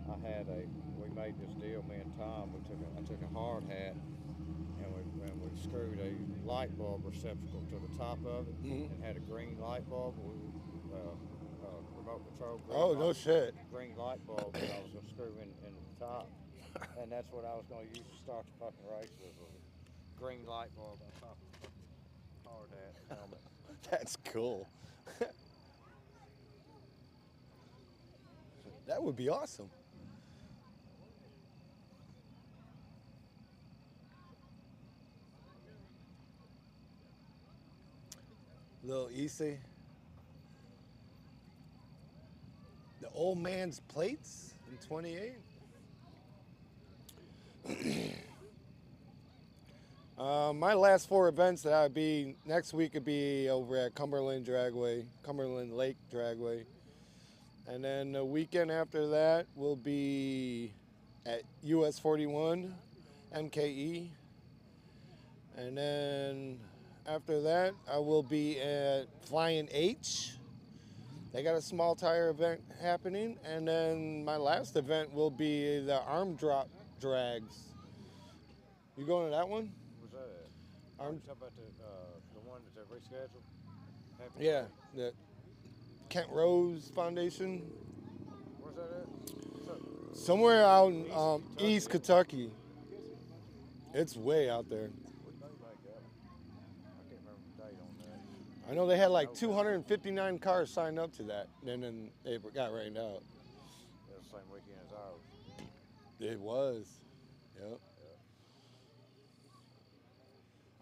We made this deal, me and Tom. I took a hard hat and we screwed a light bulb receptacle to the top of it and had a green light bulb. Remote control. Oh, no shit. Green light bulb that I was gonna screw in the top, and that's what I was gonna use to start the fucking race with a green light bulb on top of the hard hat helmet. That's cool. That would be awesome. Little Issei. The old man's plates in 28. My last 4 events that I'd be next week would be over at Cumberland Lake Dragway. And then the weekend after that will be at US 41, MKE. And then after that, I will be at Flying H. They got a small tire event happening. And then my last event will be the arm drop drags. You going to that one? Where's that at? Arm- You talking about the one that they rescheduled? Happy Yeah, the Kent Rose Foundation. Where's that at? What's up? Somewhere out in East Kentucky. It's way out there. What day like that? I can't remember the date on that. I know they had like 259 cars signed up to that, and then they got rained out. It was the same weekend as ours. It was. Yep.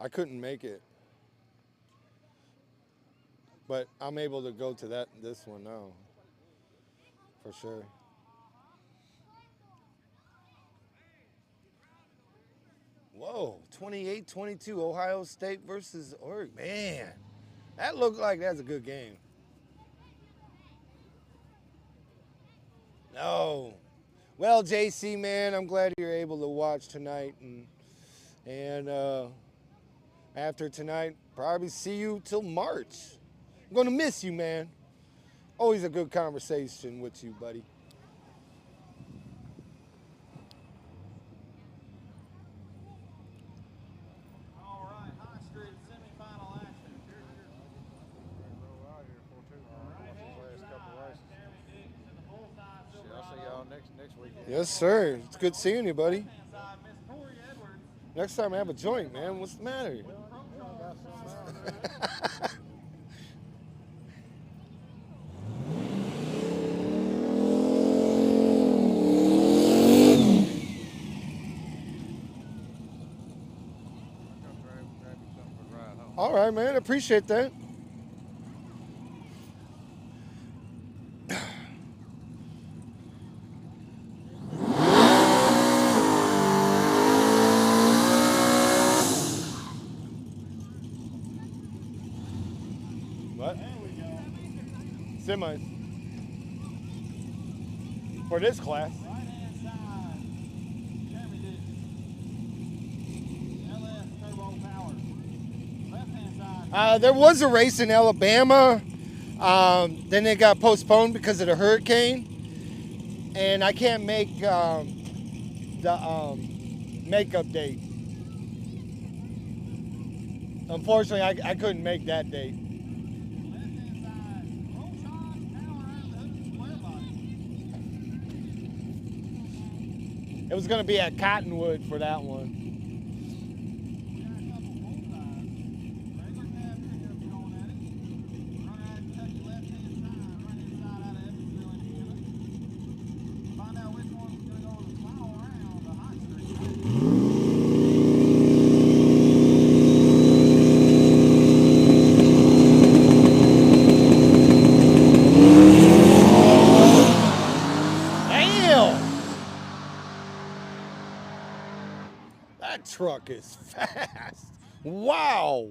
I couldn't make it. But I'm able to go to this one now. For sure. Whoa, 28-22, Ohio State versus Oregon. Man, that looked like that's a good game. No. Well, JC, man, I'm glad you're able to watch tonight. And after tonight, probably see you till March. I'm going to miss you, man. Always a good conversation with you, buddy. All right, Hot Street semifinal action. Roll out here for too long. Watch these last couple races. Shit, I'll see y'all next weekend. Yes, sir. It's good seeing you, buddy. Next time I have a joint, man. What's the matter? All right, man. Appreciate that. What? There we go. Semis. For this class. Right-hand side. Jeremy Dix. LS Turbo Power. Left-hand side. There was a race in Alabama. Then it got postponed because of the hurricane. And I can't make the makeup date. Unfortunately, I couldn't make that date. Left-hand side. Roll shot. Power out of the hood square body. It was going to be at Cottonwood for that one. We got a couple full sides. Regular cab pickup going at it. Runner out of Kentucky left-hand side. Right-hand side out of Evansville, Indiana. Find out which one's going to go to the final round, the hot streak. Damn! That truck is fast. Wow.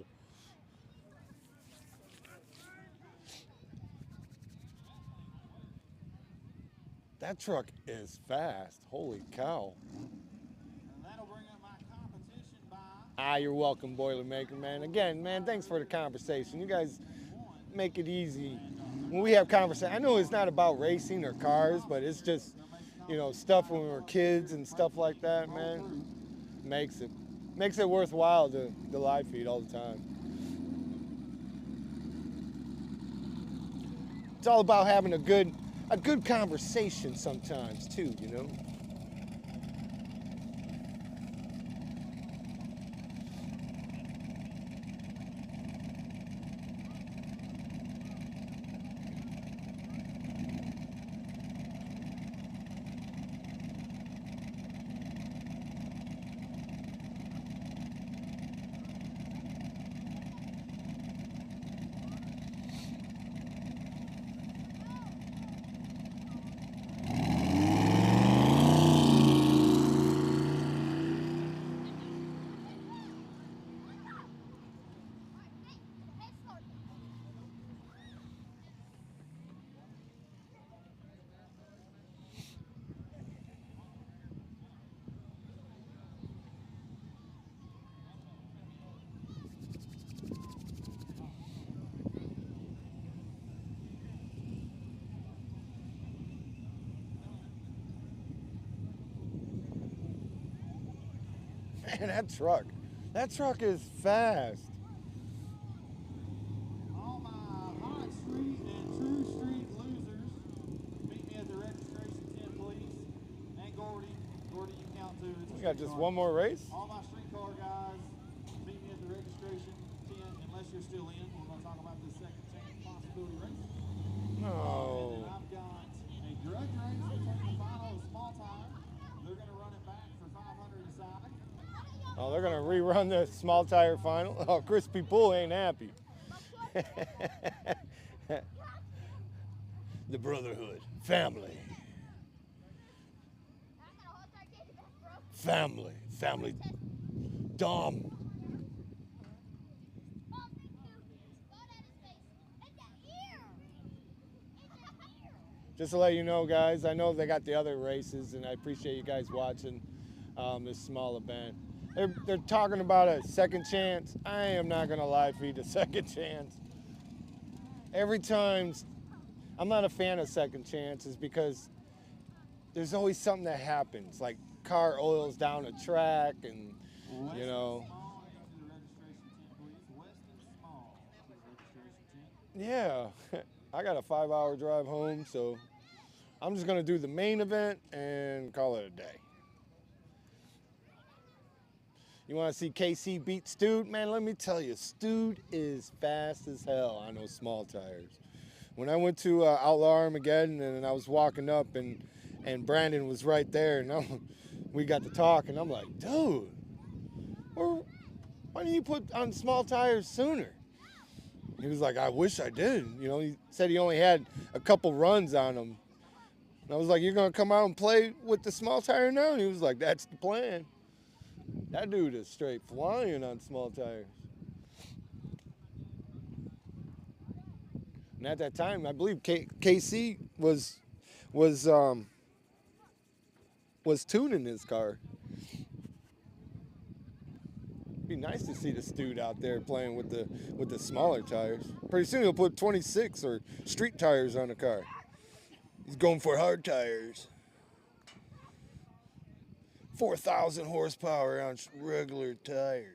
That truck is fast. Holy cow. And that'll bring up my competition by You're welcome, Boilermaker, man. Again, man, thanks for the conversation. You guys make it easy. When we have conversation, I know it's not about racing or cars, but it's just, you know, stuff when we were kids and stuff like that, man. Makes it worthwhile to the live feed all the time. It's all about having a good conversation sometimes too, you know. Man, that truck is fast. all my Hot Street and True Street losers. Meet me at the registration tent, please. And Gordy, you count too. It's a We got just streetcar. one more race. All my streetcar guys, meet me at the registration tent, unless you're still in. We're going to talk about this second chance possibility race. And No. then I've got a grudge race between the final of small tire. They're going to run it back for 500 aside. Oh, they're gonna rerun the small tire final. Oh, Crispy Pool ain't happy. The brotherhood, family, family. Dom. Just to let you know, guys, I know they got the other races, and I appreciate you guys watching this small event. They're talking about a second chance. I am not gonna live feed a second chance. Every time, I'm not a fan of second chances because there's always something that happens, like car oils down a track, and you know. Small, to the registration tent, please. Weston Small to the registration tent. Yeah, I got a 5-hour drive home, so I'm just gonna do the main event and call it a day. You want to see KC beat Stude? Man, let me tell you, Stude is fast as hell on those small tires. When I went to Outlaw Armageddon and I was walking up and Brandon was right there, and we got to talk, and I'm like, dude, why didn't you put on small tires sooner? He was like, I wish I did. You know, he said he only had a couple runs on them. And I was like, you're going to come out and play with the small tire now? And he was like, that's the plan. That dude is straight flying on small tires. And at that time, I believe KC was tuning his car. Be nice to see this dude out there playing with the smaller tires. Pretty soon he'll put 26 or street tires on the car. He's going for hard tires. 4,000 horsepower on regular tires.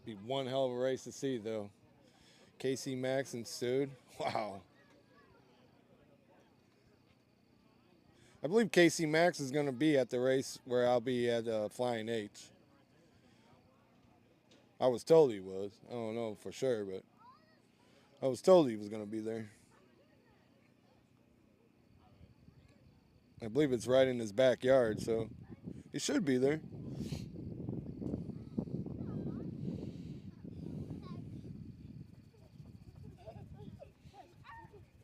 Be one hell of a race to see, though. KC Max and Stud. Wow. I believe KC Max is going to be at the race where I'll be at Flying H. I was told he was. I don't know for sure, but I was told he was going to be there. I believe it's right in his backyard, so he should be there.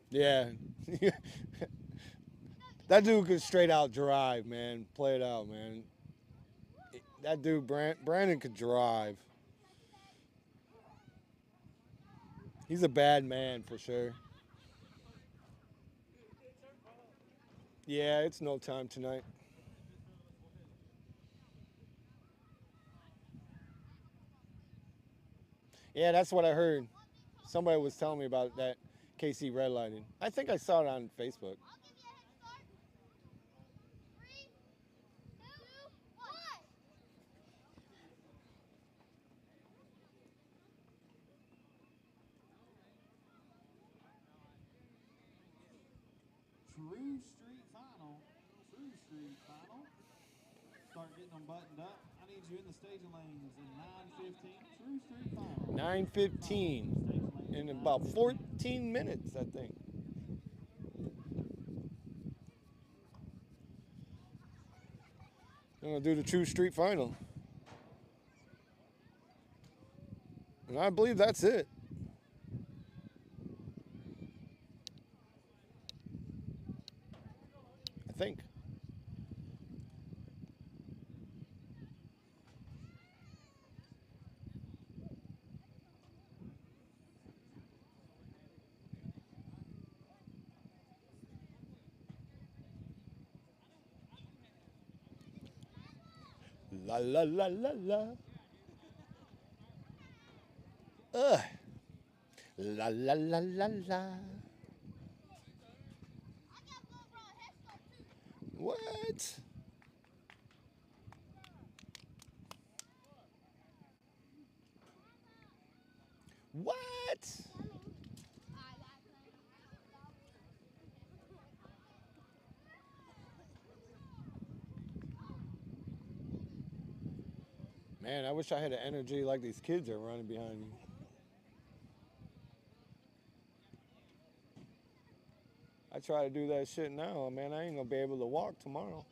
Yeah. That dude could straight out drive, man. Play it out, man. That dude, Brandon, could drive. He's a bad man for sure. Yeah, it's no time tonight. Yeah, that's what I heard. Somebody was telling me about that KC redlining. I think I saw it on Facebook. True Street Final. True Street Final. Start getting them buttoned up. I need you in the staging lanes in 9:15. True Street Final. 9:15 in about 14 minutes, I think. I'm gonna do the True Street Final, and I believe that's it. I think. La la la la la. La la la la la. What? What? Man, I wish I had an energy like these kids are running behind me. I try to do that shit now, man. I ain't gonna be able to walk tomorrow.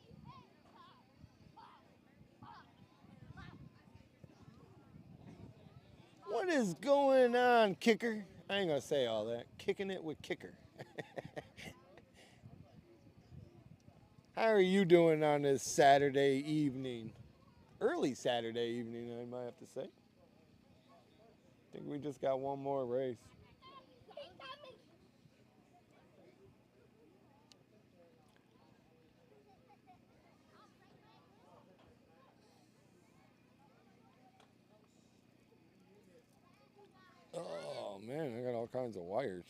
What is going on, Kicker? I ain't gonna say all that. Kicking it with Kicker. How are you doing on this Saturday evening? Early Saturday evening, I might have to say. I think we just got one more race. Oh man, I got all kinds of wires.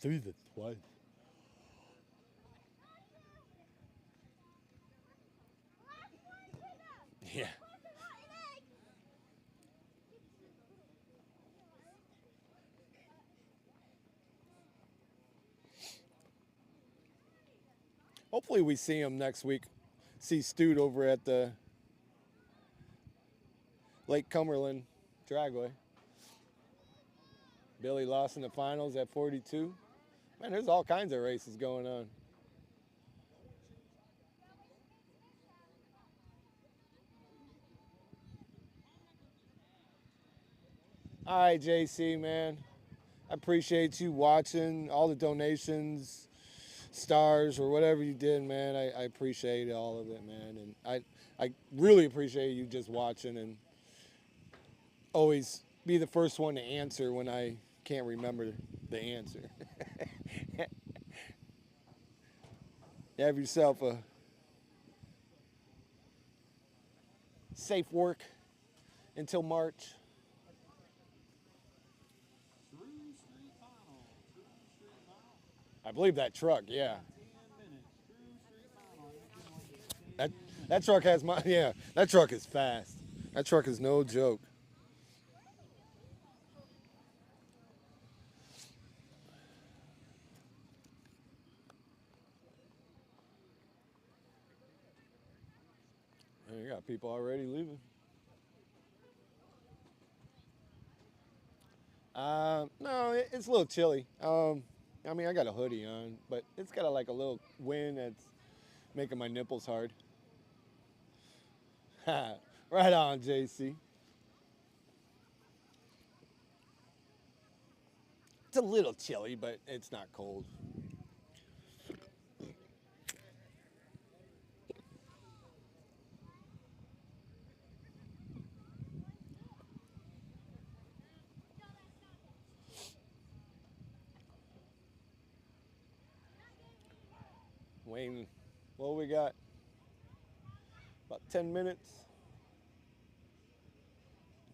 Through the twice. Yeah. Hopefully we see him next week. See Stude over at the Lake Cumberland Dragway. Billy lost in the finals at 42. Man, there's all kinds of races going on. All right, JC, man. I appreciate you watching, all the donations. stars or whatever you did, man. I appreciate all of it, man. And I really appreciate you just watching and always be the first one to answer when I can't remember the answer. Have yourself a safe work until March. I believe that truck, yeah. That truck has my, yeah, that truck is fast. That truck is no joke. You got people already leaving. No, it's a little chilly. I mean, I got a hoodie on, but it's got like a little wind that's making my nipples hard. Right on, JC. It's a little chilly, but it's not cold. Wayne, what we got? About 10 minutes.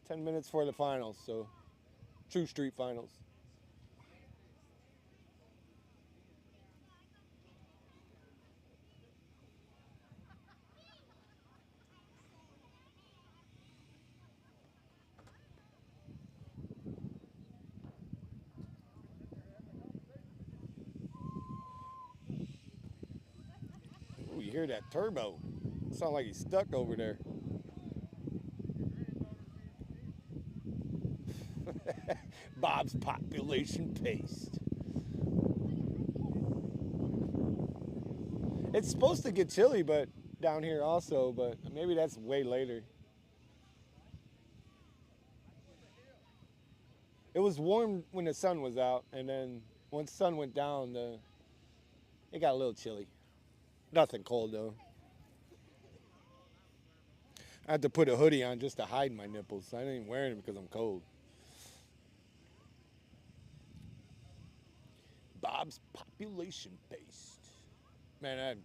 10 minutes for the finals, so True Street finals. Ooh, you hear that turbo? Sound like he's stuck over there. Bob's population paste. It's supposed to get chilly, but down here also, but maybe that's way later. It was warm when the sun was out, and then once the sun went down, it got a little chilly. Nothing cold though. I had to put a hoodie on just to hide my nipples. I ain't wearing it because I'm cold. Bob's population paste. Man,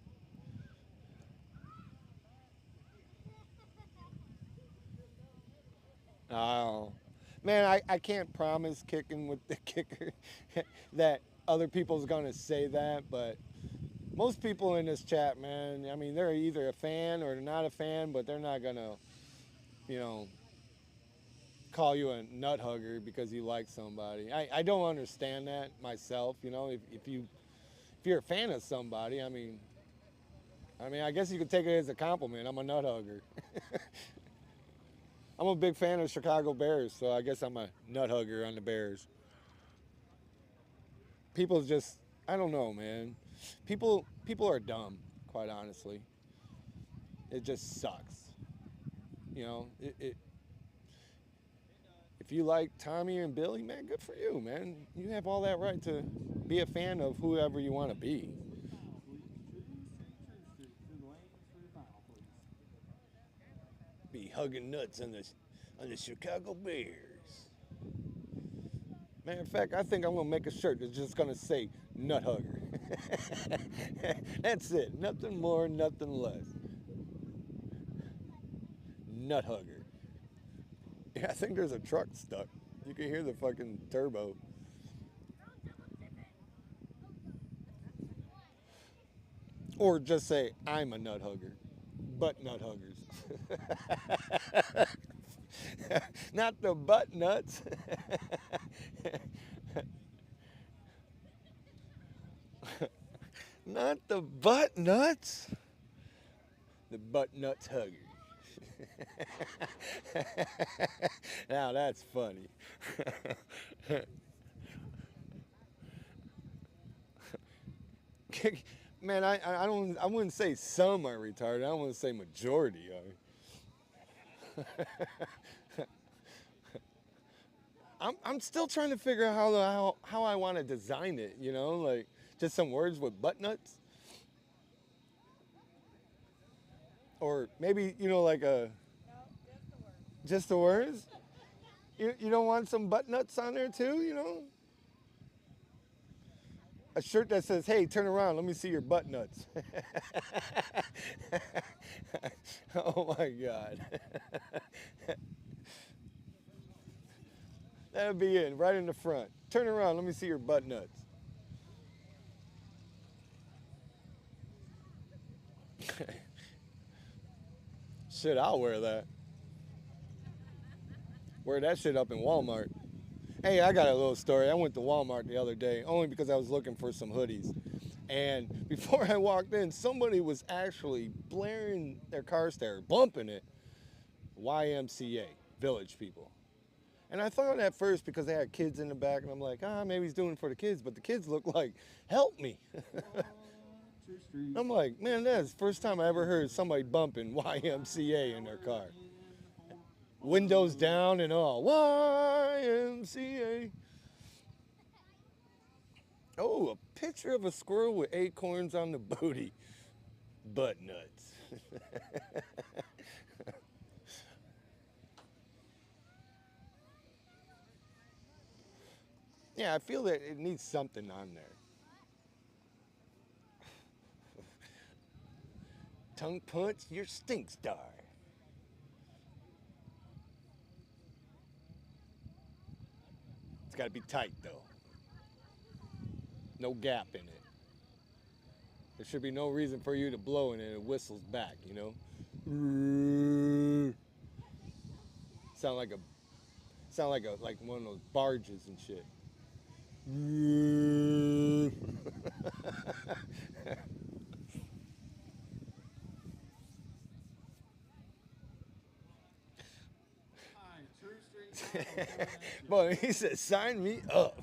oh, man, I can't promise kicking with the kicker that other people's gonna say that, but most people in this chat, man, I mean, they're either a fan or they're not a fan, but they're not gonna, you know, call you a nut hugger because you like somebody. I don't understand that myself, you know. If you're a fan of somebody, I mean, I guess you could take it as a compliment. I'm a nut hugger. I'm a big fan of Chicago Bears, so I guess I'm a nut hugger on the Bears. People just, I don't know, man. People are dumb, quite honestly. It just sucks. You know, if you like Tommy and Billy, man, good for you, man. You have all that right to be a fan of whoever you want to be. Be hugging nuts on the Chicago Bears. Matter of fact, I think I'm gonna make a shirt that's just gonna say nut hugger. That's it. Nothing more, nothing less. Nut hugger. Yeah, I think there's a truck stuck. You can hear the fucking turbo. Or just say, I'm a nut hugger. Butt nut huggers. Not the butt nuts. Not the butt nuts. The butt nuts hugger. Now that's funny. Man, I wouldn't say some are retarded. I wouldn't say majority are. I'm still trying to figure out how I want to design it, you know, like just some words with butt nuts. Or maybe, you know, like a, just the words? You don't want some butt nuts on there too, you know? A shirt that says, hey, turn around, let me see your butt nuts. Oh my God. That'll be it, right in the front. Turn around, let me see your butt nuts. Shit, I'll wear that. Wear that shit up in Walmart. Hey, I got a little story. I went to Walmart the other day only because I was looking for some hoodies. And before I walked in, somebody was actually blaring their car stereo, bumping it, YMCA, Village People. And I thought at first because they had kids in the back, and I'm like, maybe he's doing it for the kids. But the kids look like, help me. I'm like, man, that's the first time I ever heard somebody bumping YMCA in their car. Windows down and all, YMCA. Oh, a picture of a squirrel with acorns on the booty. Butt nuts. Yeah, I feel that it needs something on there. Tongue punch, your stink star. It's got to be tight, though. No gap in it. There should be no reason for you to blow and it whistles back, you know? Sound like like one of those barges and shit. Boy, he said, sign me up.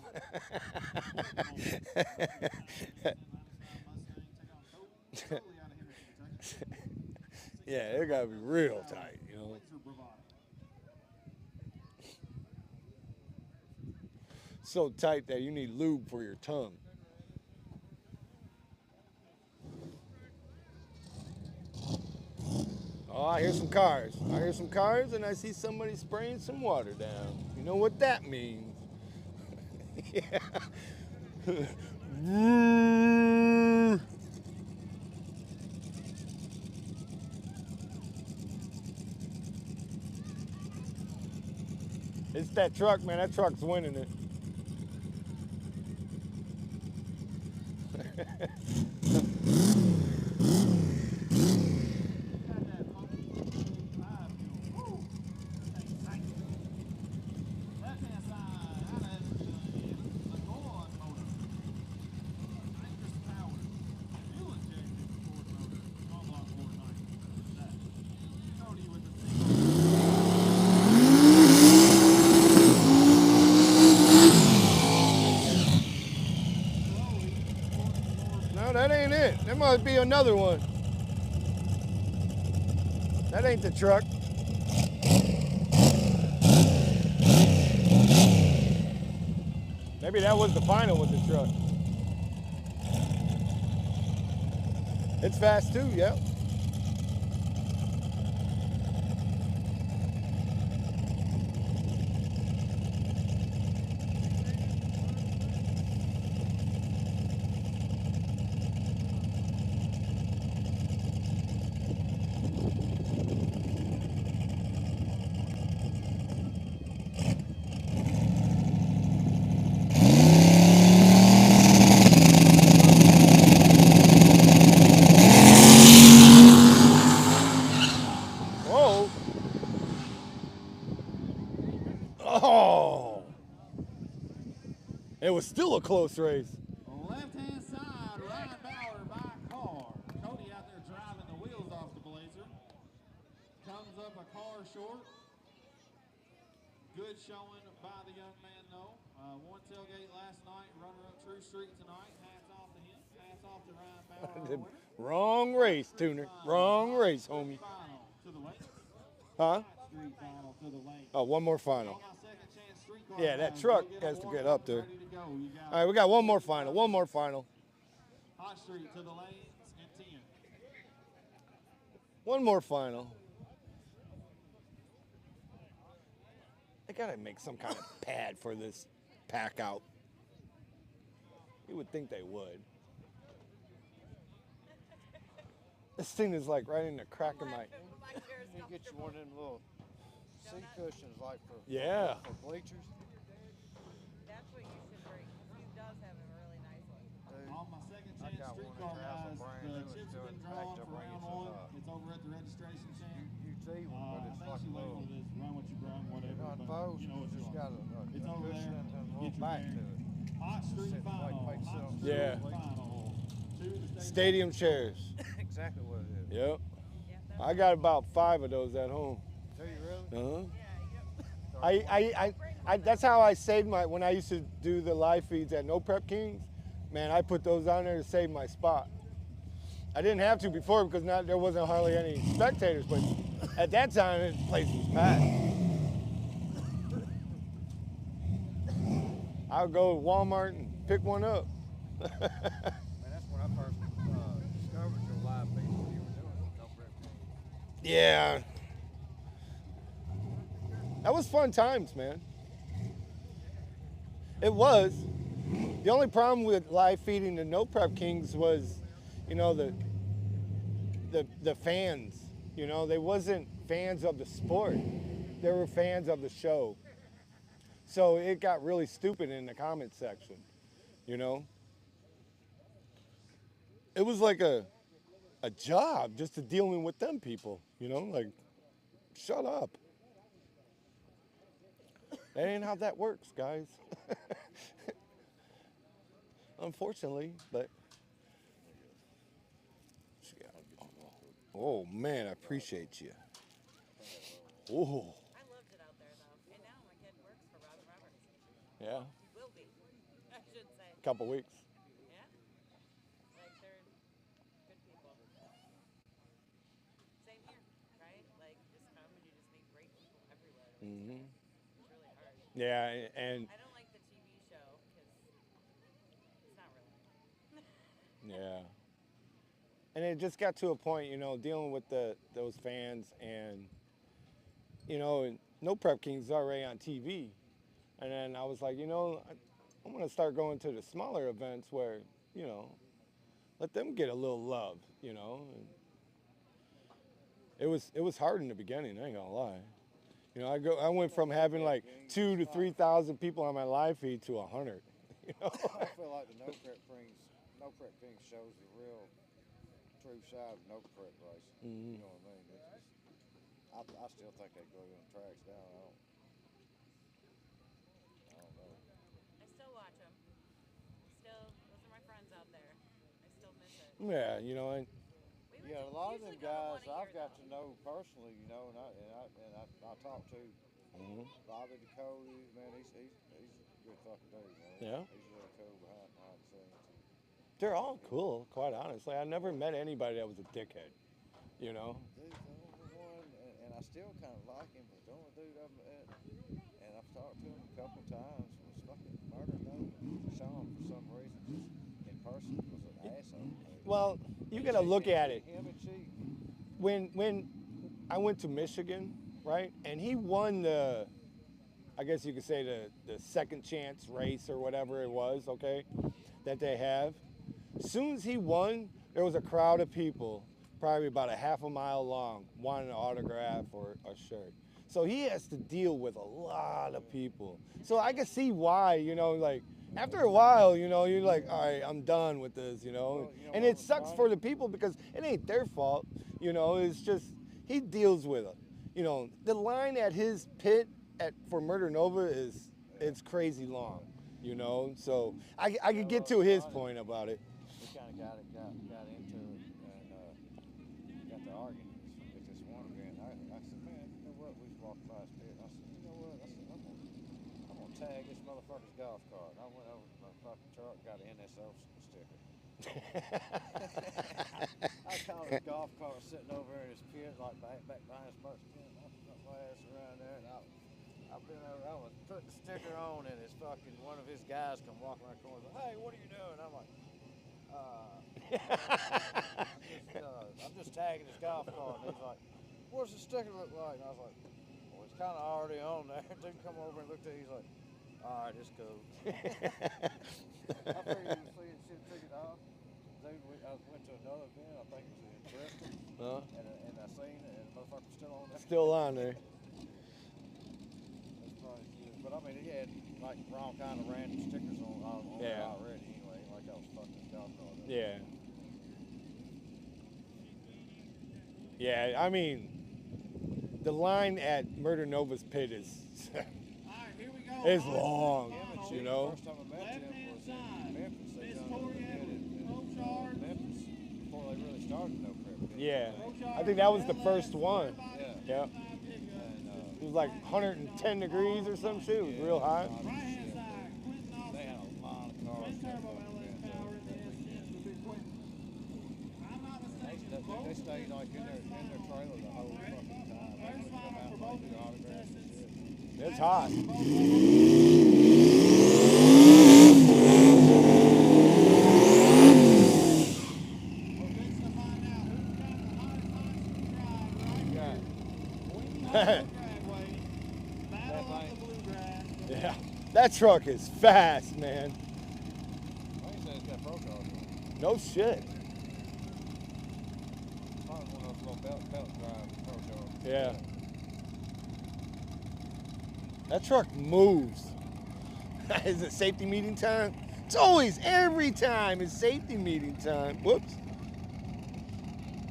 Yeah, it gotta be real tight, you know. So tight that you need lube for your tongue. Oh, I hear some cars. I hear some cars and I see somebody spraying some water down. You know what that means. Yeah. It's that truck, man. That truck's winning it. No, that ain't it. There must be another one. That ain't the truck. Maybe that was the final with the truck. It's fast too, yep. Whoa. Oh. It was still a close race. Left-hand side, Ryan Bauer by car. Cody out there driving the wheels off the Blazer. Comes up a car short. Good showing by the young man, though. One tailgate last night, runner-up True Street tonight. Hats off to him. Hats off to Ryan Bauer, our winner. Wrong race, Tuner. Wrong race, homie. Final to the lane. Huh? Street final to the lane. Oh, one more final. On my second chance street Yeah, that truck has to get up there. All right, we got one more final. One more final. Hot Street to the lanes and 10. One more final. They gotta make some kind of pad for this pack out. You would think they would. This thing is like right in the crack of my. You get you one of them little seat cushions like for Yeah. for bleachers. That's what you should bring. He does have a really nice one. Dude, On my second I chance got one streetcar that's half a guys, brand the new. It's chips still have been in drawn fact, for I'll bring round you some one. up. It's over at the registration center. You see one, but I it's think like she a little. labeled it as run what you brung, whatever. Not But post, you know what it's you just want. got a It's over cushion there. and a Get little your back bearings. to it. Hot Just Street sit and final. wait till Hot it Street Yeah. final. To the Stadium chairs. Exactly what it is. Yep. I got about 5 of those at home. Do you really? I that's how I saved my, when I used to do the live feeds at No Prep Kings, man, I put those on there to save my spot. I didn't have to before because there wasn't hardly any spectators, but at that time, the place was packed. I would go to Walmart and pick one up. Man, that's when I first discovered your live feed when you were doing No Prep Kings. Yeah. That was fun times, man. It was. The only problem with live feeding the No Prep Kings was, you know, the fans. You know, they wasn't fans of the sport. They were fans of the show. So it got really stupid in the comment section, you know. It was like a job just to dealing with them people, you know, like, shut up. That ain't how that works, guys. Unfortunately, but. Oh man, I appreciate you. Oh. I loved it out there though, and now my kid works for Robin Roberts. Yeah, Will be, I should say. couple weeks. Yeah. Like they're good people. Same here, right? Like just come and you just meet great people everywhere. Mm-hmm. It's really hard. Yeah, and I don't like the TV show because it's not really. yeah. And it just got to a point, you know, dealing with those fans and, you know, and No Prep Kings already on TV. And then I was like, you know, I'm going to start going to the smaller events where, you know, let them get a little love, you know. And it was hard in the beginning, I ain't going to lie. You know, I went from having like 2,000 to 3,000 people on my live feed to 100, you know. I feel like the No Prep Kings shows the real true side of No Prep racing. Mm-hmm. You know what I mean? I still think they go them tracks down. I don't know. I still watch them. Those are my friends out there. I still miss it. Yeah, you know, Yeah, a lot of them usually go to guys one a I've year, got to know personally, you know, and I talk to Bobby Dakota, man, he's a good fucking dude, man. Yeah. He's really cool behind the scenes. they're all cool, quite honestly. I never met anybody that was a dickhead, you know. Dude, the only one, and I still kind of like him, but the only dude I've met, and I've talked to him a couple times, was fucking Murder Nova. Sean, for some reason, just in person, was an asshole. Well, you got to look at it. Him and Chief. When I went to Michigan, right, and he won the, I guess you could say the second chance race or whatever it was, okay, that they have. As soon as he won, there was a crowd of people, probably about a half a mile long, wanting an autograph or a shirt. So he has to deal with a lot of people. So I can see why, you know, like, after a while, you know, you're like, all right, I'm done with this, you know. And it sucks for the people because it ain't their fault, you know. It's just, he deals with it. You know, the line at his pit for Murder Nova it's crazy long, you know. So I could get to his point about it. We kind of got into it and got to arguing with this one event. I said, man, you know what? We was walking by his pit. And I said, you know what? I said, I'm gonna tag this motherfucker's golf cart. And I went over to my fucking truck, got an NSO sticker. I caught his golf cart sitting over in his pit, like back behind his first pit. I put my ass around there, and I've been over. I was putting the sticker on, and it's fucking one of his guys come walking around the corner. Like, hey, what are you doing? I'm like, I'm just tagging his golf cart. And he's like, what's the sticker look like? And I was like, well, it's kind of already on there. Dude come over and looked at it. He's like, all right, it's cool. I figured you should took it off. Dude, I went to another event. I think it was in Bristol. And I seen it, and the motherfucker's still on there. Still on there. That's probably good. But I mean, he had like wrong kind of random stickers on there already anyway. Like I was fucking his golf cart up. Yeah. Yeah, I mean, the line at Murder Nova's pit is All right, here we go. is long, you know. First time I met him was in Memphis. They Miss done Tori a pit Edwards, in Rochard. Memphis before they really started no prep pit. Yeah, I think that was the first one. Yeah. Yep. It was like 110 degrees or some shit. It was real hot. Right-hand side, Quentin Austin. They had a lot of cars. Twin turbo LS power in the S10 for Big Quentin. I'm not mistaken. They stayed like in their trailer the whole fucking time. They First would come final out for and both do of these autographs and contestants. shit. It's hot. We're fixing to find out who's got the hottest drive right here. Quentin Austin driveway. Battle of the Bluegrass. Yeah, that truck is fast, man. I ain't saying it's got pro cars. No shit. Probably one of those little belt drive pro cars. Yeah. That truck moves. Is it safety meeting time? It's always, every time it's safety meeting time. Whoops.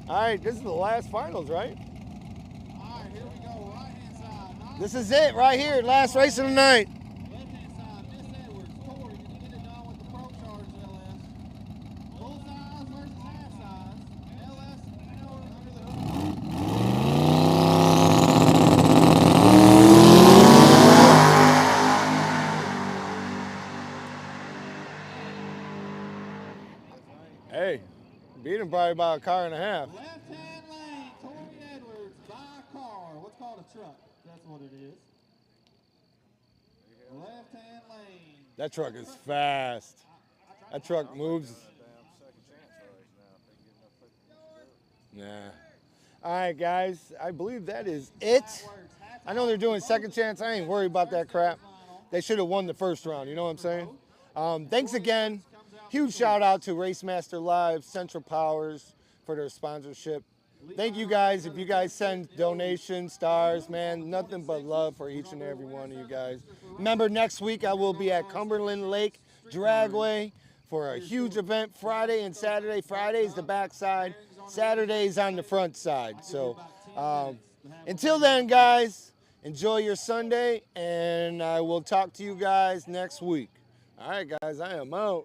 All right, this is the last finals, right? All right, here we go. Right-hand side. This is it right here, last race of the night. Left-hand side, Miss Edwards. Tori, did you get it done with the Pro Charge LS? Full size versus half size. LS under the hood. Hey, beat him probably by a car and a half. Left-hand lane, Tori Edwards by car. What's called a truck. That's what it is. Left-hand lane. That truck is fast. That truck moves. Damn second chance race now. If they get enough people to do it. Nah. All right, guys. I believe that is it. I know they're doing second chance. I ain't worried about that crap. They should have won the first round. You know what I'm saying? Thanks again. Huge shout out to Racemaster Live, Central Powers for their sponsorship. Thank you guys. If you guys send donations, stars, man, nothing but love for each and every one of you guys. Remember, next week I will be at Cumberland Lake Dragway for a huge event Friday and Saturday. Friday's the back side, Saturday's on the front side. So until then, guys, enjoy your Sunday, and I will talk to you guys next week. All right, guys, I am out.